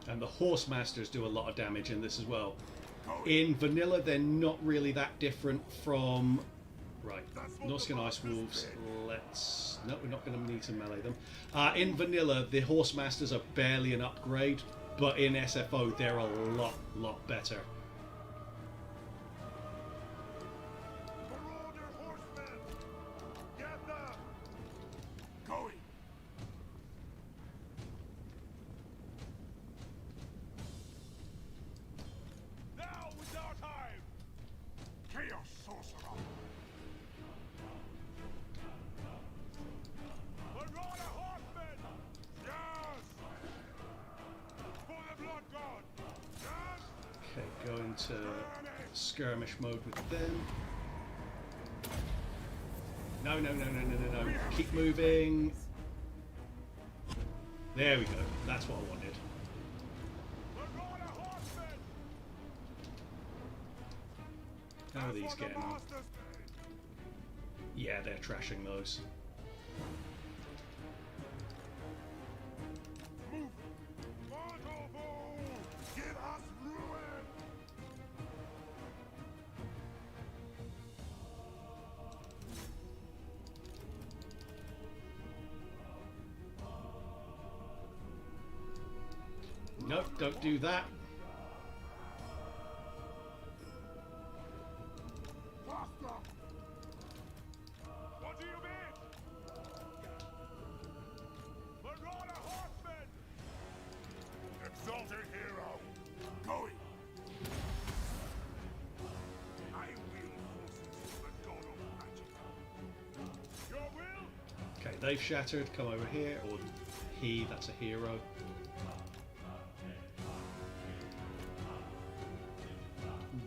And the Horse Masters do a lot of damage in this as well. Going. In vanilla, they're not really that different from... Right, Norscan Ice Wolves, let's... No, we're not going to need to melee them. In vanilla, the Horse Masters are barely an upgrade, but in SFO, they're a lot better. Marauder horsemen. Get them. Going. Now is our time. Chaos sorcerer. Marauder horsemen. Yes. For the blood god. Yes. Okay, go into skirmish mode with them. No. Keep moving. There we go. That's what I wanted. Marauder horsemen. How are these For the getting on? master's Yeah, they're trashing those. move. Mortal foe. Give us ruin. Nope, don't do that. Faster. What do you mean? Marauder horsemen. Exalted hero. Going. I will forces the god of magic. Your will? Okay, they've shattered. Come over here. Or he, that's a hero.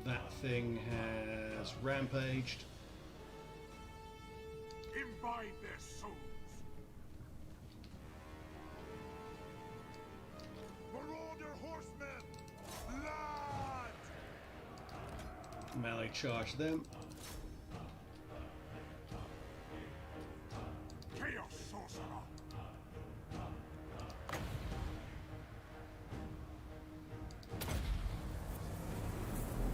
That thing has rampaged. Imbibe their souls. Marauder horsemen. Blood. Melee charge them. Chaos sorcerer.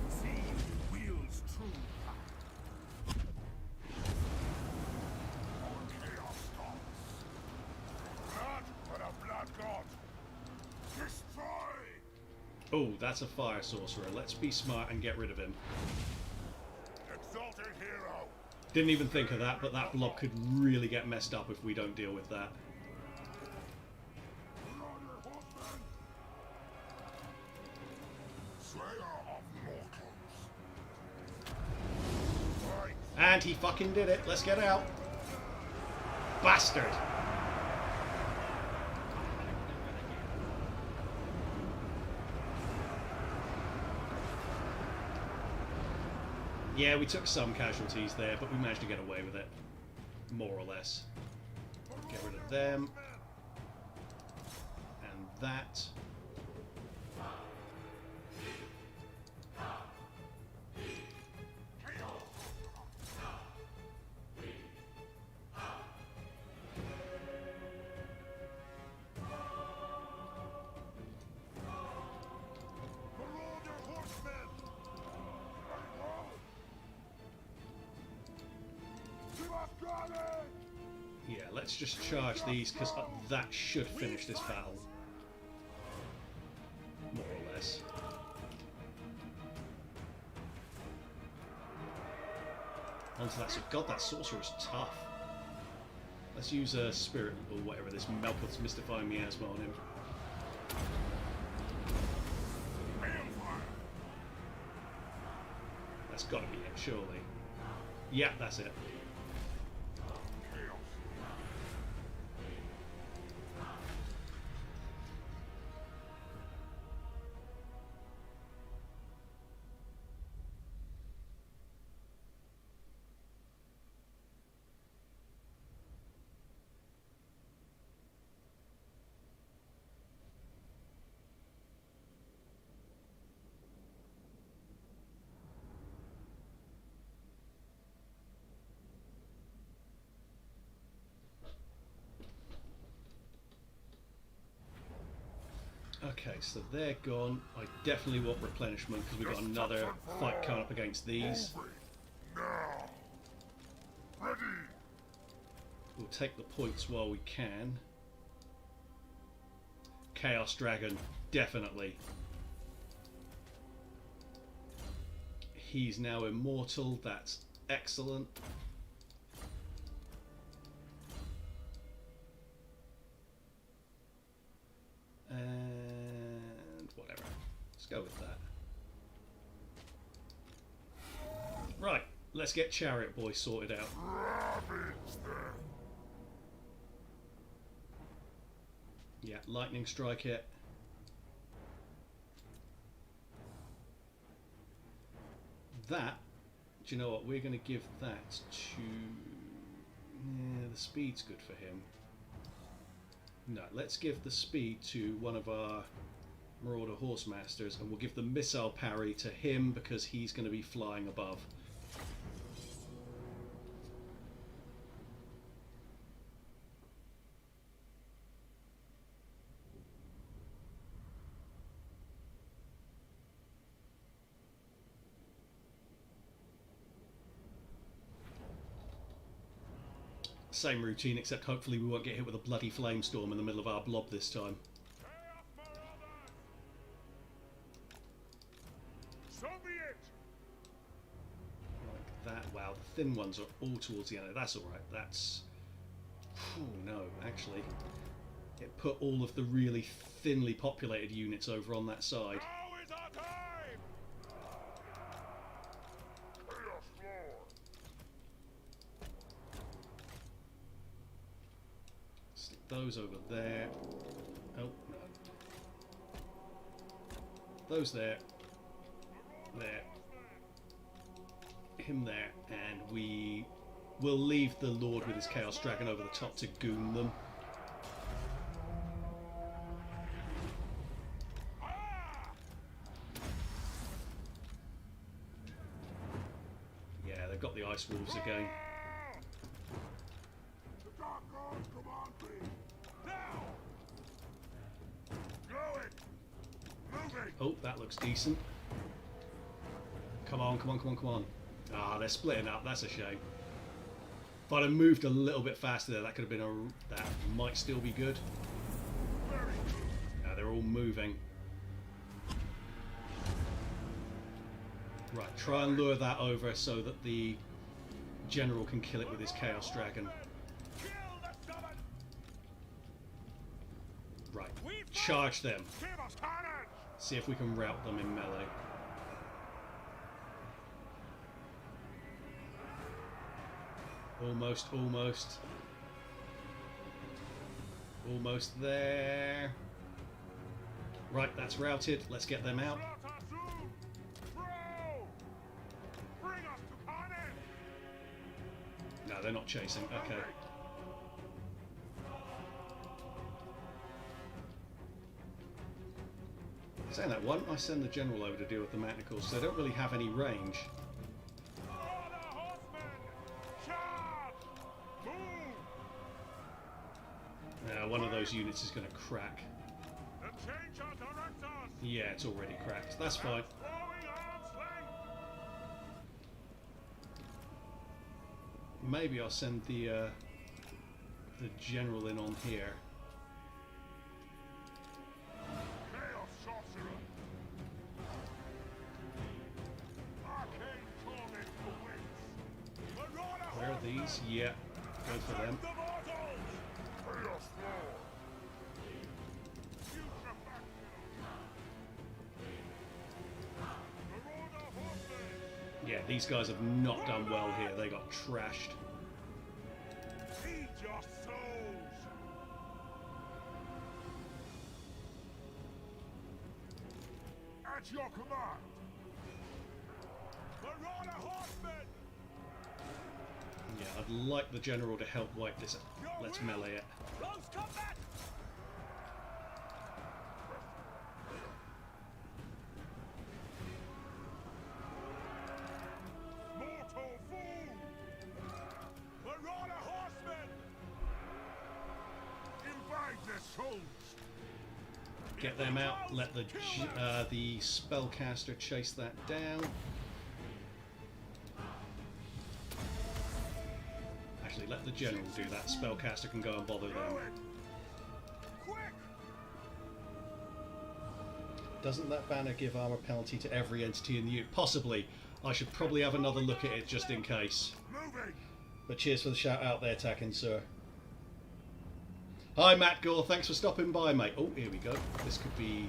See who wields true power. On chaos gods. Blood for the blood god. Destroy. Oh, that's a fire sorcerer. Let's be smart and get rid of him. Exalted hero. Didn't even think of that, but that blob could really get messed up if we don't deal with that. Marauder horsemen. Slayer of mortals. Fight. And he fucking did it. Let's get out. Bastard. Yeah, we took some casualties there, but we managed to get away with it. More or less. Get rid of them. And that. Yeah, let's just charge these, because that should finish this battle. More or less. Onto that. God, that sorcerer is tough. Let's use a spirit, or whatever this Melkoth's mystifying miasma on him. That's got to be it, surely. Yeah, that's it. Okay, so they're gone. I definitely want replenishment because we've got another fight coming up against these. Now. Ready. We'll take the points while we can. Chaos Dragon, definitely. He's now immortal, that's excellent. And whatever. Let's go with that. Right, let's get Chariot Boy sorted out. Ravage them. Yeah, lightning strike it. That, do you know what? We're going to give that to... Yeah, the speed's good for him. No, let's give the speed to one of our Marauder Horsemasters, and we'll give the missile parry to him because he's going to be flying above. Same routine, except hopefully we won't get hit with a bloody flamestorm in the middle of our blob this time. Like that. Wow, the thin ones are all towards the end. That's alright. That's... Oh no, actually. It put all of the really thinly populated units over on that side. Those over there. Oh, no. Those there. There. Him there. And we will leave the Lord with his Chaos Dragon over the top to goon them. Yeah, they've got the Ice Wolves again. Oh, that looks decent. Come on, come on, come on, come on. Ah, they're splitting up. That's a shame. If I'd have moved a little bit faster there, that could have been a... That might still be good. They're all moving. Right, try and lure that over so that the general can kill it with his Chaos Dragon. Right, charge them. See if we can rout them in melee. Almost, almost. Almost there. Right, that's routed. Let's get them out. No, they're not chasing. Okay. Saying that, why don't I send the general over to deal with the manticores? They don't really have any range. One of those units is going to crack. Yeah, it's already cracked. That's fine. Maybe I'll send the general in on here. Where are these? Yeah, go for them. Yeah, these guys have not done well here. They got trashed. Feed your souls. At your command. Marauder horsemen. Yeah, I'd like the general to help wipe this out. Let's melee it. Close combat. Mortal fool. Marauder horsemen. Invade their souls. Get them out. Let the spellcaster chase that down. Actually, let the general do that. Spellcaster can go and bother them. Doesn't that banner give armor penalty to every entity in the unit? Possibly. I should probably have another look at it just in case. But cheers for the shout out there, Takin, sir. Hi, Matt Gore. Thanks for stopping by, mate. Oh, here we go. This could be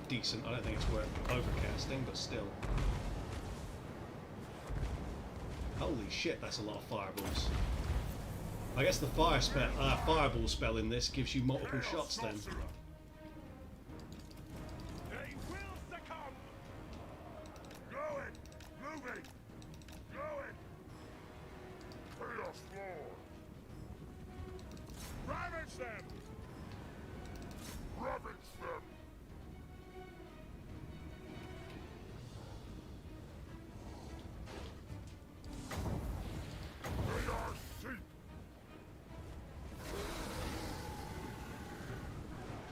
decent. I don't think it's worth overcasting, but still. Holy shit, that's a lot of fireballs. I guess the fireball spell in this gives you multiple shots then. They will succumb. Going, moving, going. Chaos Lord. Ravage them. Ravage them. They are sheep.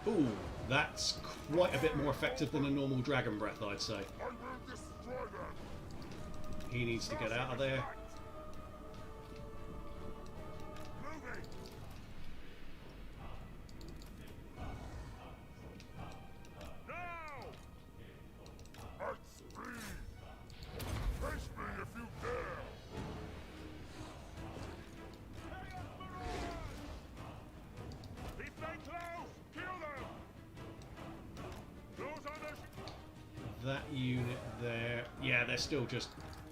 Ooh, that's quite a bit more effective than a normal Dragon Breath, I'd say. I will destroy them. He needs to get out of there. Moving. Now. At speed. Face me if you dare. If they close, kill them. Those on the That unit there, yeah, they're still just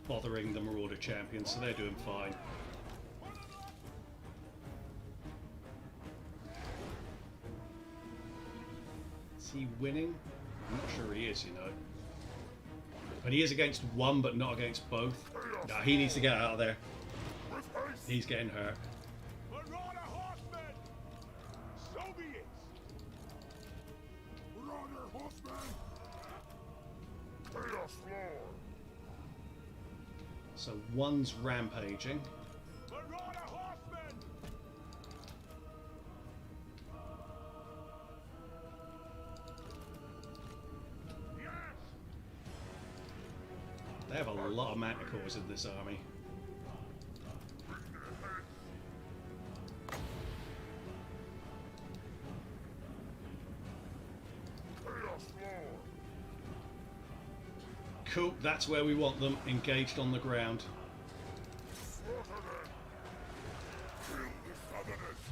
bothering the Marauder champions, so they're doing fine. Is he winning? I'm not sure he is, you know. But he is against one, but not against both. No, he needs to get out of there. with haste. He's getting hurt. Marauder horsemen. So be it. Marauder horsemen. Chaos Lord. So one's rampaging. Marauder horsemen. Yes. They have a lot of manticores in this army. Chaos Lord. Cool, that's where we want them, engaged on the ground. Slaughter them. Kill the Southerners.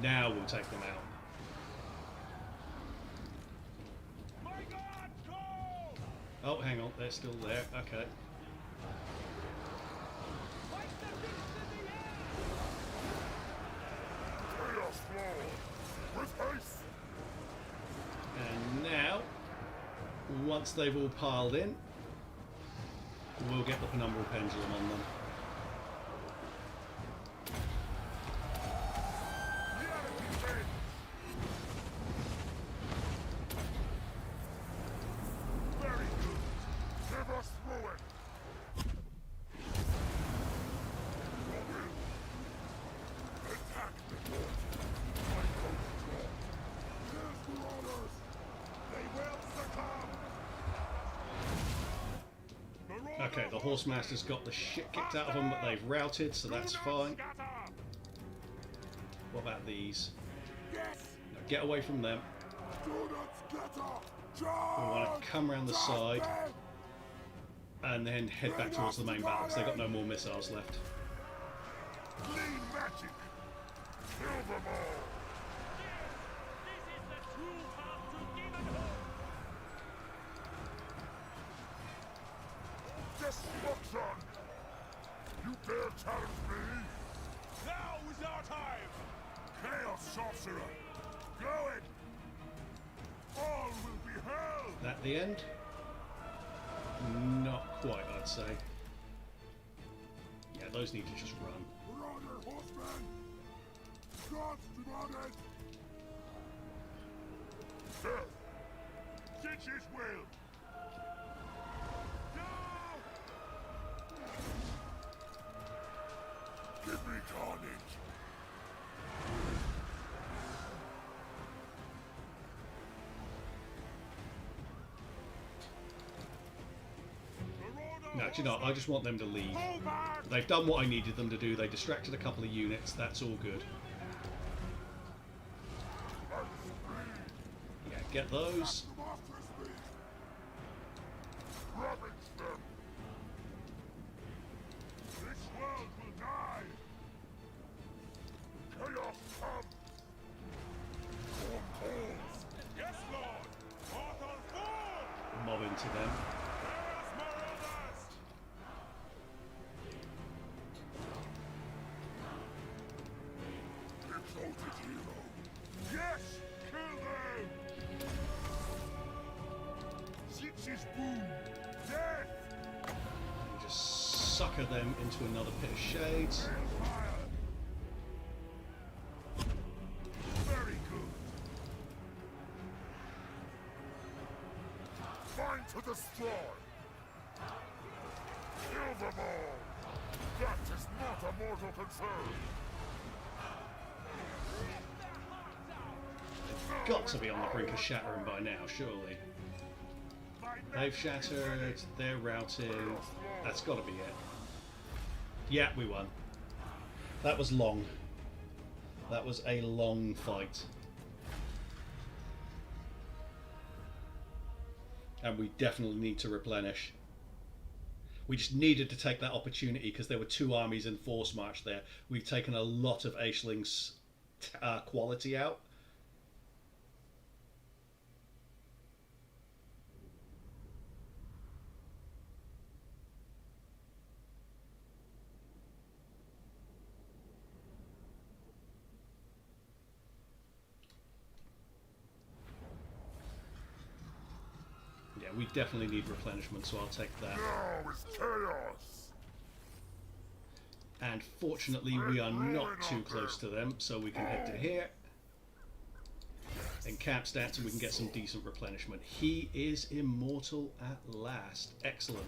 Now we'll take them out. My God, go! Oh, hang on, they're still there. Okay. Fight the beast in the air! Chaos Lord. With haste. And now, once they've all piled in, We'll get the penumbral pendulum on them. Very good. Give us through it. Attack report. My coach draw. Here's the orders. They will succumb. Okay, the Horsemaster's got the shit kicked out of them, but they've routed, so that's fine. What about these? Yes. Now get away from them. Do not scatter. We want to come around the side and then head back towards the main battle because they've got no more missiles left. Clean magic. Kill them all. Destruction! You dare challenge me? Now is our time! Chaos Sorcerer! Go it! All will be hell! That the end? Not quite, I'd say. Yeah, those need to just run. Marauder horsemen! Gods demanded! Death! Stitch's will! Give me carnage! No, do you know, I just want them to leave. Hold back! They've done what I needed them to do. They distracted a couple of units. That's all good. Yeah, get those. The monstrous beast! Ravage them! This world will die! Chaos comes! Storm calls! Yes, Lord! Forth on full! Mob into them. Chaos marauders! Exalted hero! Yes! Kill them! Sitch's boom! Death! Just sucker them into another pit of shades. Hellfire! Very good! Find to destroy! Kill them all! That is not a mortal concern! Got to be on the brink of shattering by now, surely. They've shattered, they're routed. That's got to be it. Yeah, we won. That was long. That was a long fight. And we definitely need to replenish. We just needed to take that opportunity because there were two armies in force march there. We've taken a lot of Aishling's quality out. Yeah, we definitely need replenishment, so I'll take that. Now is chaos! And fortunately, we are not too close to them, so we can head to here. And camp stats, and we can get some decent replenishment. He is immortal at last. Excellent.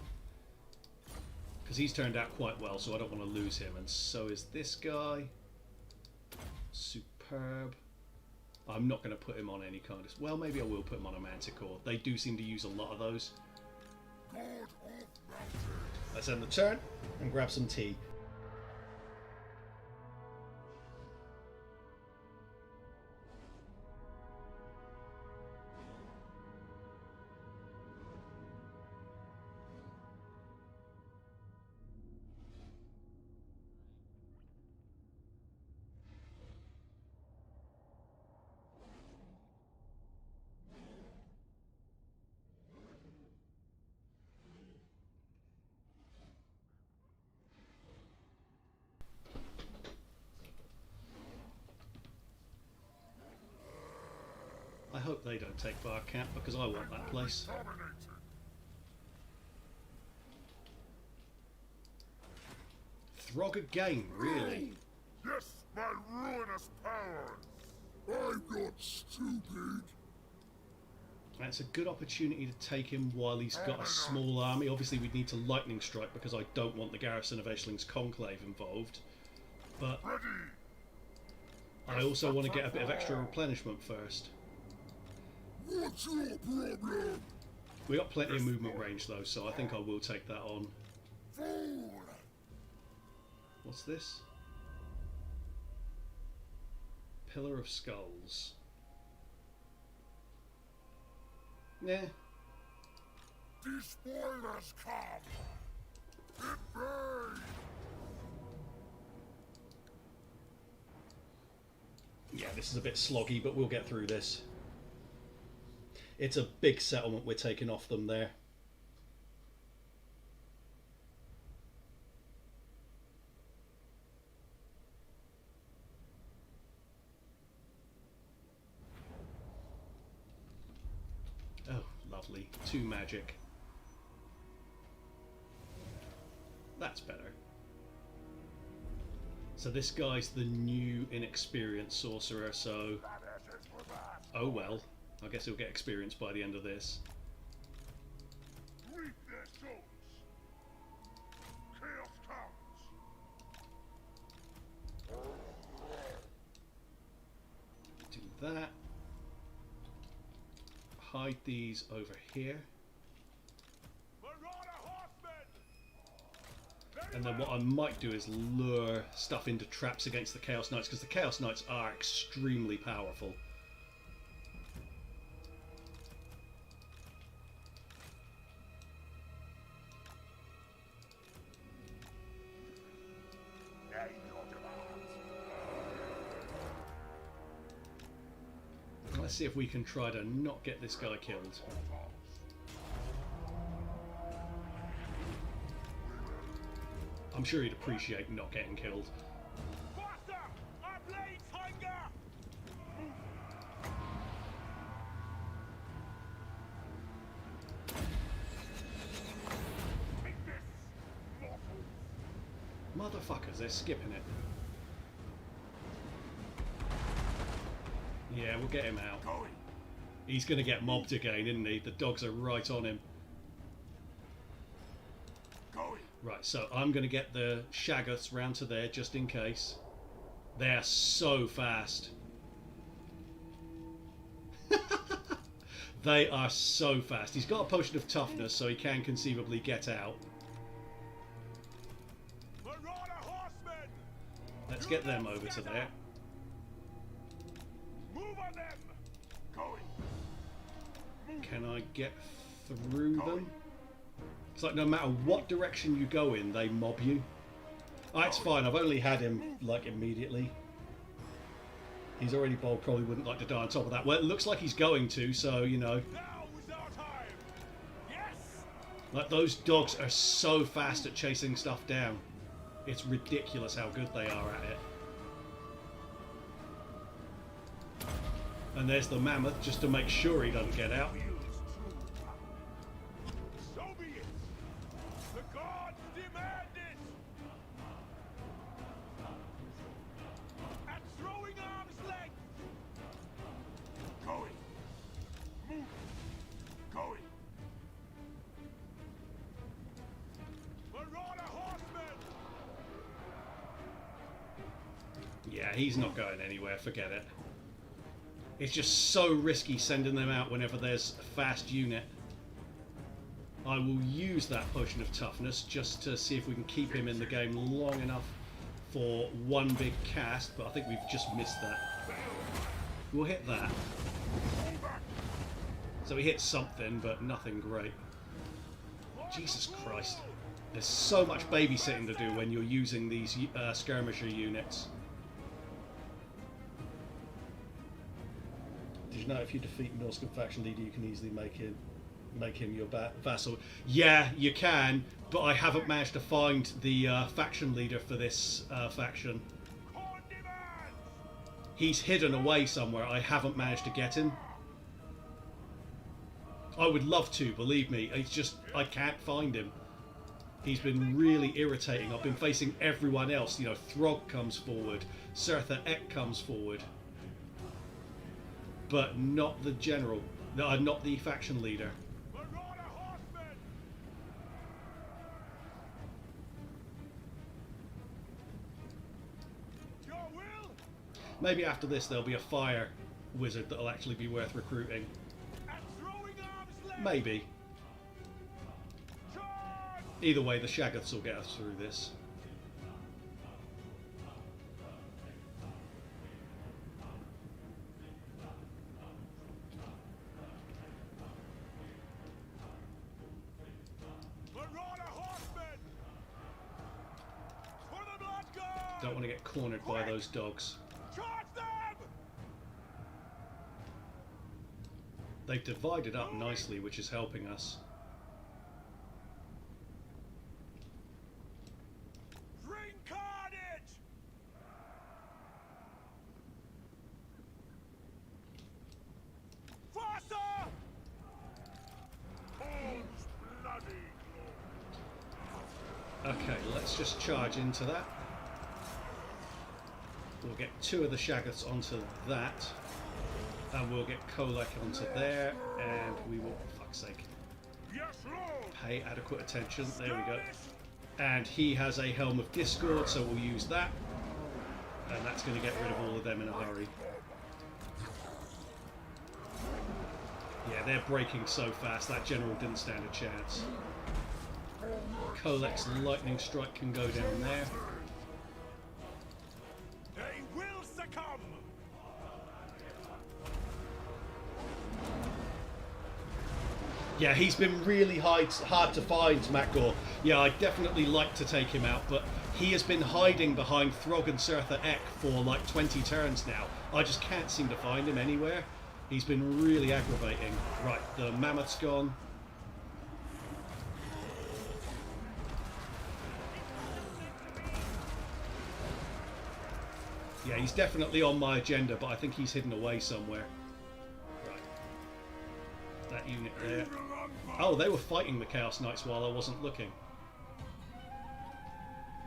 Because he's turned out quite well, so I don't want to lose him. And so is this guy. Superb. I'm not going to put him on any kind of... Well, maybe I will put him on a Manticore. They do seem to use a lot of those. God of mountains! Let's end the turn and grab some tea. I hope they don't take Bar Camp because I want that place. Dominated! Throg again, really? Yes, my ruinous powers! I'm not stupid. That's a good opportunity to take him while he's got a small army. Obviously, we'd need to lightning strike because I don't want the garrison of Eshling's Conclave involved. But Ready! I also want to get a bit of extra replenishment first. What's your problem? We got plenty of movement range though, so I think I will take that on. Fool! What's this? Pillar of Skulls. Yeah. The spoilers come! It burns! Yeah, this is a bit sloggy, but we'll get through this. It's a big settlement we're taking off them there. Oh, lovely. 2 magic. That's better. So this guy's the new inexperienced sorcerer, so... Oh well. I guess he'll get experience by the end of this. Reap their souls! Chaos comes! Do that. Hide these over here. Marauder horsemen! And then what I might do is lure stuff into traps against the Chaos Knights, because the Chaos Knights are extremely powerful. Let's see if we can try to not get this guy killed. I'm sure he'd appreciate not getting killed. Faster! Our blades hunger! Take this, mortals! Motherfuckers, they're skipping it. Yeah, we'll get him out. Going! He's going to get mobbed again, isn't he? The dogs are right on him. Going! Right, so I'm going to get the Shaggoths round to there just in case. They're so fast. They are so fast. He's got a potion of toughness, so he can conceivably get out. Marauder horsemen! Let's get them over to there. Move on them! Going! Can I get through them? It's like no matter what direction you go in, they mob you. Oh, it's fine. I've only had him, like, immediately. He's already bold. Probably wouldn't like to die on top of that. Well, it looks like he's going to, so, you know. Now is our time! Yes! Like, those dogs are so fast at chasing stuff down. It's ridiculous how good they are at it. And there's the mammoth, just to make sure he doesn't get out. So be it! The gods demand it! At throwing arm's length! Going! Move! Going! Marauder horsemen! Yeah, he's not going anywhere, forget it. It's just so risky sending them out whenever there's a fast unit. I will use that potion of toughness just to see if we can keep him in the game long enough for one big cast, but I think we've just missed that. We'll hit that. So he hits something, but nothing great. Jesus Christ. There's so much babysitting to do when you're using these skirmisher units. Did you know if you defeat Norscan faction leader, you can easily make him your vassal? Yeah, you can, but I haven't managed to find the faction leader for this faction. He's hidden away somewhere. I haven't managed to get him. I would love to, believe me. It's just I can't find him. He's been really irritating. I've been facing everyone else. You know, Throg comes forward, Surtha Ek comes forward, but not the general. No, not the faction leader. Marauder horsemen! Your will? Maybe after this there'll be a fire wizard that'll actually be worth recruiting. And throwing arms left! Maybe. Charge! Either way, the Shaggoths will get us through this. Marauder horsemen! For the blood god! Don't want to get cornered by those dogs. Charge them! They've divided up nicely, which is helping us. Bring carnage! Faster! Home's bloody glory! Okay, let's just charge into that. We'll get 2 of the Shaggoths onto that. And we'll get Kolek onto there. And we will, for fuck's sake, Yes, Lord! pay adequate attention. There we go. And he has a Helm of Discord, so we'll use that. And that's going to get rid of all of them in a hurry. Yeah, they're breaking so fast, that general didn't stand a chance. Kolek's lightning strike can go down there. They will succumb! Yeah, he's been really hard to find, Macgor. Yeah, I'd definitely like to take him out, but he has been hiding behind Throg and Surtha Ek for like 20 turns now. I just can't seem to find him anywhere. He's been really aggravating. Right, the mammoth's gone. Yeah, he's definitely on my agenda, but I think he's hidden away somewhere. Right. That unit there. Oh, they were fighting the Chaos Knights while I wasn't looking.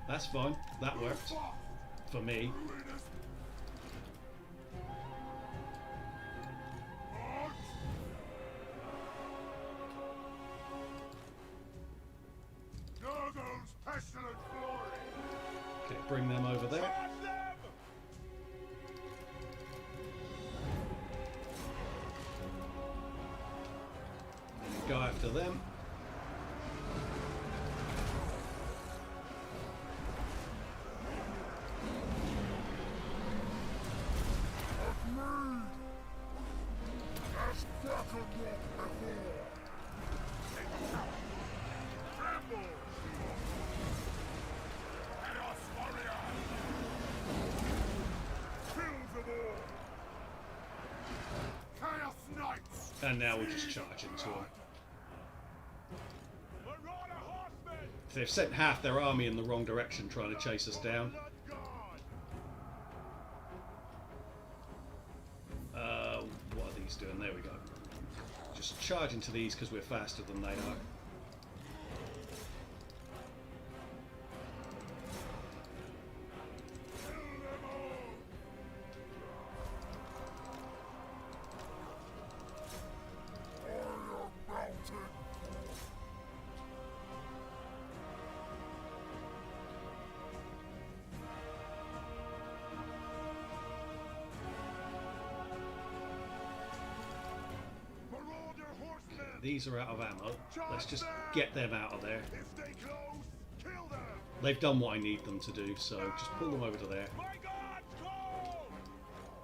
That's fine. That worked. For me. Nurgle's pestilent glory! Okay, bring them over there. Charge them! Go after them. As Kraken walked before. Tremble! Chaos warrior! Kill them all! Chaos Knights! And now we'll just charge into them. Marauder horsemen! They've sent half their army in the wrong direction trying to chase us down. Blood god! What are these doing? There we go. Just charge into these because we're faster than they are. Kill them all! Warrior mountain. Marauder horsemen! These are out of ammo. Let's just get them out of there. If they close, kill them! They've done what I need them to do, so just pull them over to there. My God's call!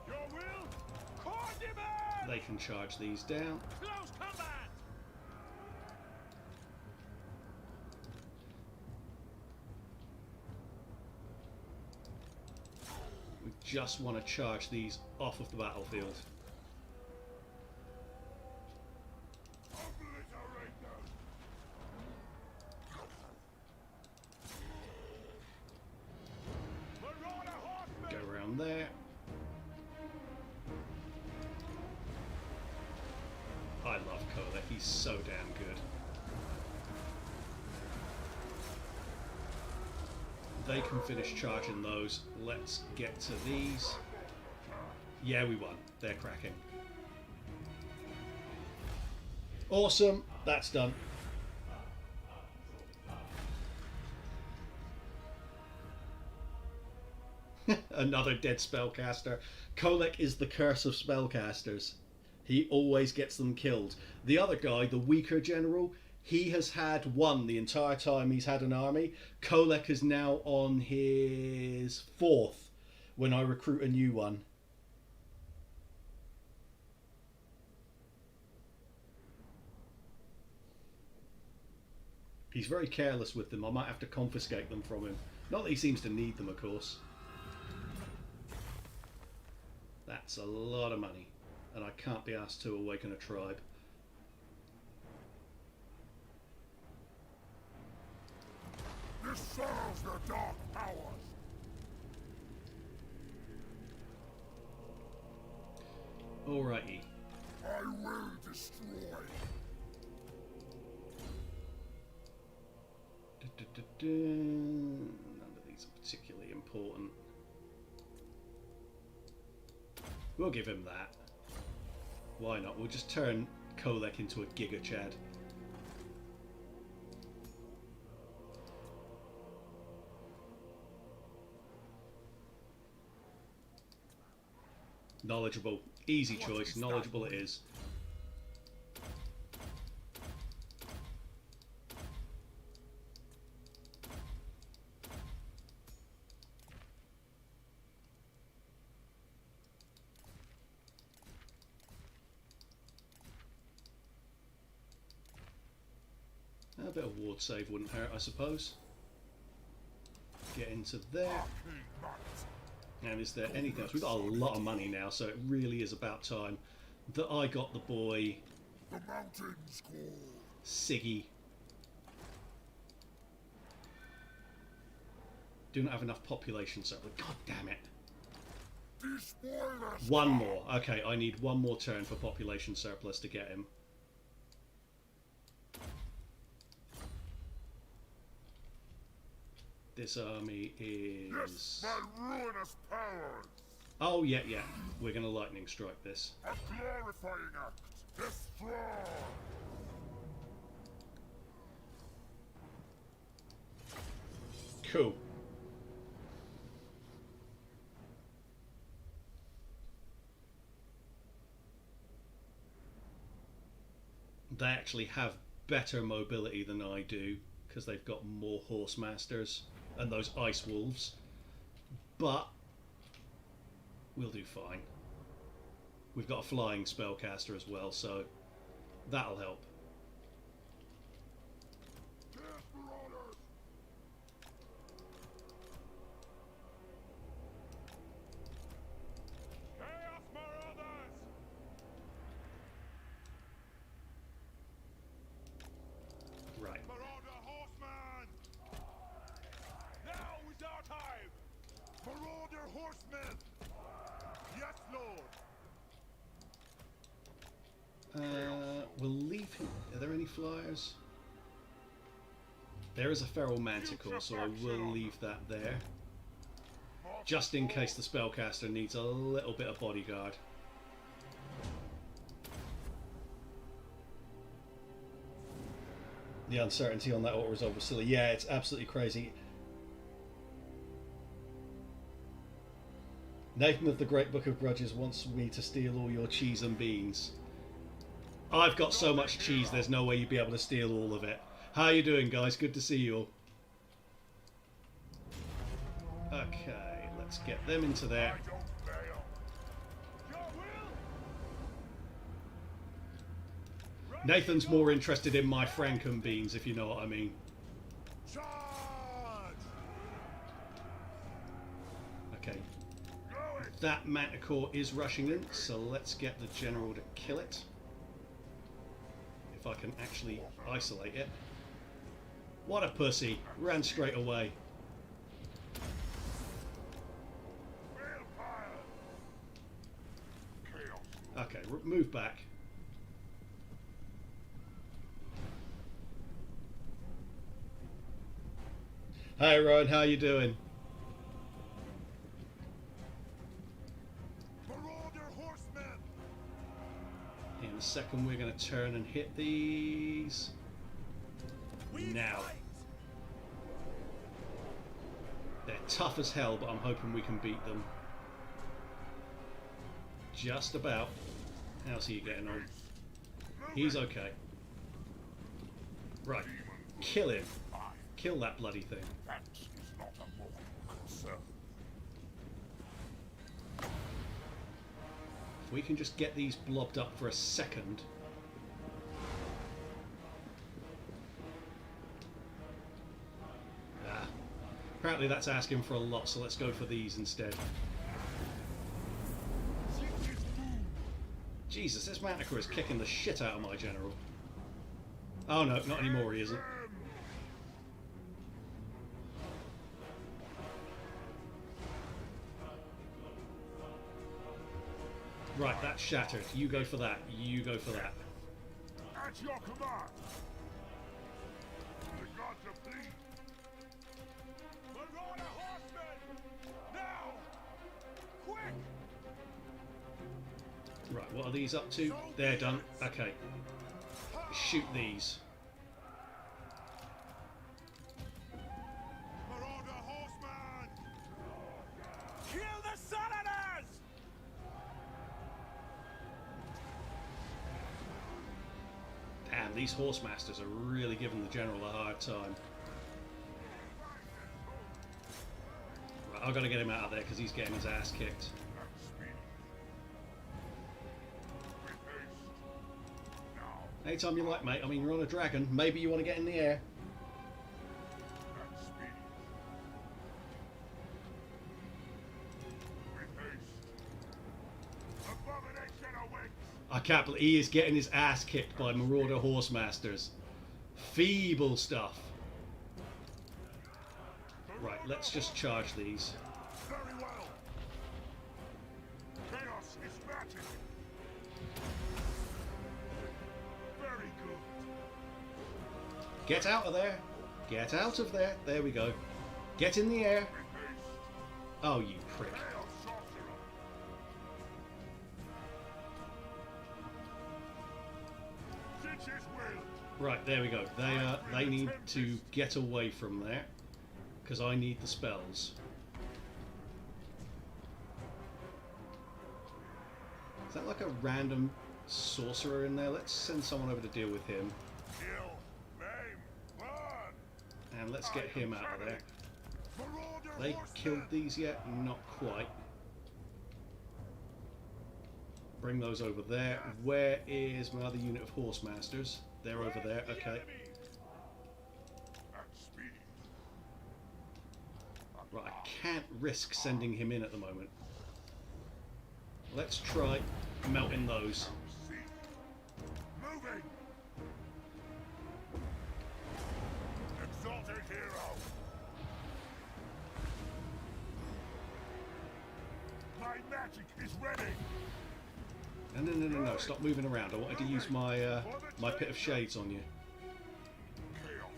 Your will? Core demand! They can charge these down. Close combat! We just want to charge these off of the battlefield. Obliterate them! Marauder horsemen! Go around there. I love Kolek, he's so damn good. They can finish charging those. Let's get to these. Yeah, we won. They're cracking. Awesome. That's done. Another dead spellcaster. Kolek is the curse of spellcasters. He always gets them killed. The other guy, the weaker general, he has had one the entire time he's had an army. Kolek is now on his 4th when I recruit a new one. He's very careless with them. I might have to confiscate them from him. Not that he seems to need them, of course. That's a lot of money. And I can't be asked to awaken a tribe. This serves their dark powers. Alrighty. I will destroy. None of these are particularly important. We'll give him that. Why not? We'll just turn Kolek into a Giga Chad. Knowledgeable. Easy choice. Knowledgeable it is. A bit of ward save wouldn't hurt, I suppose. Get into there. And is there anything else? We've got a lot of money now, so it really is about time that I got the boy The mountains call. Siggy. Do not have enough population, so god damn it. Despoil us. One more. Okay, I need one more turn for population surplus to get him. This army is... Yes, my ruinous powers. Oh, yeah, yeah. We're going to lightning strike this. A glorifying act. Destroy. Cool. They actually have better mobility than I do because they've got more horse masters and those ice wolves, but we'll do fine. We've got a flying spellcaster as well, so that'll help. Chaos Marauders! Right. Marauder Horseman! Now is our time! Marauder Horsemen! Yes, Lord! We'll leave him. Are there any flyers? There is a feral manticore, so I will leave that there. Just in case the spellcaster needs a little bit of bodyguard. The uncertainty on that auto-resolve was silly. Yeah, it's absolutely crazy. Nathan of the Great Book of Grudges wants me to steal all your cheese and beans. I've got so much cheese, there's no way you'd be able to steal all of it. How you doing, guys? Good to see you all. Okay, let's get them into there. I don't fail! Your will! Nathan's more interested in my Franken beans, if you know what I mean. Charge! Okay, Go it! that manticore is rushing in, so let's get the general to kill it. If I can actually isolate it. What a pussy. Ran straight away. Vampire! Chaos. Okay, move back. Hey Ryan, how you doing? Marauder horsemen! In a second we're going to turn and hit these. Now. They're tough as hell, but I'm hoping we can beat them. Just about. How's he getting on? He's okay. Right. Kill him. Kill that bloody thing. That is not a mortal concern. If we can just get these blobbed up for a second. Ah. Apparently that's asking for a lot, so let's go for these instead. Jesus, this Manticore is kicking the shit out of my general. Oh no, not anymore, he isn't. Right, that's shattered. You go for that. You go for that. At your command! The gods are pleased! Marauder horsemen! Now! Quick! Right, what are these up to? They're done. Okay. Shoot these. Marauder horseman! Kill the Southerners! Damn, these horse masters are really giving the general a hard time. Right, I've got to get him out of there because he's getting his ass kicked. Anytime you like, mate. I mean, you're on a dragon. Maybe you want to get in the air. I can't believe he is getting his ass kicked by Marauder horse masters. Feeble stuff. Right, let's just charge these. Very well. Chaos is magic. Very good. Get out of there. Get out of there. There we go. Get in the air. Oh, you prick. Chaos sorcerer. Stitches will. Right, there we go. They need to get away from there because I need the spells. Is that like a random sorcerer in there? Let's send someone over to deal with him. Kill. Maim. Burn. And let's get him out of there. Marauder They horsemen. killed these yet? Not quite. Bring those over there. Where is my other unit of horse masters? They're over there. Okay. At speed. Right, I can't risk sending him in at the moment. Let's try melting those. See. Moving. Exalted hero. My magic is ready. No, stop moving around. I wanted to use my my pit of shades on you. Chaos.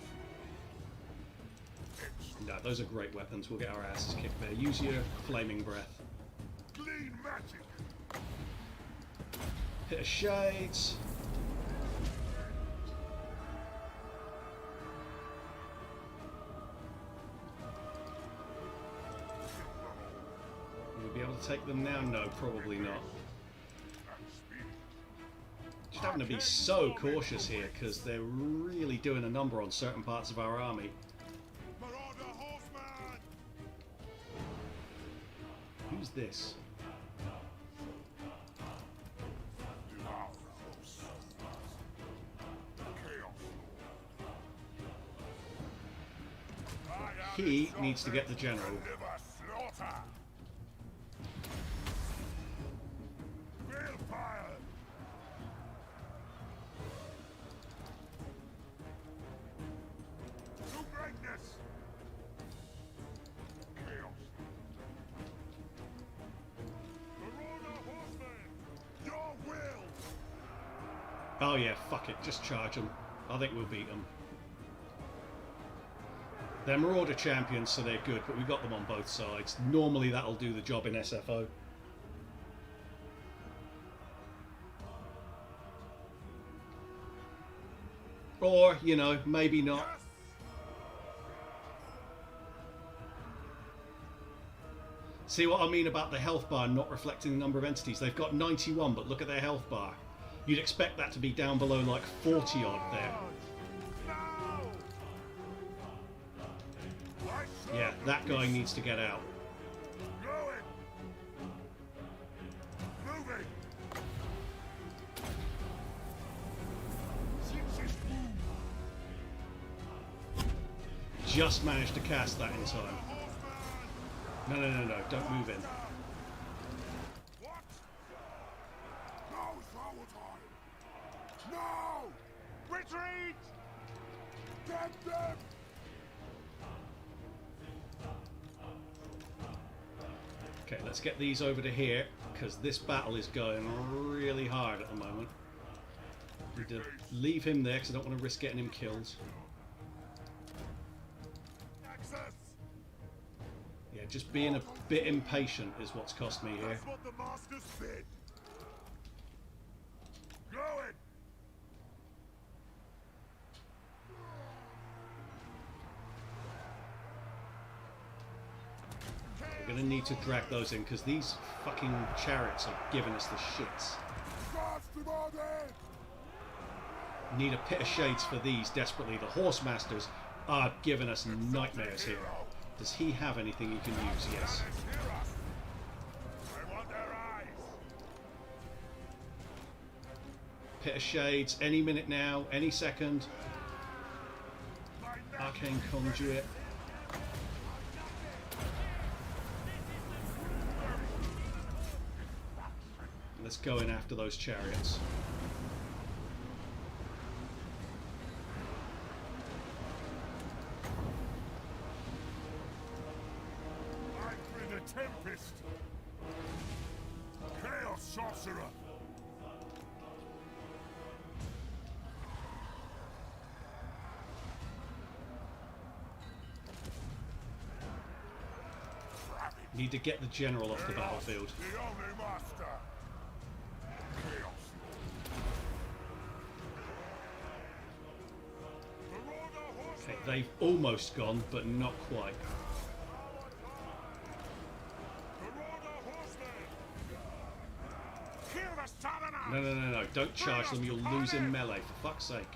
No, those are great weapons. We'll get our asses kicked there. Use your flaming breath. Clean magic. Pit of shades. Will we be able to take them now? No, probably not. Just having to be so cautious here because they're really doing a number on certain parts of our army. Marauder horseman. Who's this? Devour us. Chaos. He needs to get the general. Deliver slaughter. Real fire. To greatness. Chaos. Marauder horseman. Your will. Oh yeah, fuck it. Just charge them. I think we'll beat them. They're Marauder champions, so they're good, but we've got them on both sides. Normally that'll do the job in SFO. Or, you know, maybe not. See what I mean about the health bar not reflecting the number of entities? They've got 91, but look at their health bar. You'd expect that to be down below like 40 odd there. Yeah, that guy needs to get out. Just managed to cast that in time. No, no, no, no, don't move in. What? Now is our time. Now! Retreat! Get them! Okay, let's get these over to here, because this battle is going really hard at the moment. Need to leave him there, because I don't want to risk getting him killed. Yeah, just being a bit impatient is what's cost me here. That's what the master said. Going. We're going to need to drag those in, because these fucking chariots are giving us the shits. Need a pit of shades for these desperately. The horse masters are giving us nightmares here. Does he have anything he can use? Yes. I want their eyes. Pit of shades any minute now, any second. Arcane conduit. Let's go in after those chariots. I've been a tempest. Chaos sorcerer. Need to get the general off the battlefield. The only master. Chaos. Okay, they've almost gone, but not quite. No, no, no, no. Don't charge them. You'll lose in melee, for fuck's sake.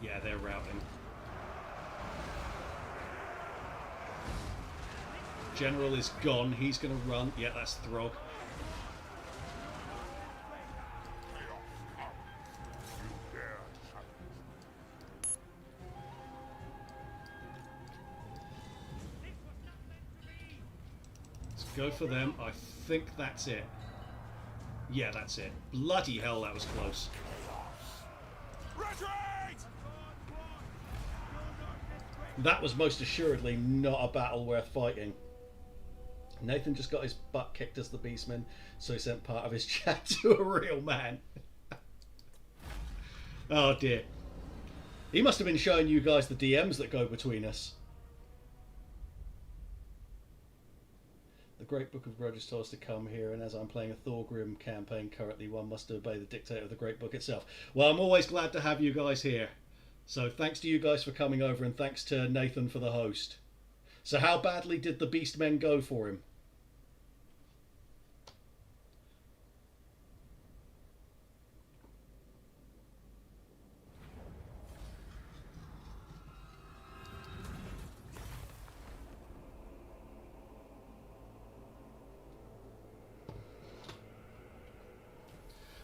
Yeah, they're routing. General is gone. He's going to run. Yeah, that's Throg. Let's go for them. I think that's it. Yeah, that's it. Bloody hell, that was close. That was most assuredly not a battle worth fighting. Nathan just got his butt kicked as the Beastman, so he sent part of his chat to a real man. Oh dear. He must have been showing you guys the DMs that go between us. The Great Book of Grudges told us to come here, and as I'm playing a Thorgrim campaign currently, one must obey the dictate of the Great Book itself. Well, I'm always glad to have you guys here. So thanks to you guys for coming over, and thanks to Nathan for the host. So how badly did the Beastmen go for him?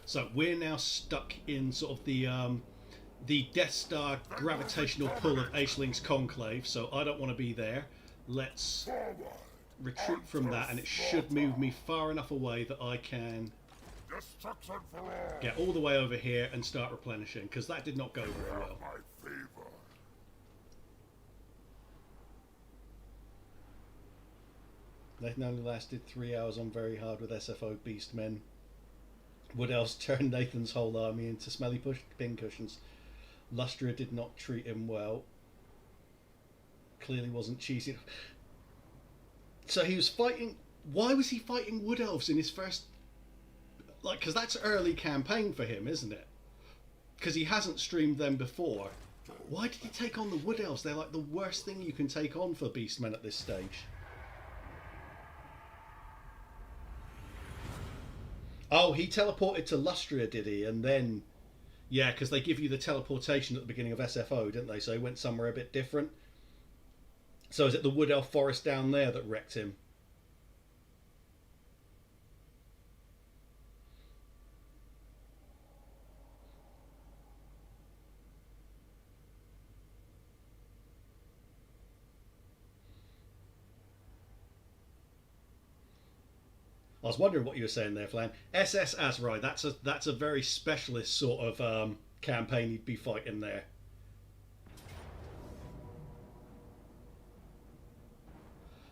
So we're now stuck in sort of the Death Star gravitational pull of Aishling's conclave, so I don't want to be there. Let's retreat from that, and it should move me far enough away that I can get all the way over here and start replenishing, because that did not go very well. Nathan only lasted 3 hours on very hard with SFO Beastmen. Would else turn Nathan's whole army into smelly pincushions. Lustra did not treat him well. Clearly wasn't cheesy enough. So he was fighting. Why was he fighting wood elves in his first? Like, because that's early campaign for him, isn't it? Because he hasn't streamed them before. Why did he take on the wood elves? They're like the worst thing you can take on for beastmen at this stage. Oh, he teleported to Lustria, did he? And then, yeah, because they give you the teleportation at the beginning of SFO, didn't they? So he went somewhere a bit different. So is it the wood elf forest down there that wrecked him? I was wondering what you were saying there, Flan. SS Azrai, that's a very specialist sort of campaign you'd be fighting there.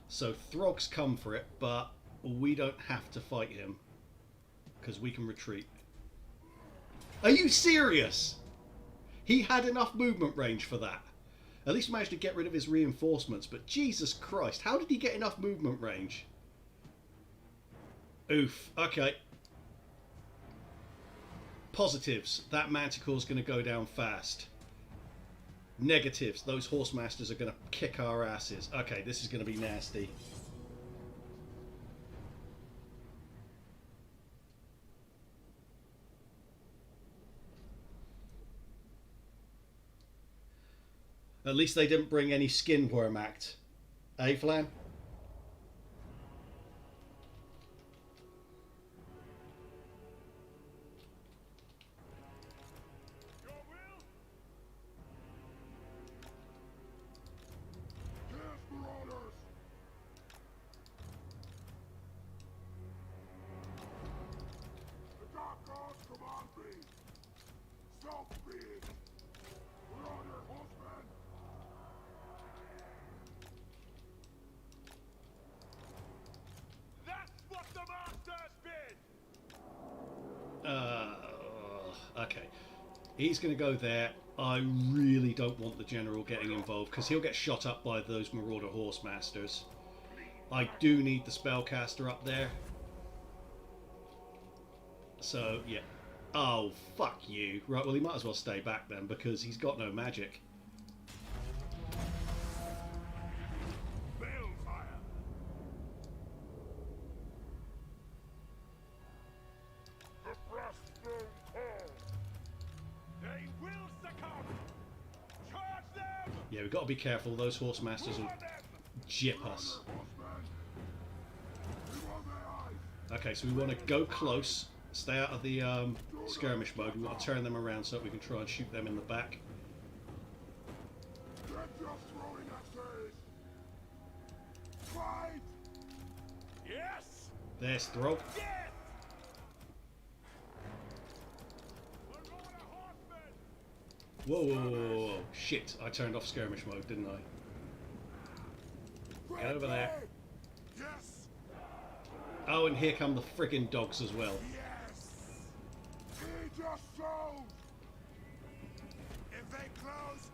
So Throg's come for it, but we don't have to fight him because we can retreat. Are you serious? He had enough movement range for that. At least managed to get rid of his reinforcements, but Jesus Christ, how did he get enough movement range? Oof. Okay. Positives. That Manticore's going to go down fast. Negatives. Those Horsemasters are going to kick our asses. Okay, this is going to be nasty. At least they didn't bring any skin worm act. Eh, Flan? Okay, he's going to go there. I really don't want the general getting involved because he'll get shot up by those Marauder Horsemasters. I do need the spellcaster up there. So, yeah. Oh, fuck you. Right, well, he might as well stay back then because he's got no magic. Yeah, we've got to be careful. Those Horsemasters will jip us. Okay, so we want to go close, stay out of the skirmish mode. We want to turn them around so that we can try and shoot them in the back. Yes. There's Throg. Whoa, whoa, whoa, whoa, whoa. Shit, I turned off skirmish mode, didn't I? Get over there. Yes. Oh, and here come the friggin' dogs as well. Yes. He just shows. If they close,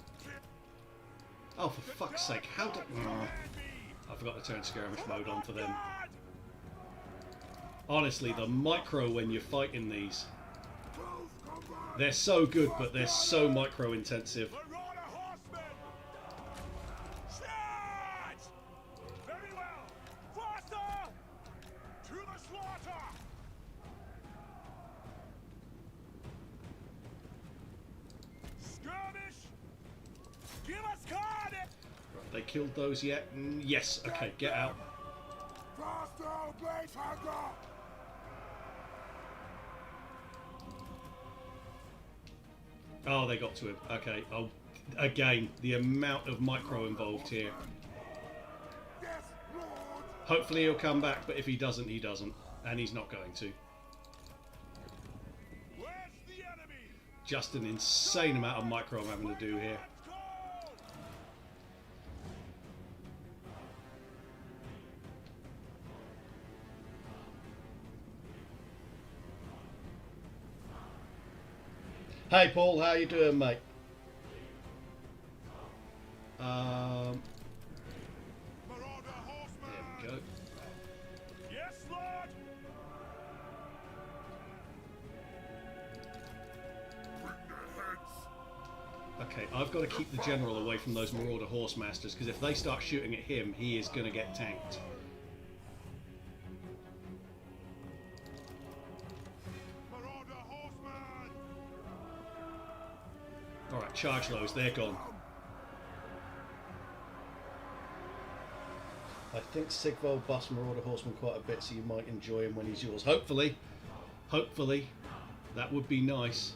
Oh, for fuck's sake, how did... Oh, I forgot to turn skirmish mode on for them. Honestly, the micro when you're fighting these... They're so good, but they're so micro intensive. Very well. Faster to the slaughter. Skirmish. Give us card. They killed those yet? Yes. Okay, get out. Faster, Blaze Hunter. Oh, they got to him. Okay. Oh, again, the amount of micro involved here. Yes, Lord. Hopefully he'll come back, but if he doesn't, he doesn't. And he's not going to. Where's the enemy? Just an insane amount of micro I'm having to do here. Hey Paul, how you doing, mate? Okay, I've got to keep the general away from those Marauder Horsemasters, because if they start shooting at him, he is going to get tanked. Marauder horseman! Alright, charge those, they're gone. I think Sigvald buffs Marauder Horseman quite a bit, so you might enjoy him when he's yours. Hopefully. Hopefully. That would be nice.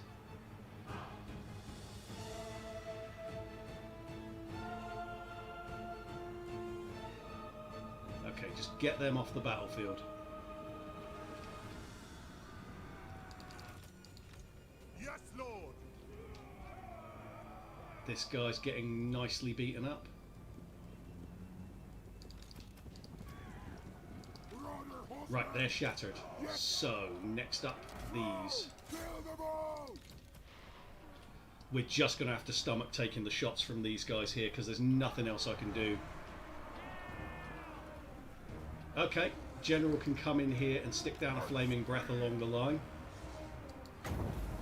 Okay, just get them off the battlefield. Yes, Lord! This guy's getting nicely beaten up. Right, they're shattered. So, next up, these. Kill them all! We're just going to have to stomach taking the shots from these guys here, because there's nothing else I can do. Okay, General can come in here and stick down a flaming breath along the line.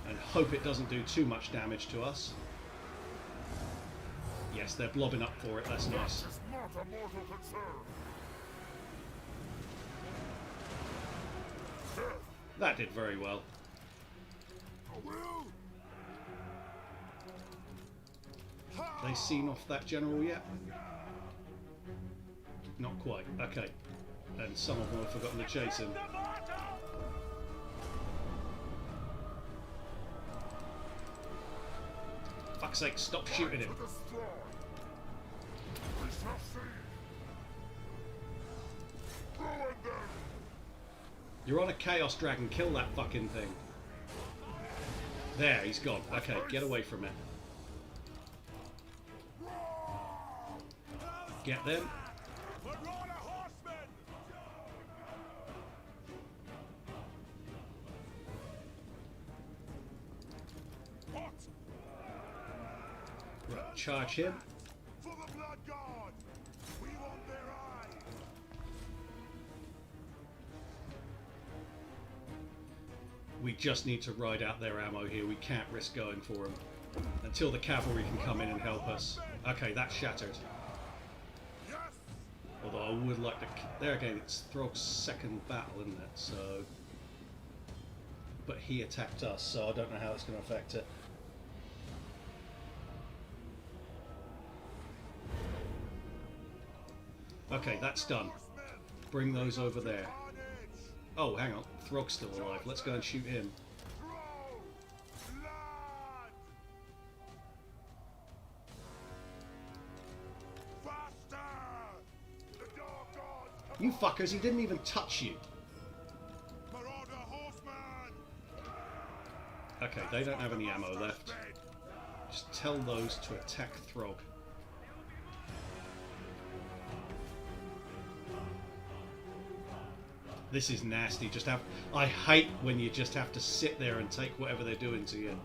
And hope it doesn't do too much damage to us. Yes, they're blobbing up for it, that's nice. It's not a mortal concern! That did very well. I will! They seen off that general yet? Not quite. Okay. And some of them have forgotten to chase him. Fuck's sake, stop shooting him. Destroy! We shall see! Ruin them! You're on a Chaos Dragon, kill that fucking thing. There, he's gone. Okay, get away from it. Get them. Marauder horsemen! What? Right, charge him. For the blood god! We want their eye! We just need to ride out their ammo here. We can't risk going for them. Until the cavalry can come in and help us. Okay, that's shattered. Yes! Although I would like to... There again, it's Throg's second battle, isn't it? So... But he attacked us, so I don't know how it's going to affect it. Okay, that's done. Bring those over there. Oh, hang on. Throg's still alive. Let's go and shoot him. You fuckers, he didn't even touch you. Okay, they don't have any ammo left. Just tell those to attack Throg. This is nasty. I hate when you just have to sit there and take whatever they're doing to you.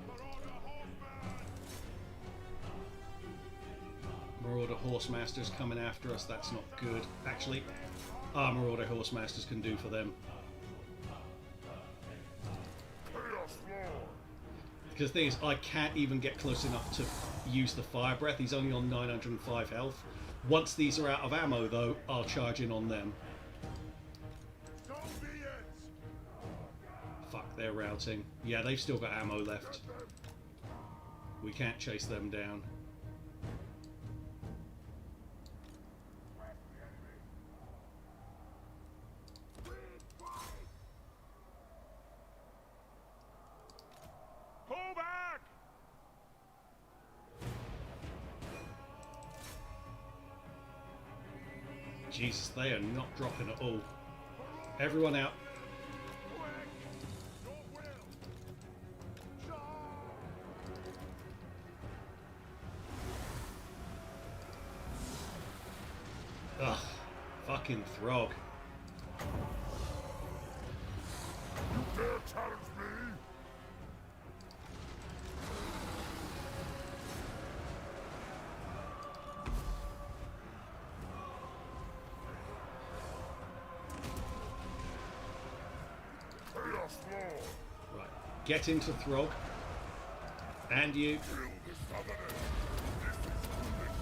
Marauder Horsemasters coming after us. That's not good. Actually, our Marauder Horsemasters can do for them. Because the thing is, I can't even get close enough to use the Fire Breath. He's only on 905 health. Once these are out of ammo, though, I'll charge in on them. Fuck, they're routing. Yeah, they've still got ammo left. We can't chase them down. Pull back! Jesus, they are not dropping at all. Everyone out. Ugh, fucking Throg. You dare challenge me? Chaos Lord! Right, get into Throg. And you. Kill the Southerners. This is coming.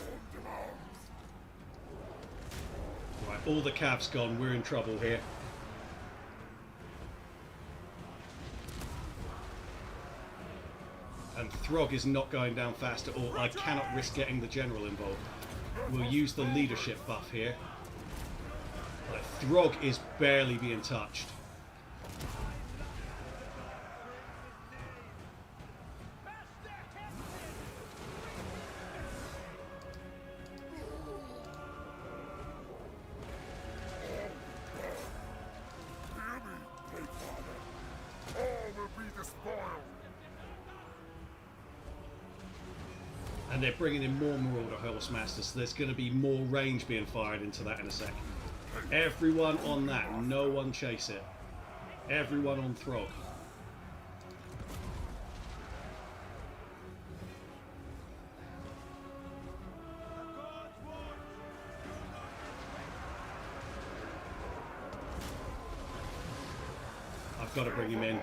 On demand. Right, all the cav's gone. We're in trouble here. And Throg is not going down fast at all. I cannot risk getting the general involved. We'll use the leadership buff here. Like, Throg is barely being touched. Hear me, Great Father. All will be despoiled. And they're bringing in more Marauder Horsemasters, so there's going to be more range being fired into that in a second. Everyone on that, no one chase it. Everyone on Throg. I've got to bring him in.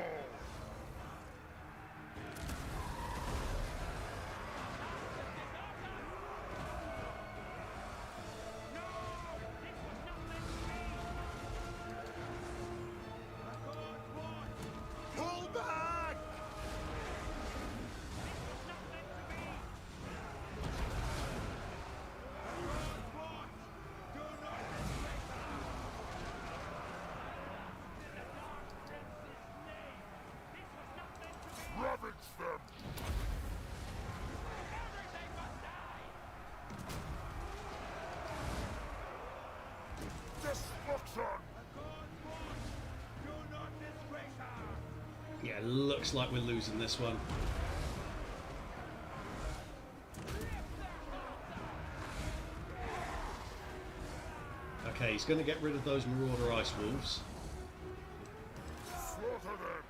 Pull back! Ravage them. Destruction. Yeah, looks like we're losing this one. Okay, he's going to get rid of those Marauder Ice Wolves. Slaughter them.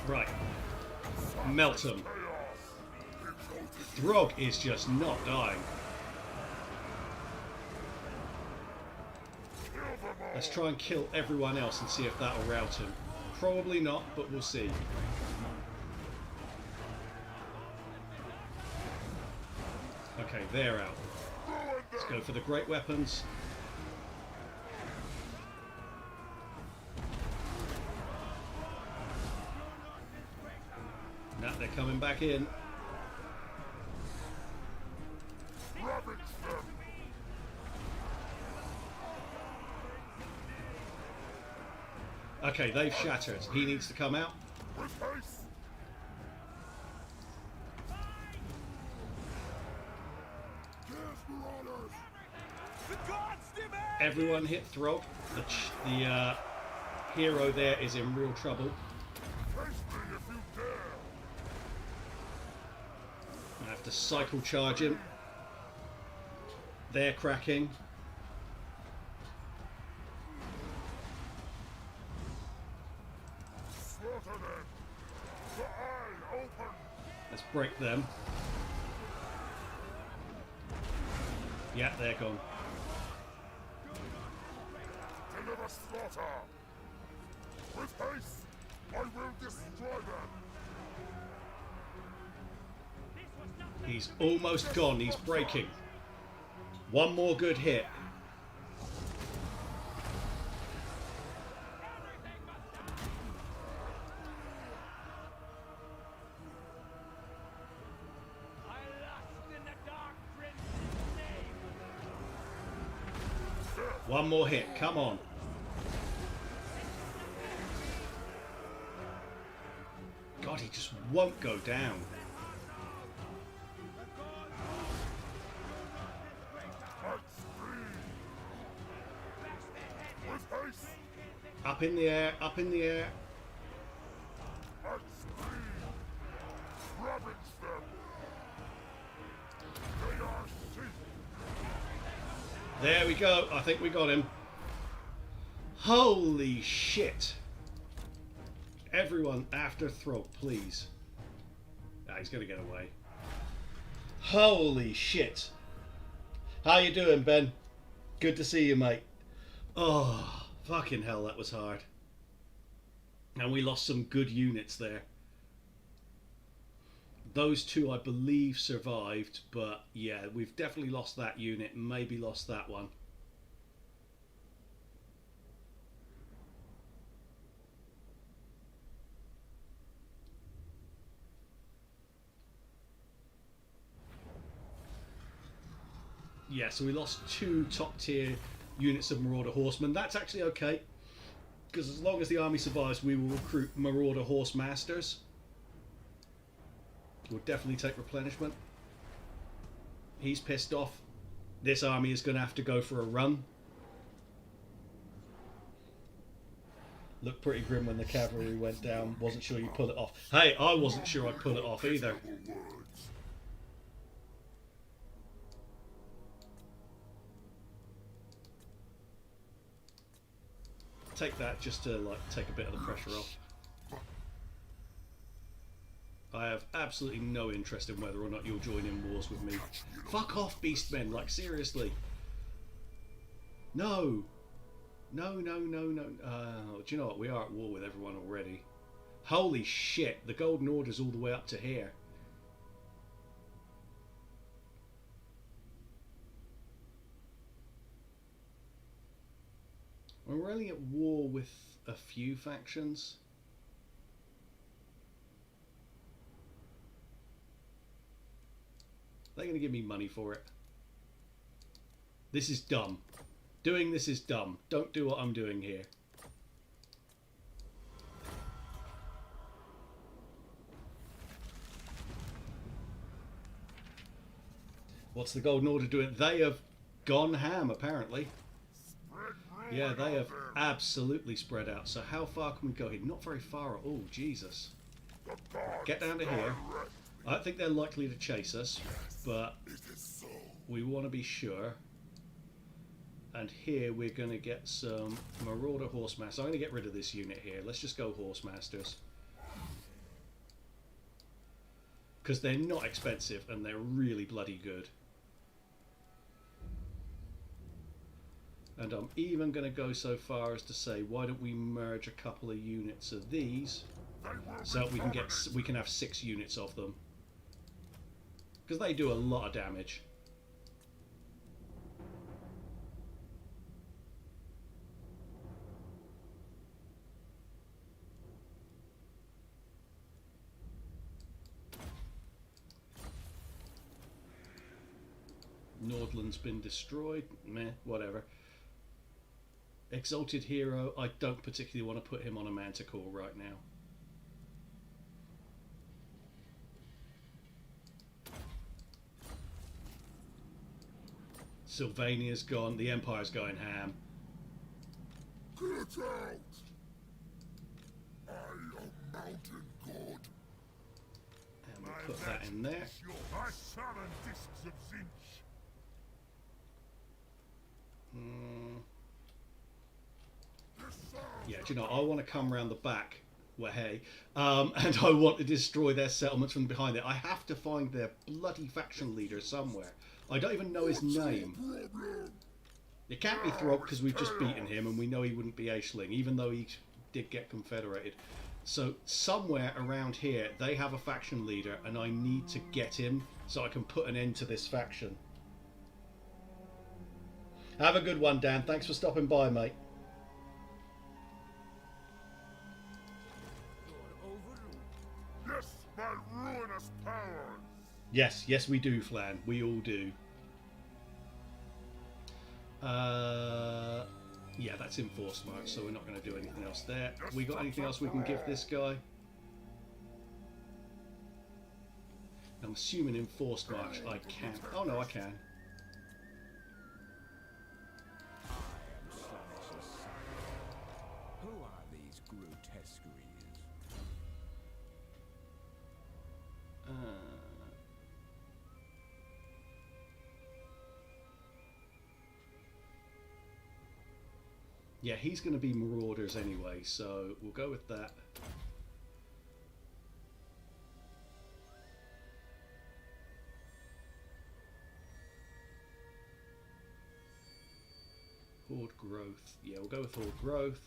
Right. Melt them. Chaos. Throg is just not dying. Kill them all. Let's try and kill everyone else and see if that'll rout him. Probably not, but we'll see. Okay, they're out. Ruin Let's them. go for the great weapons. Now they're coming back in. Ravage them. Okay, they've shattered. He needs to come out. With haste. Give Marauders. The gods demand! Everyone hit Throg. The hero there is in real trouble. Face me if you dare. I have to cycle charge him. They're cracking. Slaughter them. The eye open. Let's break them. Yeah, they're gone. Deliver slaughter. With haste, I will destroy them. He's almost gone. He's breaking. One more good hit. One more hit. Come on. God, he just won't go down. At speed. With haste. Up in the air. Up in the air. At speed. Ravage them. They are sheep. There we go. I think we got him. Holy shit. Everyone after Throg, please. Ah, he's going to get away. Holy shit. How you doing, Ben? Good to see you, mate. Oh, Fucking hell, that was hard. And we lost some good units there. Those two, I believe, survived, but yeah, we've definitely lost that unit, maybe lost that one. Yeah, so we lost 2 top tier units of Marauder Horsemen. That's actually okay, because as long as the army survives, we will recruit Marauder Horse Masters. We'll definitely take replenishment. He's pissed off. This army is going to have to go for a run. Looked pretty grim when the cavalry went down. Wasn't sure you pull it off. Hey, I wasn't sure I'd pull it off either. Take that just to like take a bit of the pressure off. I have absolutely no interest in whether or not you'll join in wars with me. Fuck off, beastmen, like seriously. No. No, no, no, no. Do you know what? We are at war with everyone already. Holy shit, the Golden Order's all the way up to here. We're only at war with a few factions. They're going to give me money for it. This is dumb. Doing this is dumb. Don't do what I'm doing here. What's the Golden Order doing? They have gone ham, apparently. Yeah, they have absolutely spread out. So how far can we go here? Not very far at all. Jesus. Get down to here. I don't think they're likely to chase us, but we want to be sure. And here we're going to get some Marauder Horsemasters. I'm going to get rid of this unit here. Let's just go Horsemasters. Because they're not expensive and they're really bloody good. And I'm even going to go so far as to say, why don't we merge a couple of units of these so we can have 6 units of them. Because they do a lot of damage. Nordland's been destroyed. Meh, whatever. Exalted Hero, I don't particularly want to put him on a Manticore right now. Sylvania's gone, the Empire's going ham. Get out! I am mountain god. And we'll put that in there. I summon discs of zinch. Yeah, do you know, I want to come around the back, well, hey, and I want to destroy their settlements from behind it. I have to find their bloody faction leader somewhere. I don't even know his name. It can't be Throg because we've just beaten him and we know he wouldn't be Aisling, even though he did get confederated. So somewhere around here they have a faction leader and I need to get him so I can put an end to this faction. Have a good one, Dan. Thanks for stopping by, mate. Yes, my ruinous powers. Yes, yes we do, Flan. We all do. Yeah, that's enforced march, so we're not going to do anything else there. We got anything else we can give this guy? I'm assuming enforced march I can. Oh no, I can. Who are these grotesqueries? Yeah, he's going to be Marauders anyway, so we'll go with that. Horde growth. Yeah, we'll go with horde growth.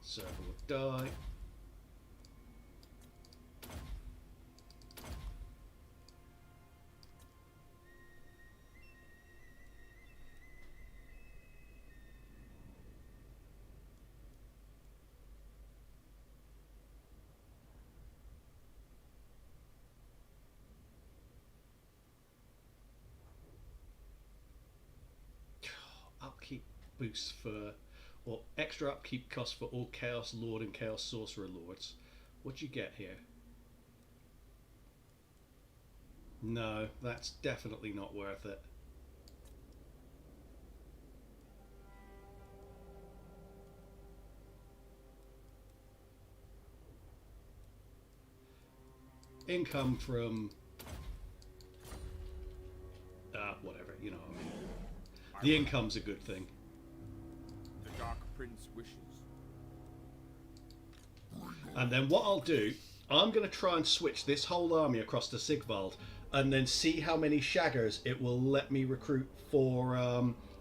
Server will die. Upkeep boosts for, or extra upkeep costs for all Chaos Lord and Chaos Sorcerer Lords. What do you get here? No, that's definitely not worth it. Income from whatever, you know what I mean. The income's a good thing. The Dark Prince wishes. And then what I'll do, I'm going to try and switch this whole army across to Sigvald and then see how many shaggers it will let me recruit for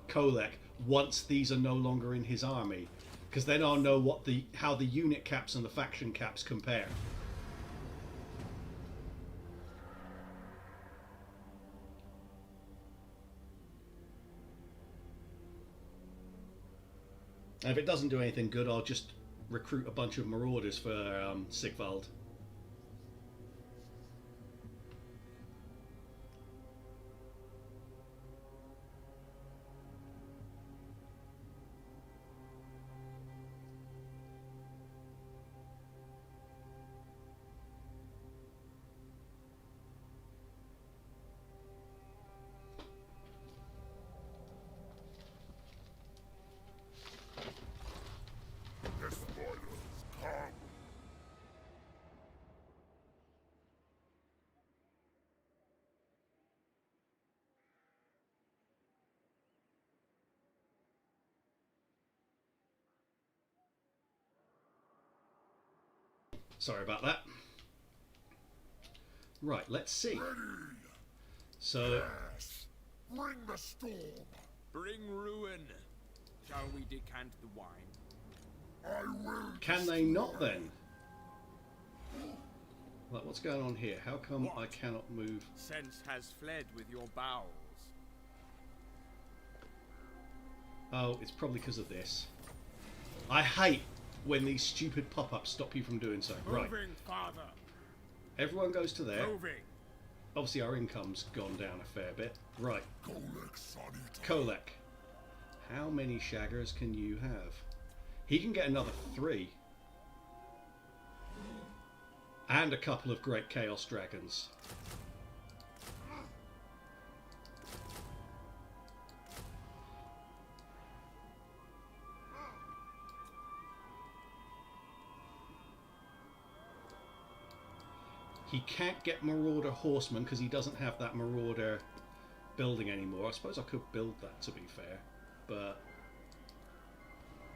Kolek once these are no longer in his army. Because then I'll know what how the unit caps and the faction caps compare. And if it doesn't do anything good, I'll just recruit a bunch of marauders for Sigvald. The spoilers come. Sorry about that. Right, let's see. Ready. So, Yes. Bring the storm. Bring ruin. Shall we decant the wine? I will. can they not then? Like, what's going on here? How come What? I cannot move? Sense has fled with your bowels. Oh, it's probably because of this. I hate when these stupid pop-ups stop you from doing so. Right, Moving, father. everyone goes to there. Moving. Obviously our income's gone down a fair bit. Right, Kolek Sonny. Kolek. How many shaggers can you have? He can get another 3. And a couple of great Chaos Dragons. He can't get Marauder Horseman because he doesn't have that Marauder building anymore. I suppose I could build that, to be fair. But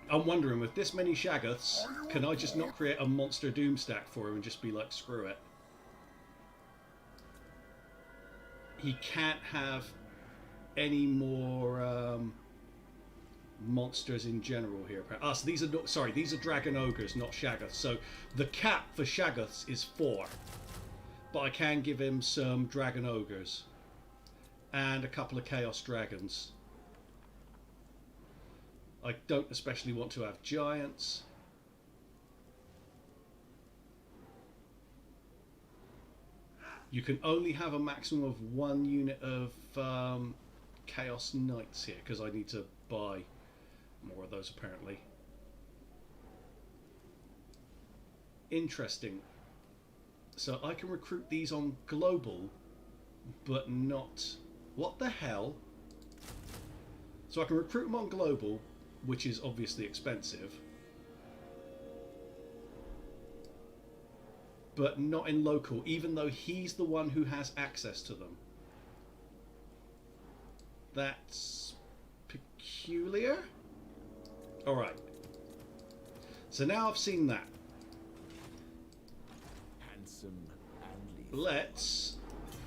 I'm wondering, with this many Shaggoths, can I just not create a monster doom stack for him and just be like, screw it? He can't have any more monsters in general here. So these are not, sorry, these are Dragon Ogres, not Shaggoths. So the cap for Shaggoths is 4. But I can give him some Dragon Ogres and a couple of Chaos Dragons. I don't especially want to have Giants. You can only have a maximum of 1 unit of Chaos Knights here because I need to buy more of those apparently. Interesting. So I can recruit these on global, but not... What the hell? So I can recruit them on global, which is obviously expensive, but not in local, even though he's the one who has access to them. That's peculiar. Alright. So now I've seen that. Handsome and lethal. Let's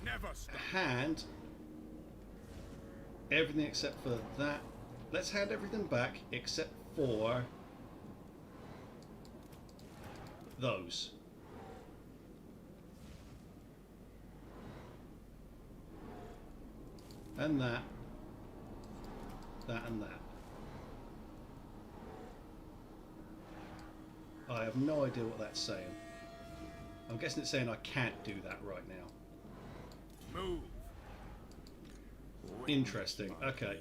Never stop. hand everything except for that Let's hand everything back except for those. And that. That and that. I have no idea what that's saying. I'm guessing it's saying I can't do that right now. Move. Interesting. Okay.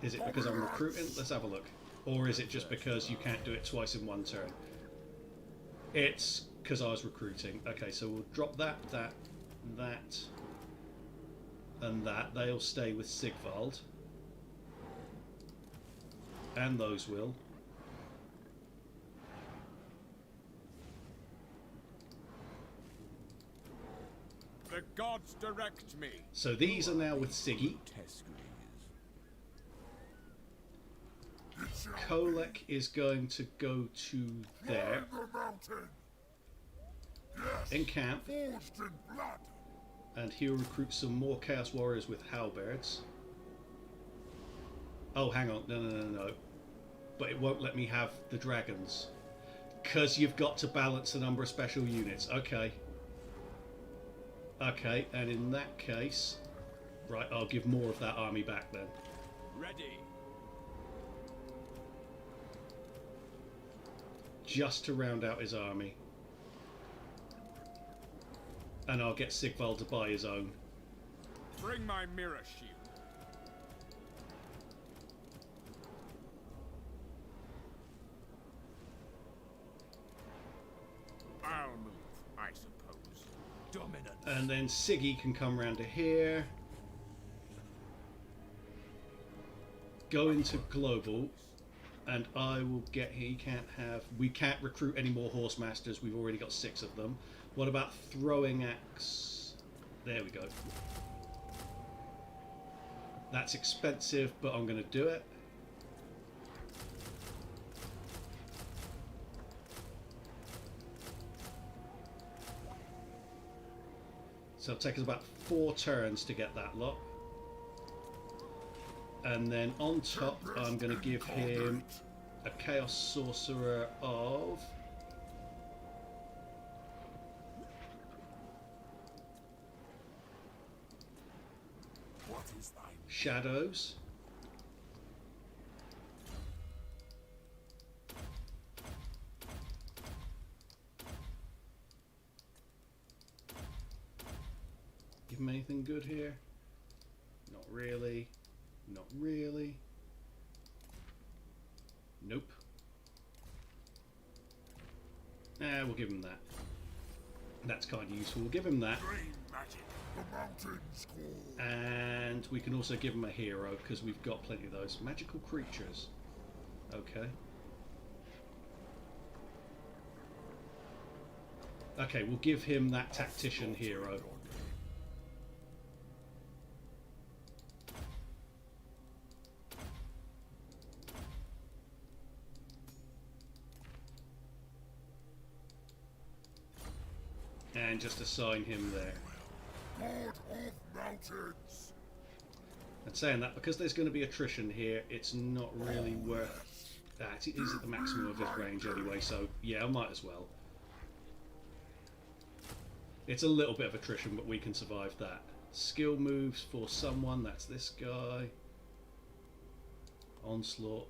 Is it because I'm recruiting? Let's have a look. Or is it just because you can't do it twice in one turn? It's because I was recruiting. Okay, so we'll drop that, that, and that. They'll stay with Sigvald. And those will. The gods direct me. So these are now with Siggy. Kolek is going to go to there. In camp. And he'll recruit some more Chaos Warriors with halberds. Oh, hang on. No. But it won't let me have the dragons. Because you've got to balance the number of special units. Okay. Okay, and in that case... Right, I'll give more of that army back then. Ready. Just to round out his army. And I'll get Sigvald to buy his own. Bring my mirror shield. I'll move, I suppose. Dominant. And then Siggy can come round to here. Go into global. And I will get... He can't have... We can't recruit any more horse masters. We've already got 6 of them. What about throwing axe? There we go. That's expensive, but I'm going to do it. So it'll take us about 4 turns to get that lot. And then on top, I'm going to give him a Chaos Sorcerer of... Shadows. Give him anything good here? Not really. Not really. Nope. We'll give him that. That's kind of useful. We'll give him that. And we can also give him a hero because we've got plenty of those. Magical creatures. Okay. Okay, we'll give him that tactician hero. And just assign him there. God of mountains. And saying that, because there's going to be attrition here, it's not really worth that. It is at the maximum of his range anyway, so yeah, I might as well. It's a little bit of attrition, but we can survive that. Skill moves for someone, that's this guy. Onslaught.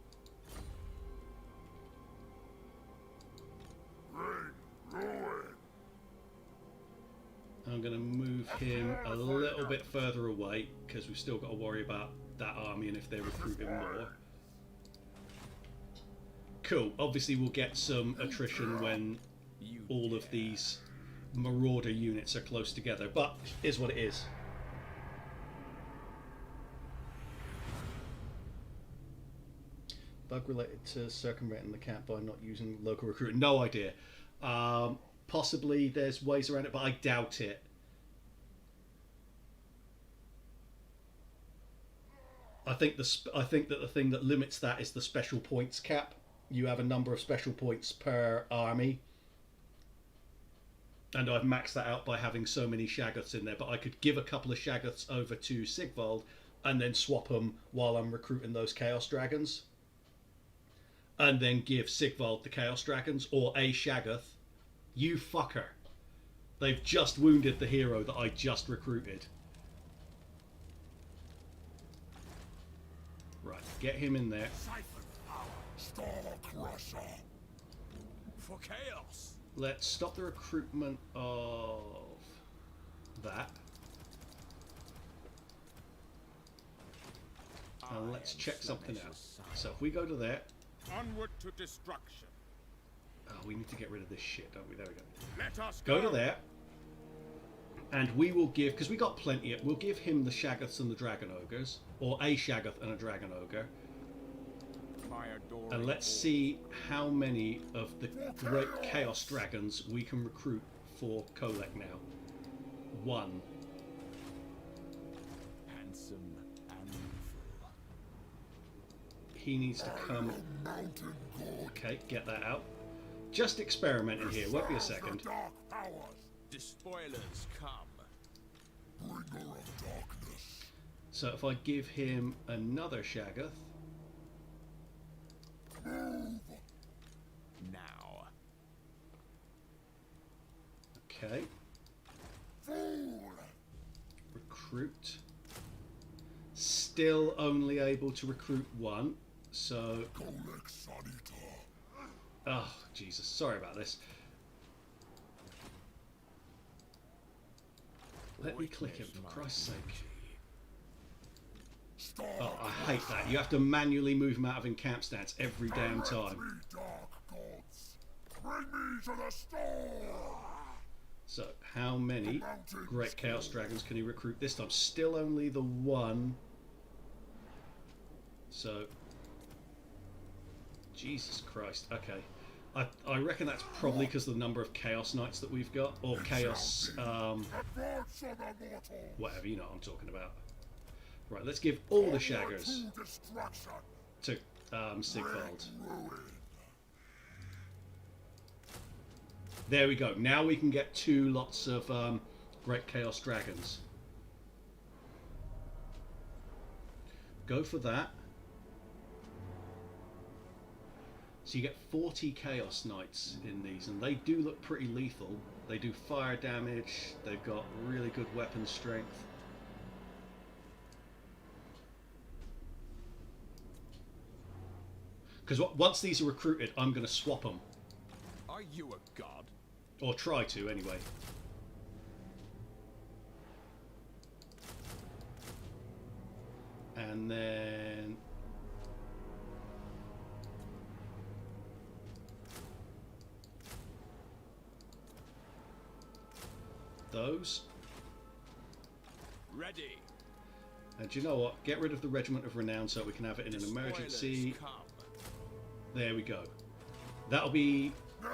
I'm going to move him a little bit further away because we've still got to worry about that army and if they're recruiting more. Cool. Obviously we'll get some attrition when all of these marauder units are close together, but it is what it is. Bug related to circumventing the camp by not using local recruiting? No idea. Possibly there's ways around it, but I doubt it. I think that the thing that limits that is the special points cap. You have a number of special points per army, and I've maxed that out by having so many Shaggoths in there. But I could give a couple of Shaggoths over to Sigvald, and then swap them while I'm recruiting those Chaos Dragons. And then give Sigvald the Chaos Dragons, or a Shaggoth. You fucker. They've just wounded the hero that I just recruited. Right, get him in there. Star Crusher. For chaos. Let's stop the recruitment of that. And let's check something out. So if we go to there. Onward to destruction. Oh, we need to get rid of this shit, don't we? There we go. Let us Go to there. And we will give, because we got plenty, we'll give him the Shaggoths and the Dragon Ogres. Or a Shaggoth and a Dragon Ogre. And let's see how many of the great Chaos Dragons we can recruit for Kolek now. 1. Handsome and youthful. He needs to come. Okay, get that out. Just experimenting here, won't be a second. Dark powers. Despoilers come. Bringer of darkness. So if I give him another Shaggoth. Now. Okay. Fool. Recruit. Still only able to recruit 1. So. Kolek Sanita. Oh, Jesus. Sorry about this. Let me click him, for Christ's sake. Star Oh, I hate that. You have to manually move him out of encamp stance every damn time. Three dark gods. Bring me to the store. So, how many Great Chaos Dragons can he recruit this time? Still only the 1. So, Jesus Christ. Okay. I reckon that's probably because of the number of Chaos Knights that we've got. Or Chaos, Advance on the mortals. whatever, you know what I'm talking about. Right, let's give all the Shaggers To destruction. to Sigvald. Ruin. There we go. Now we can get 2 lots of Great Chaos Dragons. Go for that. So you get 40 Chaos Knights in these, and they do look pretty lethal. They do fire damage, they've got really good weapon strength. Because once these are recruited, I'm going to swap them. Are you a god? Or try to, anyway. And then... those. Ready. And do you know what? Get rid of the Regiment of Renown so we can have it in an emergency. Despoilers come. There we go. That'll be Now.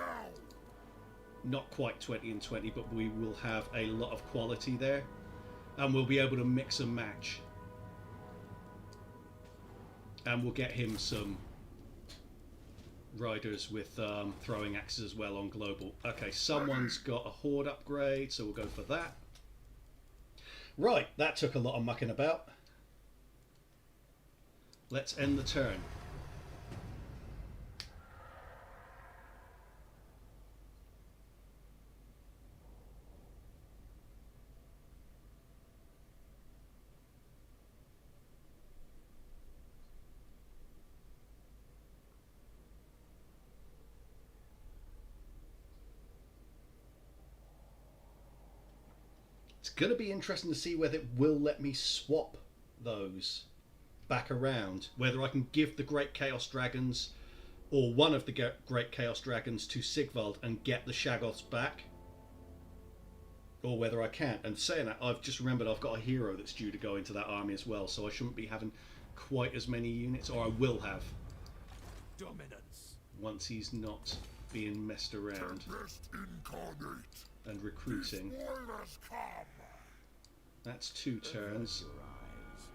not quite 20 and 20, but we will have a lot of quality there. And we'll be able to mix and match. And we'll get him some riders with throwing axes as well on global. Okay, someone's got a horde upgrade, so we'll go for that. Right, that took a lot of mucking about. Let's end the turn. It's going to be interesting to see whether it will let me swap those back around. Whether I can give the Great Chaos Dragons or one of the Great Chaos Dragons to Sigvald and get the Shaggoths back. Or whether I can't. And saying that, I've just remembered I've got a hero that's due to go into that army as well, so I shouldn't be having quite as many units, or I will have. Dominance. Once he's not being messed around Tempest incarnate. and recruiting. Despoilers come. That's 2 turns. Your eyes.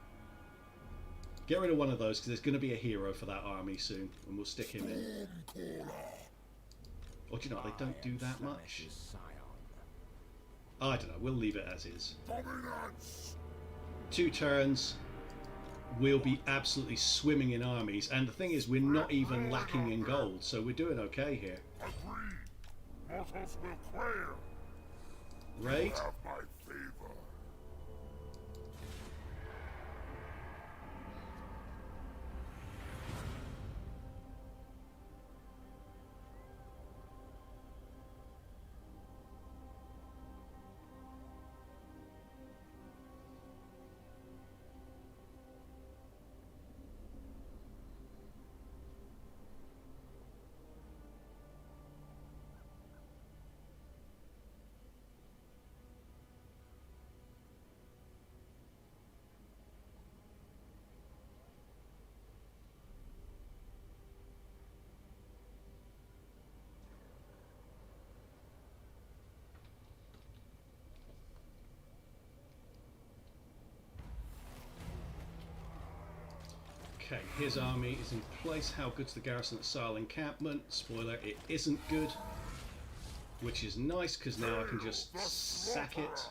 Get rid of one of those because there's going to be a hero for that army soon, and we'll stick him in. Storm caller. Or do you know, they don't do that much. Slamish's scion. I don't know, we'll leave it as is. Dominance. 2 turns. we'll be absolutely swimming in armies. And the thing is, we're not even lacking in gold, so we're doing okay here. Agreed. Mortals will quail. Raid. Have my favor. Okay, his army is in place. How good's the garrison at Sile encampment? Spoiler, it isn't good. Which is nice, because now I can just sack it.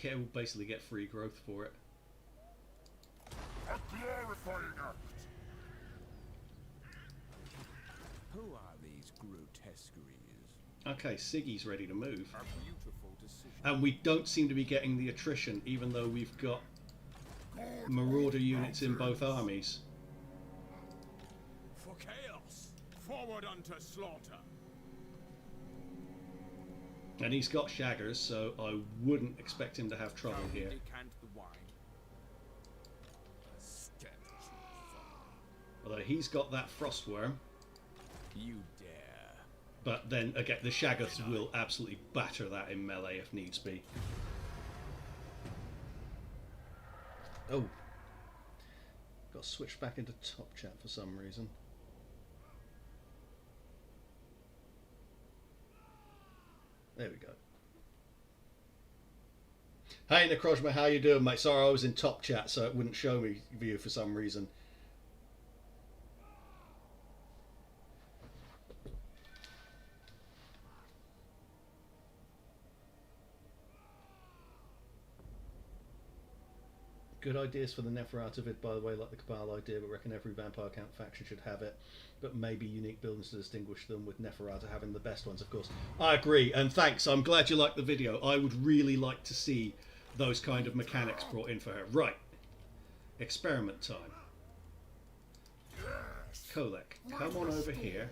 Yeah, we'll basically get free growth for it. A glorifying act. Who are these grotesqueries? Okay, Siggy's ready to move. A beautiful decision. And we don't seem to be getting the attrition, even though we've got Marauder units in both armies. For chaos, forward unto slaughter. And he's got shaggers, so I wouldn't expect him to have trouble here. Decant the wine. Although he's got that frostworm. You dare. But then again, the Shaggoths will absolutely batter that in melee if needs be. Oh. Got switched back into top chat for some reason. There we go. Hey Necrojma, how you doing, mate? Sorry, I was in top chat, so it wouldn't show me you for some reason. Good ideas for the Neferata vid, by the way, like the Cabal idea, but reckon every vampire count faction should have it. But maybe unique buildings to distinguish them, with Neferata having the best ones, of course. I agree, and thanks. I'm glad you liked the video. I would really like to see those kind of mechanics brought in for her. Right. Experiment time. Kolek, come on over here.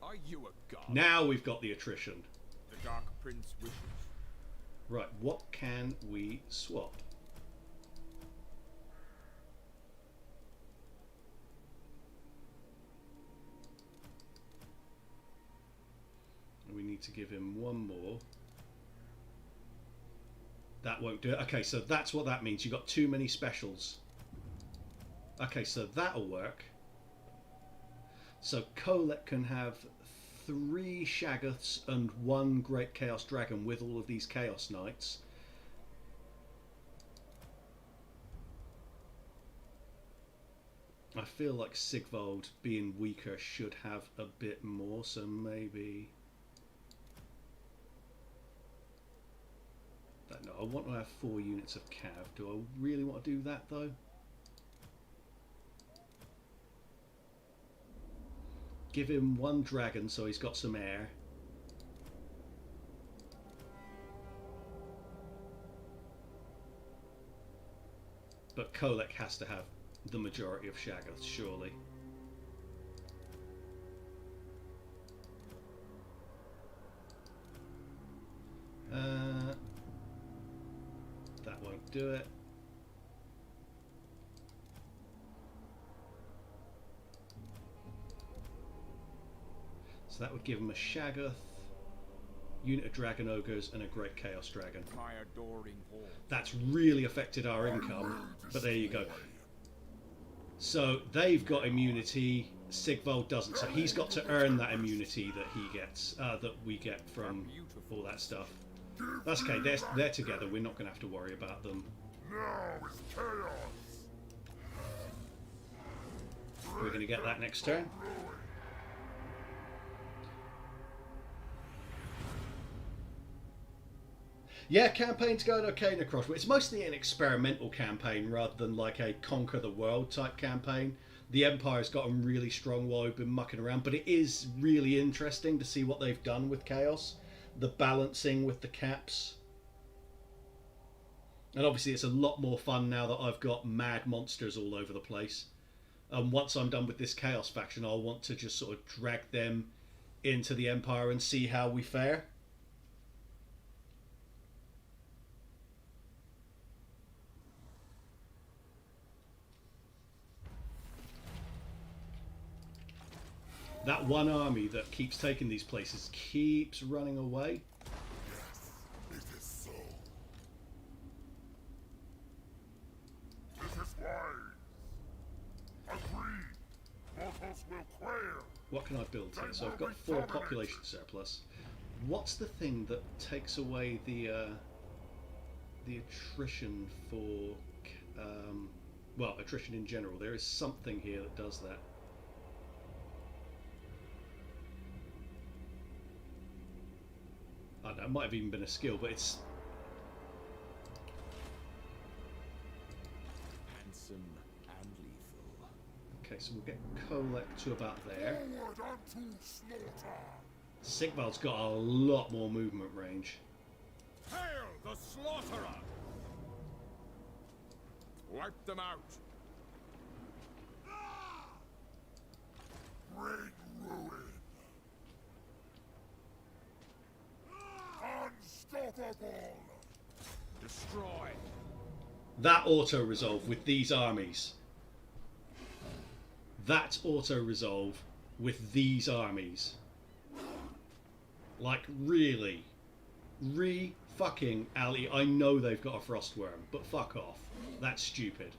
Are you a god? Now we've got the attrition. The Dark Prince wishes. Right, what can we swap? We need to give him one more. That won't do it. Okay, so that's what that means. You've got too many specials. Okay, so that'll work. So Kolek can have 3 Shaggoths and 1 Great Chaos Dragon with all of these Chaos Knights. I feel like Sigvald, being weaker, should have a bit more, so maybe... No, I want to have 4 units of Cav. Do I really want to do that, though? Give him 1 dragon so he's got some air. But Kolek has to have the majority of Shaggoths, surely. That won't do it. So that would give him a Shaggoth, unit of Dragon Ogres, and a Great Chaos Dragon. My adoring horde. That's really affected our income, but there you go. So they've got immunity, Sigvald doesn't, so he's got to earn that immunity that he gets, that we get from all that stuff. That's okay, they're together, we're not going to have to worry about them. Now is chaos. We're going to get that next turn. Yeah, campaign's going okay, Necrosh, but it's mostly an experimental campaign rather than like a conquer the world type campaign. The Empire's gotten really strong while we've been mucking around, but it is really interesting to see what they've done with Chaos. The balancing with the caps. And obviously it's a lot more fun now that I've got mad monsters all over the place. And once I'm done with this Chaos faction, I'll want to just sort of drag them into the Empire and see how we fare. That one army that keeps taking these places keeps running away. Yes, it is so. This is wise. Agreed. Mortals will quail. What can I build here? So I've got 4 population surplus. What's the thing that takes away the attrition for... well, attrition in general. There is something here that does that. I don't know, it might have even been a skill, but it's... Handsome and lethal. Okay, so we'll get Kolek to about there. Forward unto slaughter. Sigvald's got a lot more movement range. Hail the slaughterer! Wipe them out. Bring ruin. Unstoppable. Destroy. That auto-resolve with these armies. That auto-resolve with these armies. Like, really? Re-fucking Ali, I know they've got a Frostworm, but fuck off. That's stupid.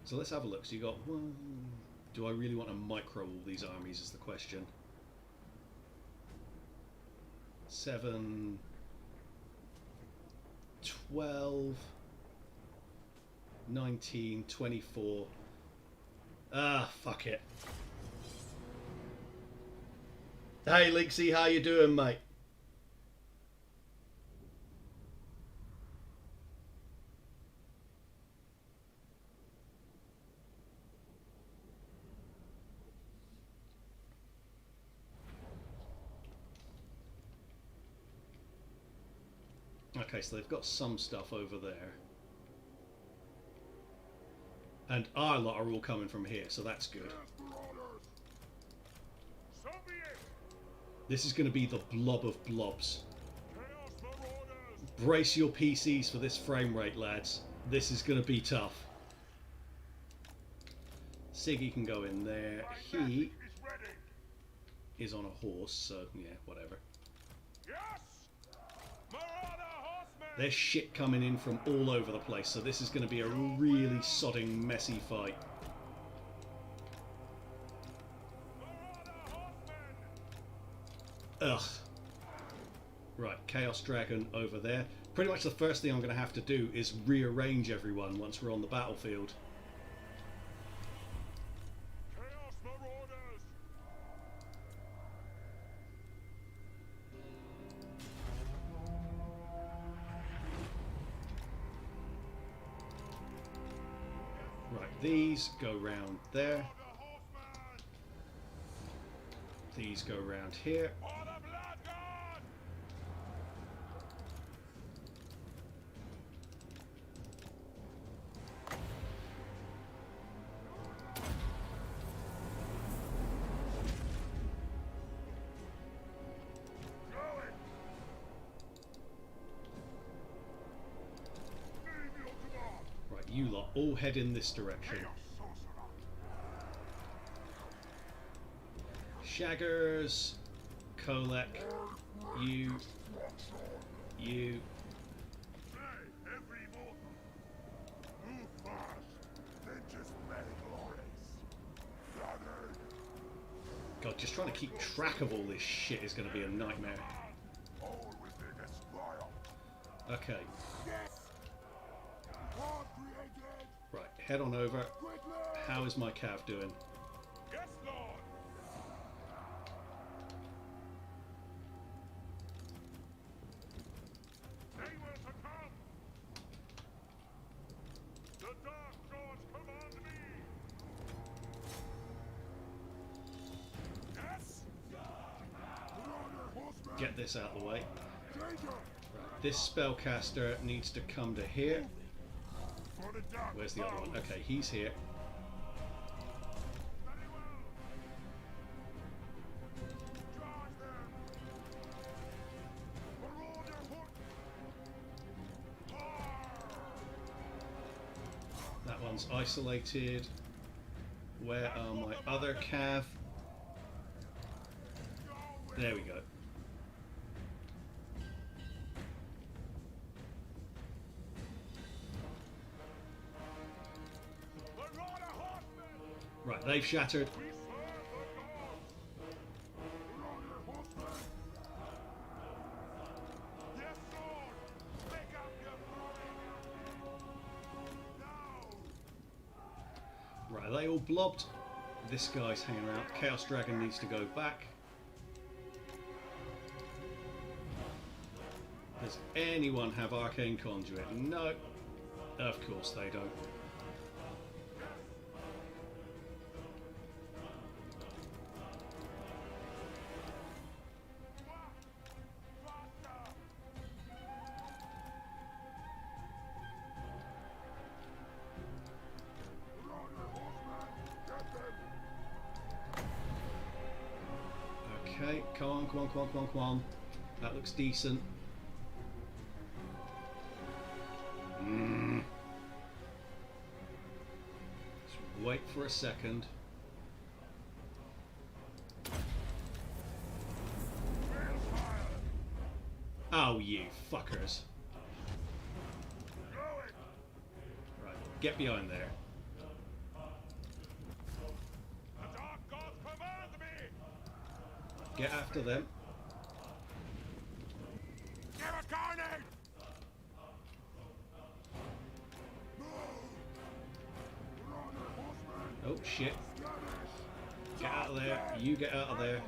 So let's have a look. So you got one... Do I really want to micro all these armies is the question. 7... 12... 19... 24... Ah, fuck it. Hey, Linksy, how you doing, mate? Okay, so they've got some stuff over there. And our lot are all coming from here, so that's good. So be it! This is going to be the blob of blobs. Chaos Marauders! Brace your PCs for this frame rate, lads. This is going to be tough. Siggy can go in there. He Is ready! is on a horse, so yeah, whatever. Yes! Marauder horsemen! There's shit coming in from all over the place, so this is going to be a really sodding, messy fight. Marauder horsemen! Ugh. Right, Chaos Dragon over there. Pretty much the first thing I'm going to have to do is rearrange everyone once we're on the battlefield. Chaos Marauders! Right, these go round there. The horsemen! These go round here. For the blood god! Going! Name your command! Right, you lot all head in this direction. Chaos sorcerer! Shaggers, Kolek, you, you. Say, every mortal! Move fast. Vengeance glories. Gathered. God, just trying to keep track of all this shit is going to be a nightmare. All within a smile. Okay, Yes. War created. right, head on over. Quickly. How is my cav doing? Yes, Lord! get this out of the way. Right, this spellcaster needs to come to here. Where's the other one? Okay, he's here. That one's isolated. Where are my other cav? There we go. Right, they've shattered. Right, are they all blobbed? This guy's hanging around. Chaos Dragon needs to go back. Does anyone have Arcane Conduit? No. Of course they don't. Okay, come on, come on, come on, come on, come on. That looks decent. Just wait for a second. Oh, you fuckers. Right, get behind there. Get after them. Give a carnage! Oh shit. Get out of there. You get out of there.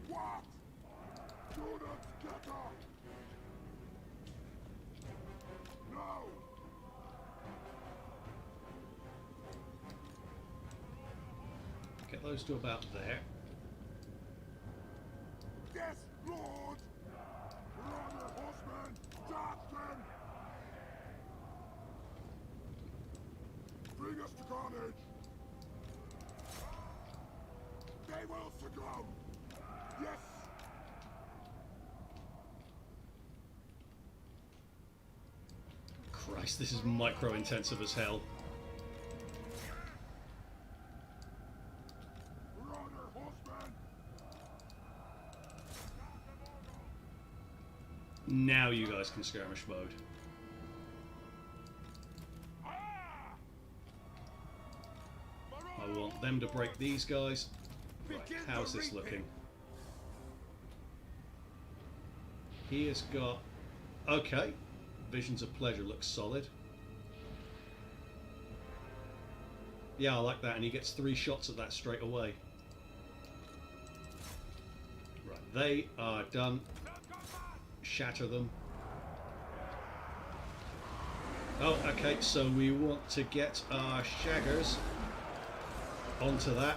What? Do not get up! No! Get those to about there. Yes, Lord! Runner, horseman! Stop them! Bring us to carnage! They will succumb! Yes! Christ, this is micro-intensive as hell. Runner, horseman! Now you guys can skirmish mode. I want them to break these guys. Right, how's this looking? He has got... Okay. Visions of Pleasure looks solid. Yeah, I like that, and he gets 3 shots at that straight away. Right, they are done. Shatter them. Oh, okay, so we want to get our shaggers onto that.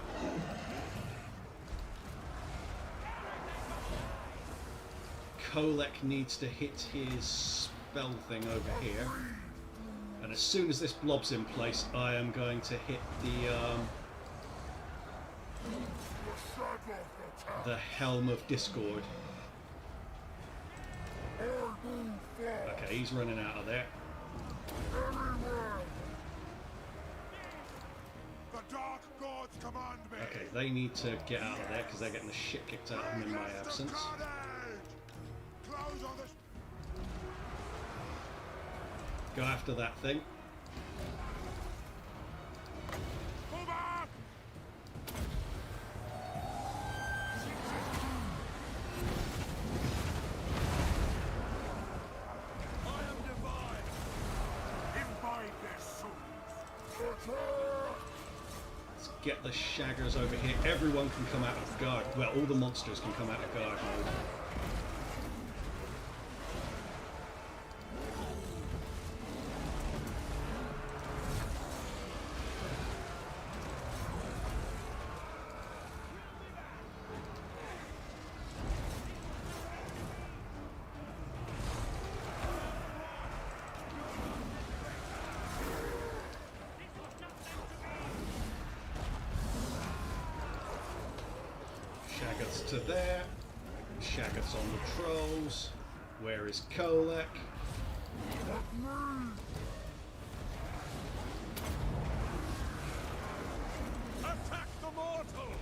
Kolek needs to hit his spell thing over here, and as soon as this blob's in place, I am going to hit the Helm of Discord. Okay, he's running out of there. The Dark Gods command me! Okay, they need to get out of there because they're getting the shit kicked out of them in my absence. Close on this. Go after that thing. Move on! I am divine. Imbibe their souls. Let's get the shaggers over here. Everyone can come out of guard. Well, all the monsters can come out of guard mode. Shaggots to there. Shaggots on the trolls. Where is Kolek? Attack the mortals!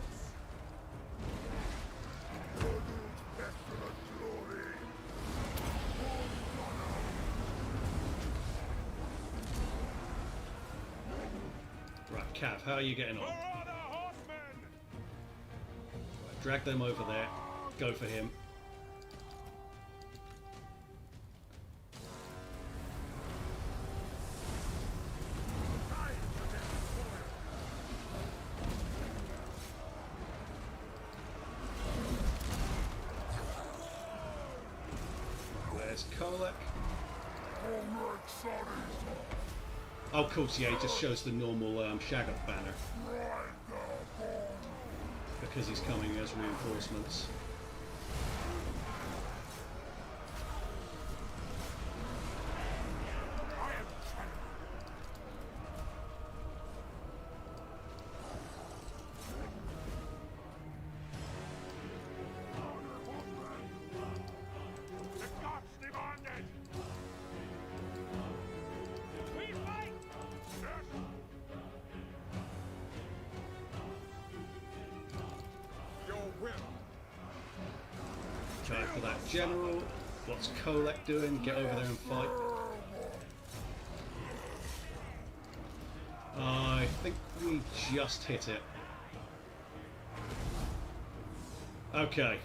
Right, Cav, how are you getting on? Where are the horsemen? Right, drag them over there. Go for him. There's Kolek. Oh, of course, yeah, he just shows the normal Shaggoth banner. Because he's coming as reinforcements. The gods demanded! We fight! Yes! Your will. Try for that general. What's Kolek doing? Get over there and fight. I think we just hit it. Okay.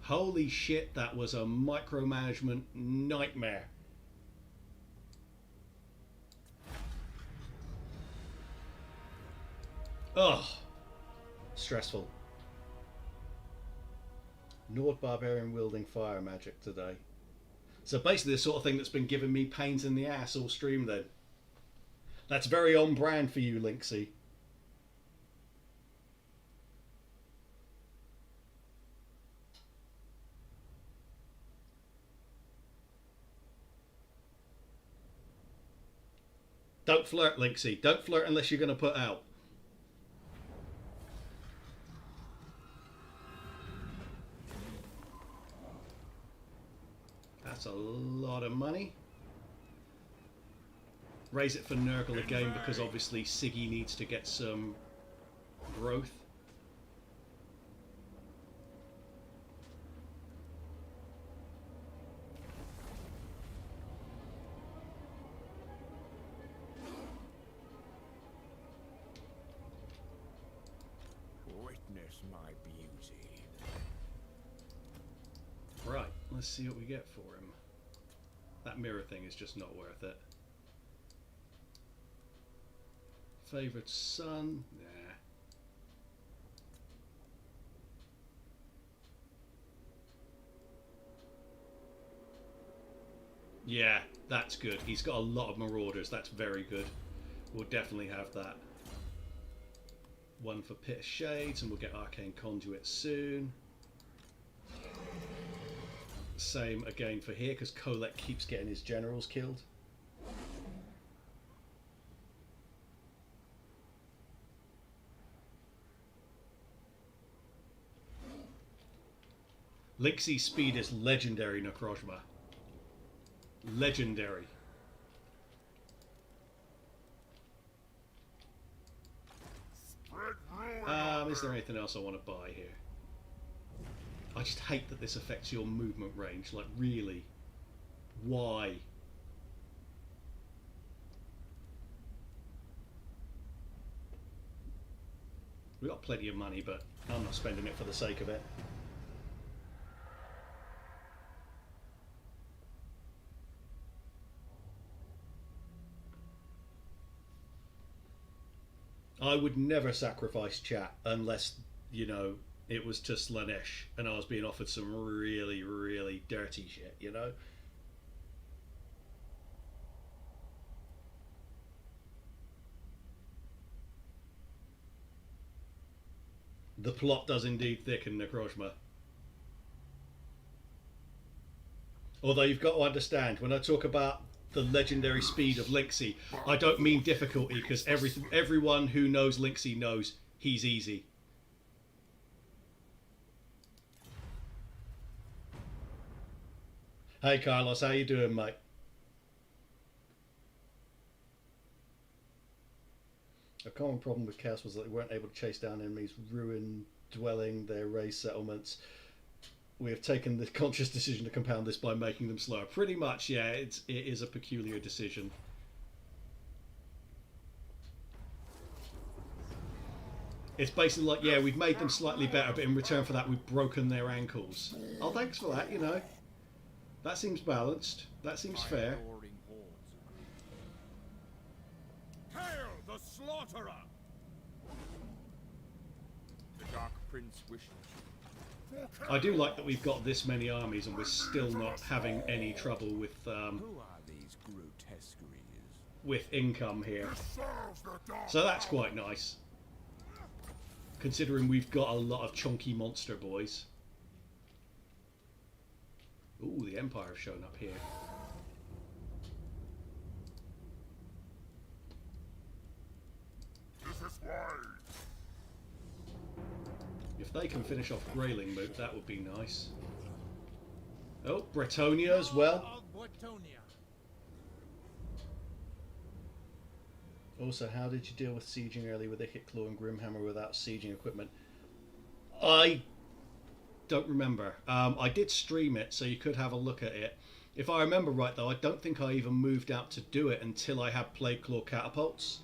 Holy shit, that was a micromanagement nightmare. Ugh. Stressful. Nord Barbarian wielding fire magic today. So basically the sort of thing that's been giving me pains in the ass all stream then. That's very on brand for you, Linksy. Don't flirt, Linksy. Don't flirt unless you're going to put out. That's a lot of money. Raise it for Nurgle again because obviously Siggy needs to get some growth. Witness my beauty. Right, let's see what we get for him. That mirror thing is just not worth it. Favorite son? Nah. Yeah, that's good. He's got a lot of marauders. That's very good. We'll definitely have that. One for Pit of Shades, and we'll get Arcane Conduit soon. Same again for here, because Kolek keeps getting his generals killed. Lixie's speed is legendary, Necrozma. Legendary. Is there anything else I want to buy here? I just hate that this affects your movement range. Like, really? Why? We've got plenty of money, but I'm not spending it for the sake of it. I would never sacrifice chat unless, you know, it was to Slanesh and I was being offered some really, really dirty shit, you know? The plot does indeed thicken, Necroshma. Although you've got to understand, when I talk about the legendary speed of Linksy, I don't mean difficulty, because everyone who knows Linksy knows he's easy. Hey Carlos, how you doing, mate? A common problem with Chaos was that they weren't able to chase down enemies, ruin dwelling their race settlements. We have taken the conscious decision to compound this by making them slower. Pretty much, yeah, it is a peculiar decision. It's basically like, yeah, we've made them slightly better, but in return for that, we've broken their ankles. Oh, thanks for that, you know. That seems balanced. That seems fair. Hail the slaughterer! The Dark Prince wishes. I do like that we've got this many armies and we're still not having any trouble with Who are these grotesqueries? with income here. So that's quite nice, considering we've got a lot of chunky monster boys. Ooh, the Empire have shown up here. This is why. If they can finish off Grayling Moot, that would be nice. Oh, Bretonia as well. Also, how did you deal with sieging early with a Hitclaw and Grimhammer without sieging equipment? I don't remember. I did stream it, so you could have a look at it. If I remember right, though, I don't think I even moved out to do it until I had Plagueclaw catapults.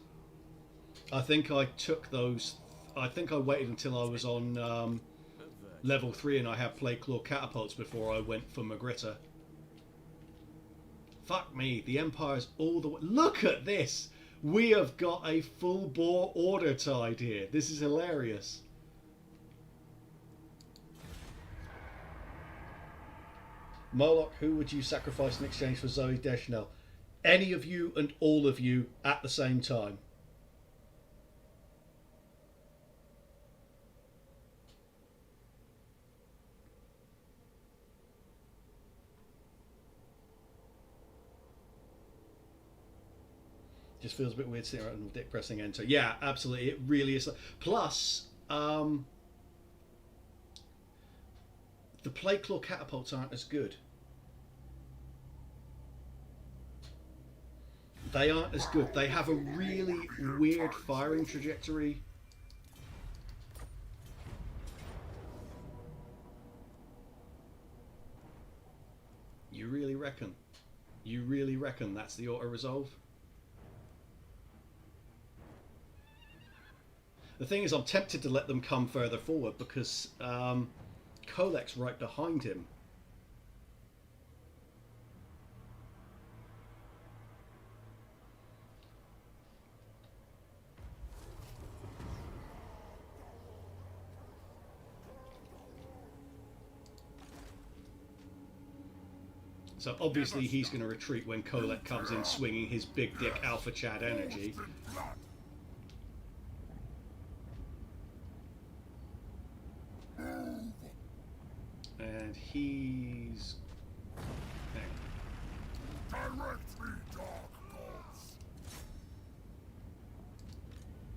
I think I took those... I think I waited until I was on level 3 and I had Plagueclaw catapults before I went for Magritta. Fuck me, the Empire's all the way... Look at this! We have got a full-bore order tide here. This is hilarious. Moloch, who would you sacrifice in exchange for Zoe Deschanel? Any of you and all of you at the same time. Just feels a bit weird sitting around with Dick pressing enter. Yeah, absolutely. It really is. Plus, the Plagueclaw catapults aren't as good. They aren't as good. They have a really weird firing trajectory. You really reckon? You really reckon that's the auto-resolve? The thing is, I'm tempted to let them come further forward because Kolek's right behind him. So obviously he's going to retreat when Kolek comes in swinging his big dick Alpha Chad energy. And he's... Direct me, dark gods.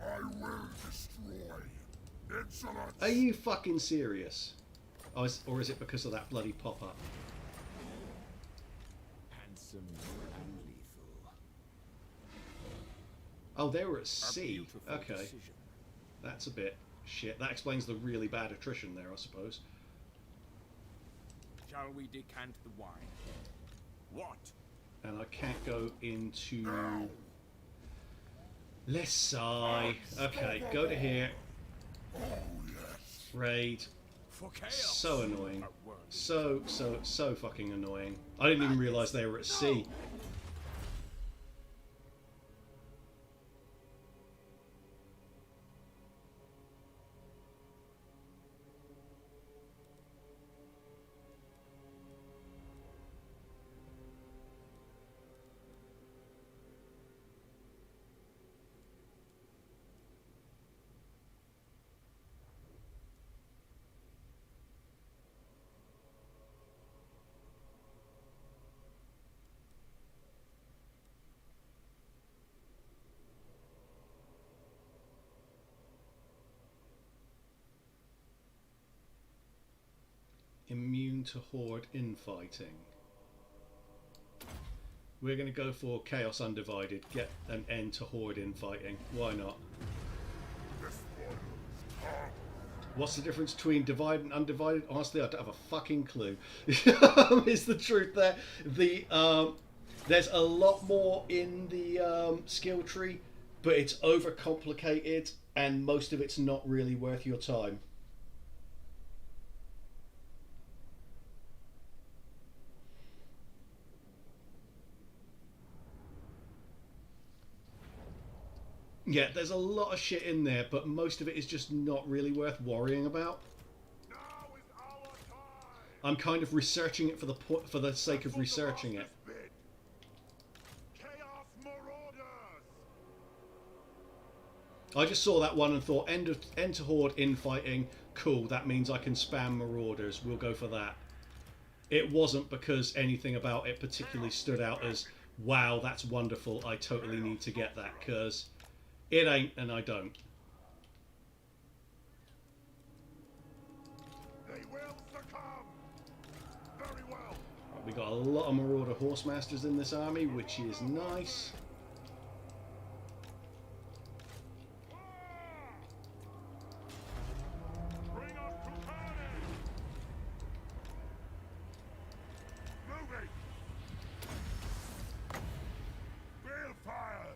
I will destroy. Insolence. Are you fucking serious? Oh, or is it because of that bloody pop-up? Handsome and lethal. Oh, they were at A sea. beautiful Okay. decision. That's a bit shit. That explains the really bad attrition there, I suppose. Shall we decant the wine? What? And I can't go into Lesai. Okay, go to here. Raid. For chaos. So annoying. A word. So fucking annoying. I didn't even realise they were at sea. Immune to horde infighting. We're going to go for Chaos Undivided. Get an end to horde infighting. Why not? What's the difference between divided and undivided? Honestly, I don't have a fucking clue. Is the truth there? There's a lot more in the skill tree, but it's overcomplicated and most of it's not really worth your time. Yeah, there's a lot of shit in there, but most of it is just not really worth worrying about. Now is our time. I'm kind of researching it for the sake of researching it. Chaos Marauders. I just saw that one and thought, end to horde infighting, cool, that means I can spam Marauders, we'll go for that. It wasn't because anything about it particularly stood out as, wow, that's wonderful, I totally need to get that, because it ain't and I don't. They will succumb. Very well. We got a lot of Marauder Horsemasters in this army, which is nice. Bring us to carnage. Moving. Balefire.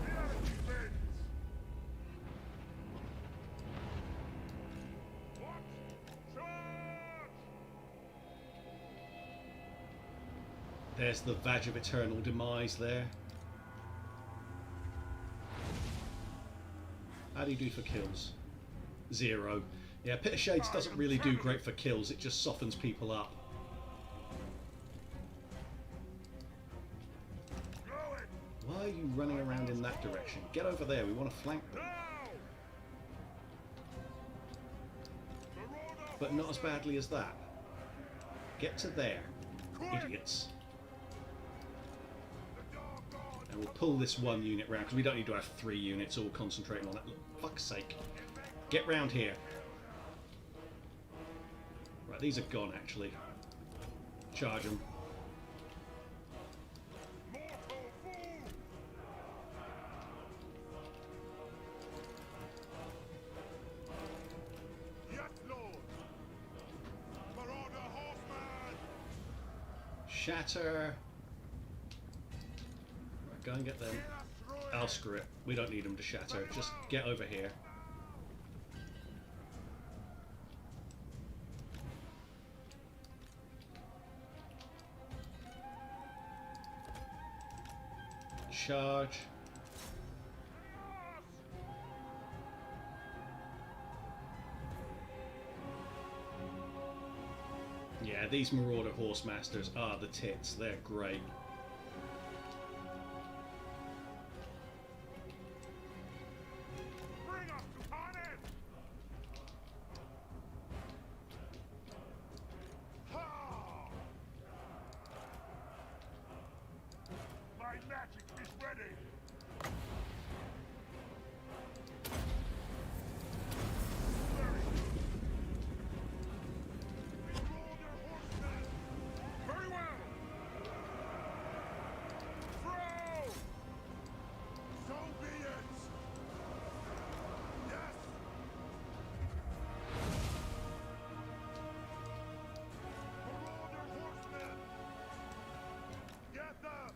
The enemy wins. What? Charge! There's the Badge of Eternal Demise there. How do you do for kills? 0. Yeah, Pit of Shades doesn't really do great for kills, it just softens people up. Going. Why are you running around in that direction? Get over there, we want to flank them. Now. Marauder. But not as badly as that. Get to there, Quick. idiots. The Dark God. And we'll pull this one unit round, because we don't need to have 3 units all concentrating on it. Look, fuck's sake. Get round here. Right, these are gone actually. Charge them. Mortal fool. Yes, Lord. Marauder Horseman. Shatter. Right, go and get them. I'll screw it. We don't need them to shatter. Just get over here. Charge. Yeah, these Marauder Horsemasters are the tits. They're great. Bring us to carnage. Ha! My magic is ready. Very good. Marauder Horseman. Very well. Throw. So be it. Yes. Marauder Horsemen. Get them.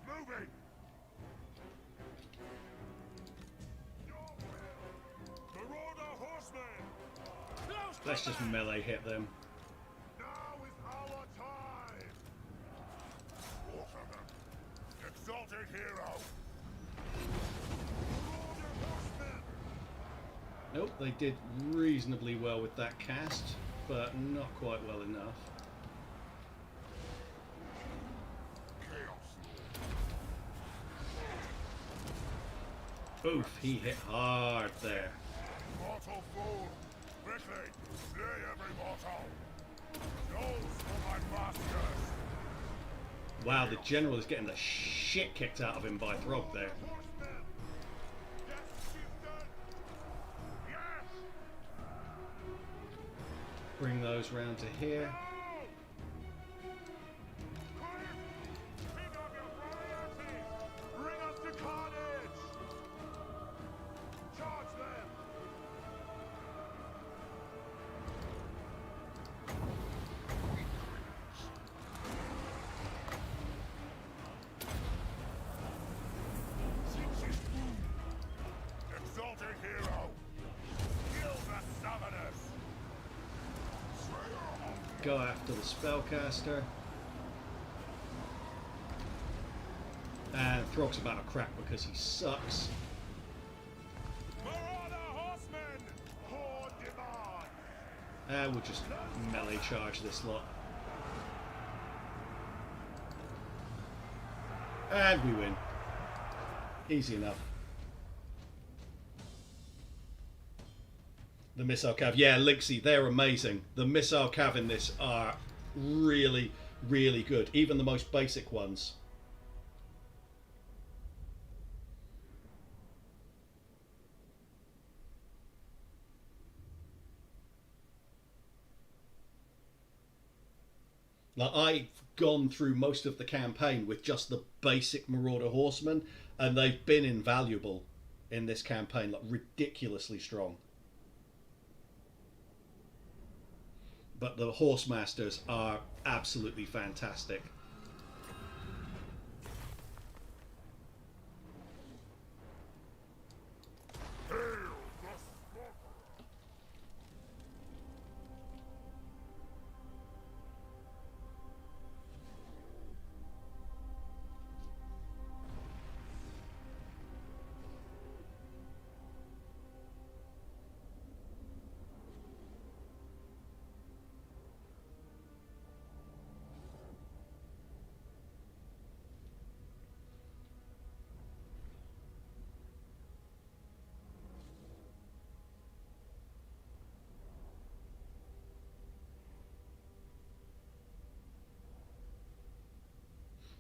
Moving. Your will. Marauder Horsemen. Let's just melee hit them. Now is our time. Warhammer, exalted hero. Marauder Horsemen. Nope, they did reasonably well with that cast, but not quite well enough. Chaos Oof, he hit hard there. Mortal fool. Quickly, slay every mortal. Those for my masters. Wow, the general is getting the shit kicked out of him by Throg there. Horsemen. Yes, chieftain. Yes. Bring those round to here. Pick up your priorities! Bring us to carnage! Charge them! Exalted hero! Kill the summoners! Go after the spellcaster. And Throg's about to crack because he sucks. Marauder horsemen! Horde demand! And we'll just melee charge this lot. And we win. Easy enough. The missile cav. Yeah, Linksy, they're amazing. The missile cav in this are really, really good. Even the most basic ones. Like, I've gone through most of the campaign with just the basic Marauder Horsemen, and they've been invaluable in this campaign, like ridiculously strong. But the Horsemasters are absolutely fantastic.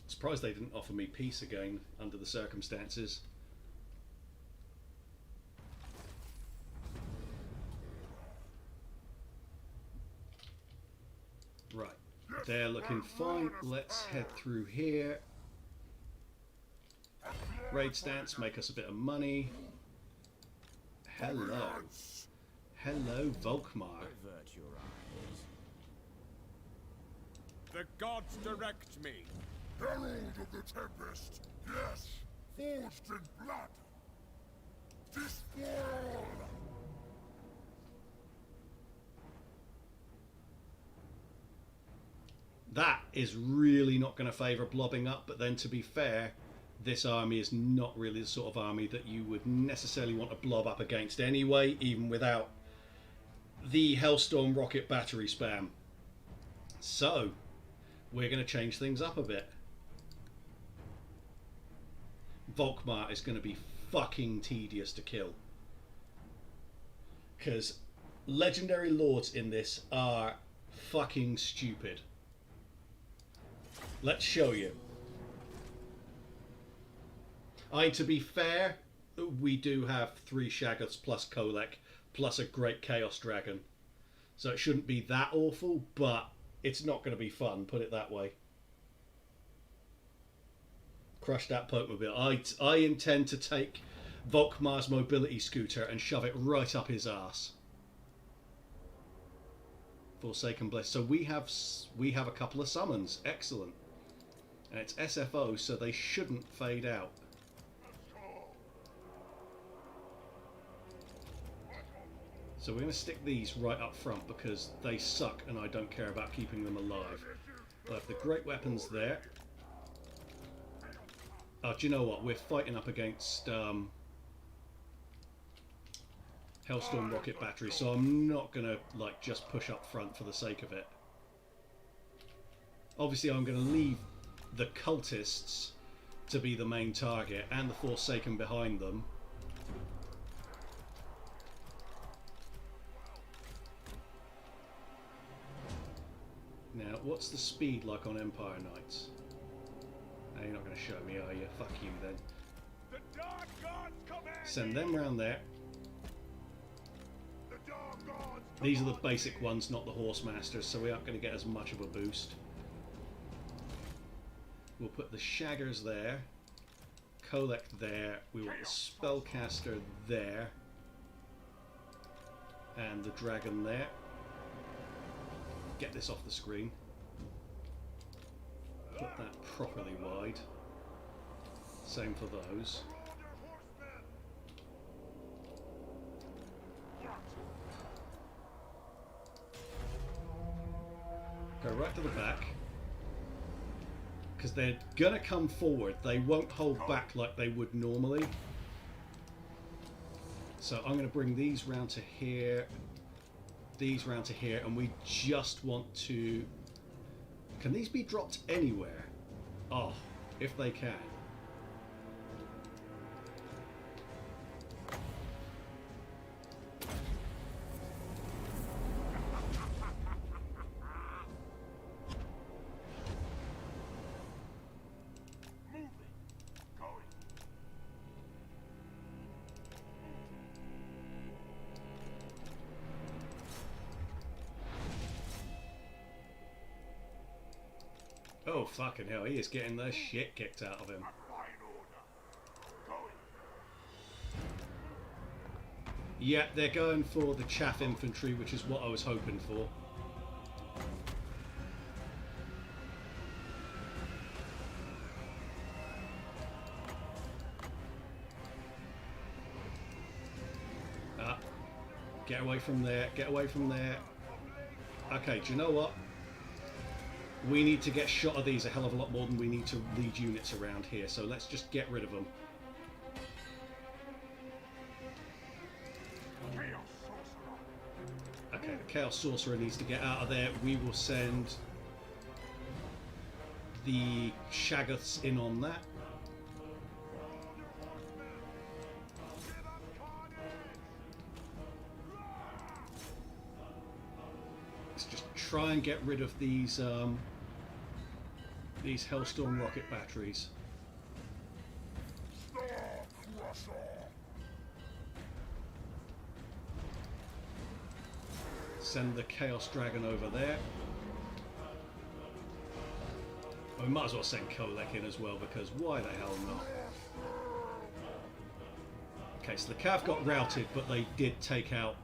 Surprised they didn't offer me peace again under the circumstances. Right, they're looking fine. Let's head through here. Raid stance, make us a bit of money. Hello. Hello, Volkmar. Avert your eyes. The gods direct me! Herald of the Tempest, yes, forged in blood. This world. That is really not going to favour blobbing up, but then to be fair, this army is not really the sort of army that you would necessarily want to blob up against anyway, even without the Hellstorm rocket battery spam. So, we're going to change things up a bit. Volkmar is going to be fucking tedious to kill. Because legendary lords in this are fucking stupid. Let's show you. To be fair, we do have 3 Shaggoths plus Kolek plus a great Chaos Dragon. So it shouldn't be that awful, but it's not going to be fun, put it that way. Crush that Pokemobile. I intend to take Volkmar's mobility scooter and shove it right up his arse. Forsaken Bliss. So we have a couple of summons. Excellent. And it's SFO, so they shouldn't fade out. So we're going to stick these right up front because they suck and I don't care about keeping them alive. But have the great weapons there. Oh, do you know what? We're fighting up against Hellstorm rocket battery, so I'm not going to like just push up front for the sake of it. Obviously, I'm going to leave the cultists to be the main target and the Forsaken behind them. Now, what's the speed like on Empire Knights? No, you're not going to show me, are you? Fuck you then. The Dark Gods command Send me! them round there. The Dark Gods These are the basic ones, not the Horse Masters, so we aren't going to get as much of a boost. We'll put the Shaggers there, Kolek there, we want the Spellcaster there, and the Dragon there. Get this off the screen. Put that properly wide. Same for those. Go right to the back. Because they're going to come forward. They won't hold back like they would normally. So I'm going to bring these round to here. These round to here. And we just want to... Can these be dropped anywhere? Oh, if they can. Oh, fucking hell, he is getting the shit kicked out of him. Yeah, they're going for the chaff infantry, which is what I was hoping for. Get away from there, get away from there. Okay, do you know what? We need to get shot of these a hell of a lot more than we need to lead units around here, so let's just get rid of them. Okay, the Chaos Sorcerer needs to get out of there. We will send the Shaggoths in on that. Let's just try and get rid of these Hellstorm rocket batteries. Send the Chaos Dragon over there. We might as well send Kolek in as well, because why the hell not? Okay, so the Cav got routed, but they did take out...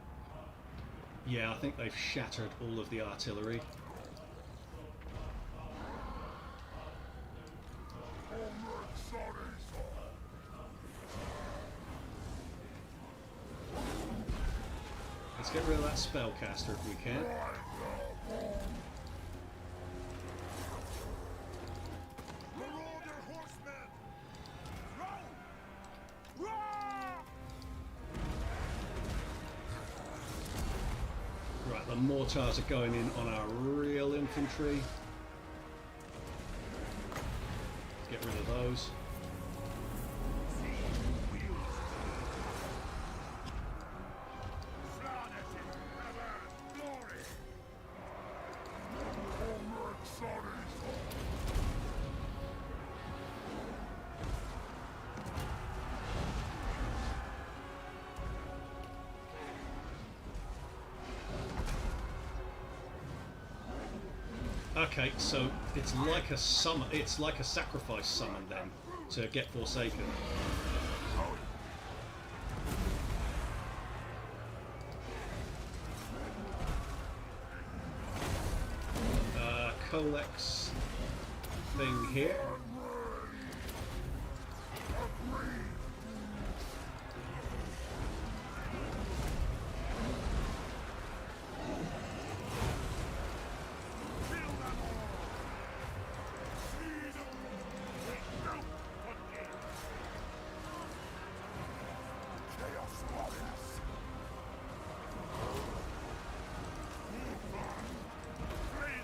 Yeah, I think they've shattered all of the artillery. Let's get rid of that spellcaster if we can. Right, the mortars are going in on our real infantry. Let's get rid of those. Okay, so it's like a summon. It's like a sacrifice summon then to get Forsaken. Kolek's thing here.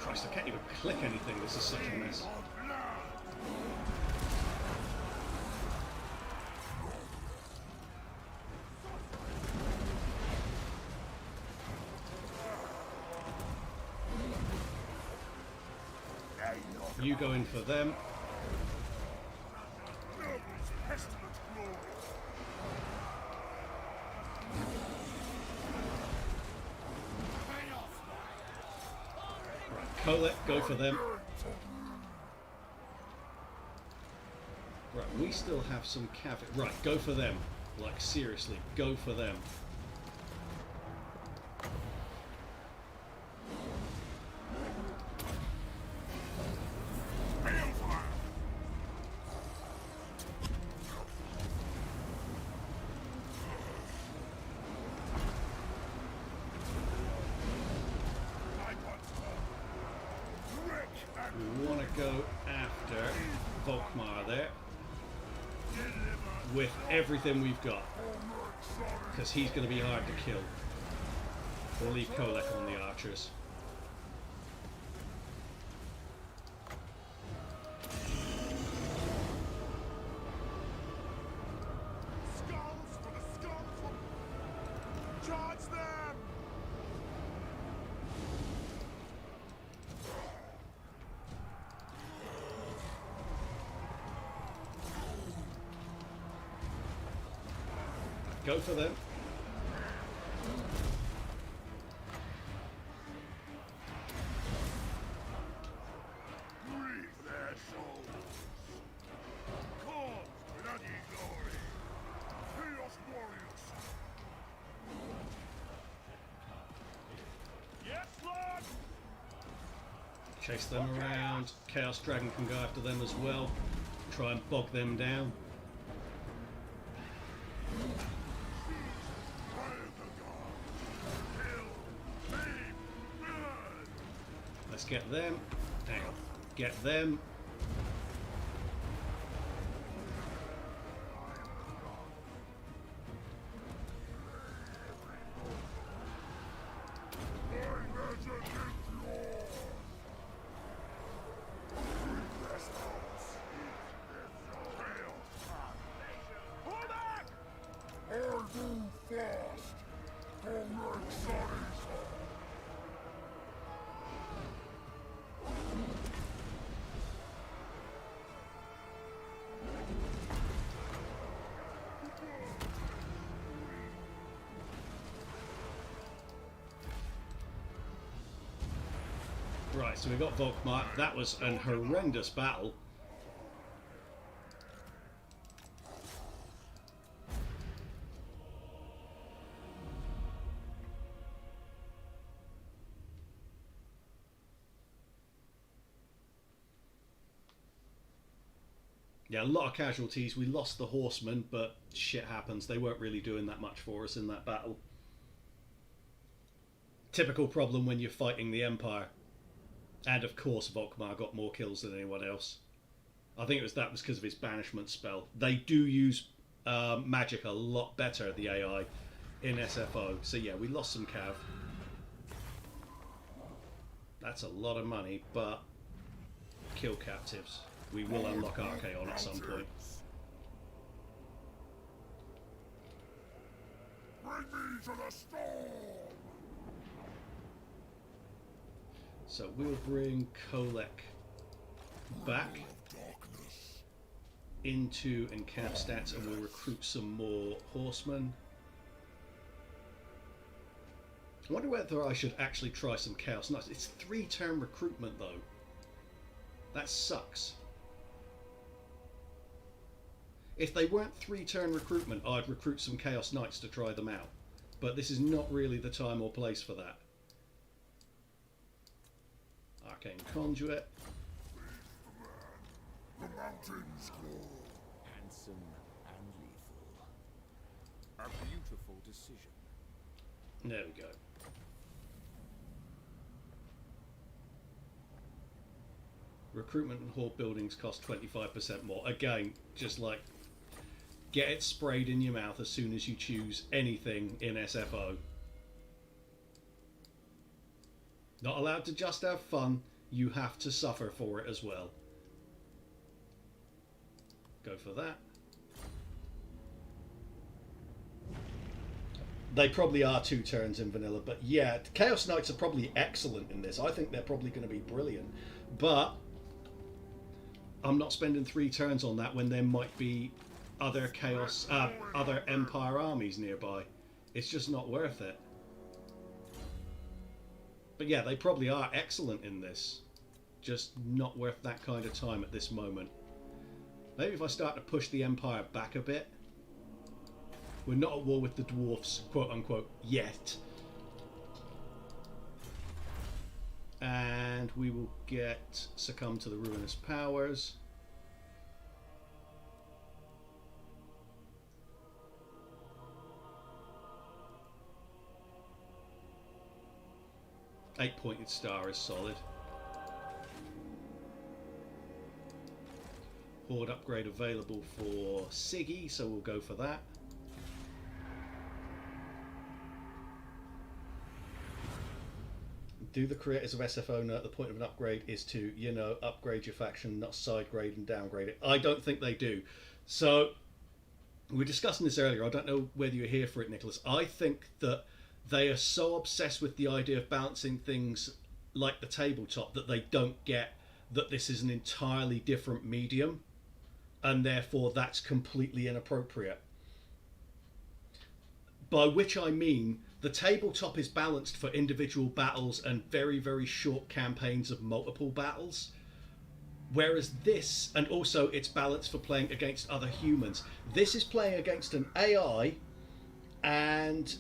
Christ, I can't even click anything, this is such a mess. You go in for them. Colette, go for them. Right, we still have some cav. Right, go for them. Like, seriously, go for them. We want to go after Volkmar there with everything we've got, because he's going to be hard to kill. We'll leave Kolek on the archers. Skulls for the skulls! Charge them! Go for them. Breathe their souls! Call bloody glory! Chaos warriors! Yes, Lord! Chase them around. Chaos Dragon can go after them as well. Try and bog them down. Let's get them. Hang on. Get them. Pull back! Right, so we got Volkmar. That was an horrendous battle. Yeah, a lot of casualties. We lost the horsemen, but shit happens. They weren't really doing that much for us in that battle. Typical problem when you're fighting the Empire. And of course Volkmar got more kills than anyone else. I think that was because of his banishment spell. They do use magic a lot better, the AI, in SFO. So yeah, we lost some cav. That's a lot of money, but kill captives. We will unlock Archaon at some point. Bring me to the storm! So we'll bring Kolek back into encamp stats and we'll recruit some more horsemen. I wonder whether I should actually try some Chaos Knights. It's 3-turn recruitment though. That sucks. If they weren't 3-turn recruitment, I'd recruit some Chaos Knights to try them out. But this is not really the time or place for that. Arcane Conduit. The mountains call. Handsome and lethal. A beautiful decision. There we go. Recruitment and horde buildings cost 25% more. Again, just like get it sprayed in your mouth as soon as you choose anything in SFO. Not allowed to just have fun, you have to suffer for it as well. Go for that. They probably are 2 turns in vanilla, but yeah, Chaos Knights are probably excellent in this. I think they're probably going to be brilliant. But I'm not spending 3 turns on that when there might be other other Empire armies nearby. It's just not worth it. But yeah, they probably are excellent in this. Just not worth that kind of time at this moment. Maybe if I start to push the Empire back a bit. We're not at war with the dwarfs, quote unquote, yet. And we will get succumb to the ruinous powers. Eight-pointed star is solid. Horde upgrade available for Siggy, so we'll go for that. Do the creators of SFO know the point of an upgrade is to, you know, upgrade your faction, not side grade and downgrade it? I don't think they do. So, we were discussing this earlier. I don't know whether you're here for it, Nicholas. I think that they are so obsessed with the idea of balancing things like the tabletop that they don't get that this is an entirely different medium, and therefore that's completely inappropriate. By which I mean the tabletop is balanced for individual battles and very, very short campaigns of multiple battles. Whereas this, and also it's balanced for playing against other humans. This is playing against an AI, and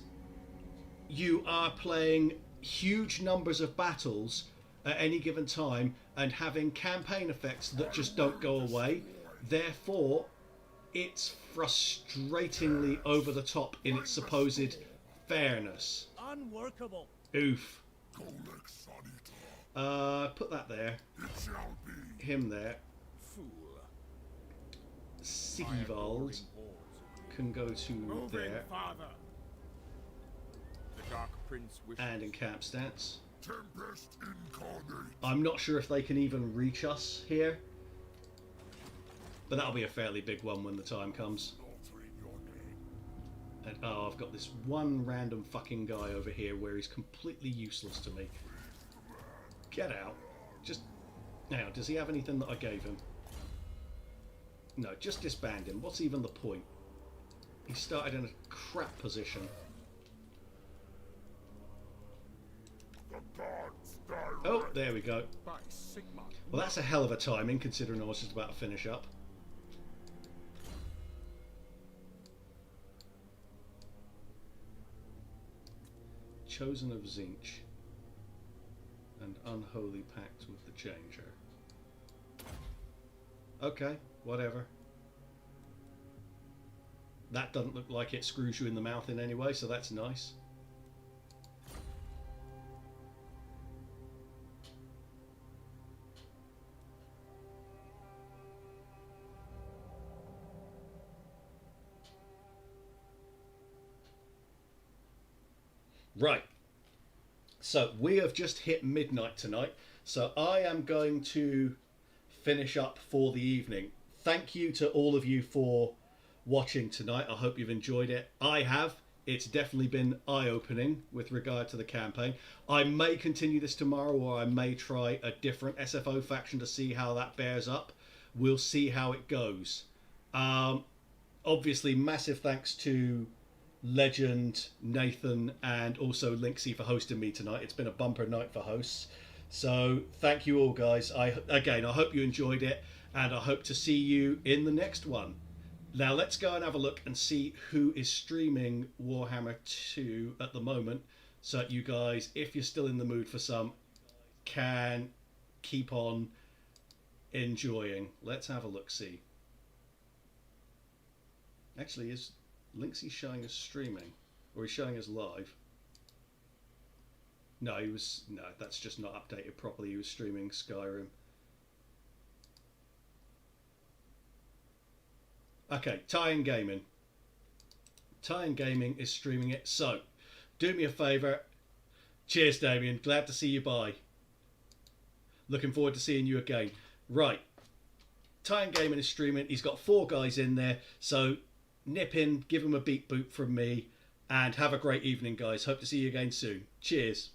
you are playing huge numbers of battles at any given time and having campaign effects that just don't go away. Therefore, it's frustratingly over the top in its supposed fairness. Unworkable. Oof. Colex Sanita. Put that there. It shall be. Him there. Fool. Sigivald can go to Move in, there. father. The Dark Prince wishes. And in camp stats. Tempest incarnate. I'm not sure if they can even reach us here. But that'll be a fairly big one when the time comes. Altering your name. And oh, I've got this one random fucking guy over here where he's completely useless to me. Get out. Just... Now, does he have anything that I gave him? No, just disband him. What's even the point? He started in a crap position. The gods direct. Oh, there we go. By Sigma. Well, that's a hell of a timing, considering I was just about to finish up. Chosen of Zinch. And unholy pact with the Changer. Okay, whatever. That doesn't look like it screws you in the mouth in any way, so that's nice. Right, so we have just hit midnight tonight, so I am going to finish up for the evening. Thank you to all of you for watching tonight. I hope you've enjoyed it. I have. It's definitely been eye-opening with regard to the campaign. I may continue this tomorrow, or I may try a different SFO faction to see how that bears up. We'll see how it goes. Obviously, massive thanks to Legend, Nathan, and also Linksy for hosting me tonight. It's been a bumper night for hosts. So thank you all, guys. I hope you enjoyed it, and I hope to see you in the next one. Now let's go and have a look and see who is streaming Warhammer 2 at the moment, so that you guys, if you're still in the mood for some, can keep on enjoying. Let's have a look-see. Actually, is Linksy showing us streaming, or he's showing us live? No, that's just not updated properly. He was streaming Skyrim. Okay, Tie-In Gaming. Tie-In Gaming is streaming it, so do me a favour. Cheers, Damien. Glad to see you. Bye. Looking forward to seeing you again. Right. Tie-In Gaming is streaming. He's got 4 guys in there, so nip in, give him a beat boot from me, and have a great evening, guys. Hope to see you again soon. Cheers.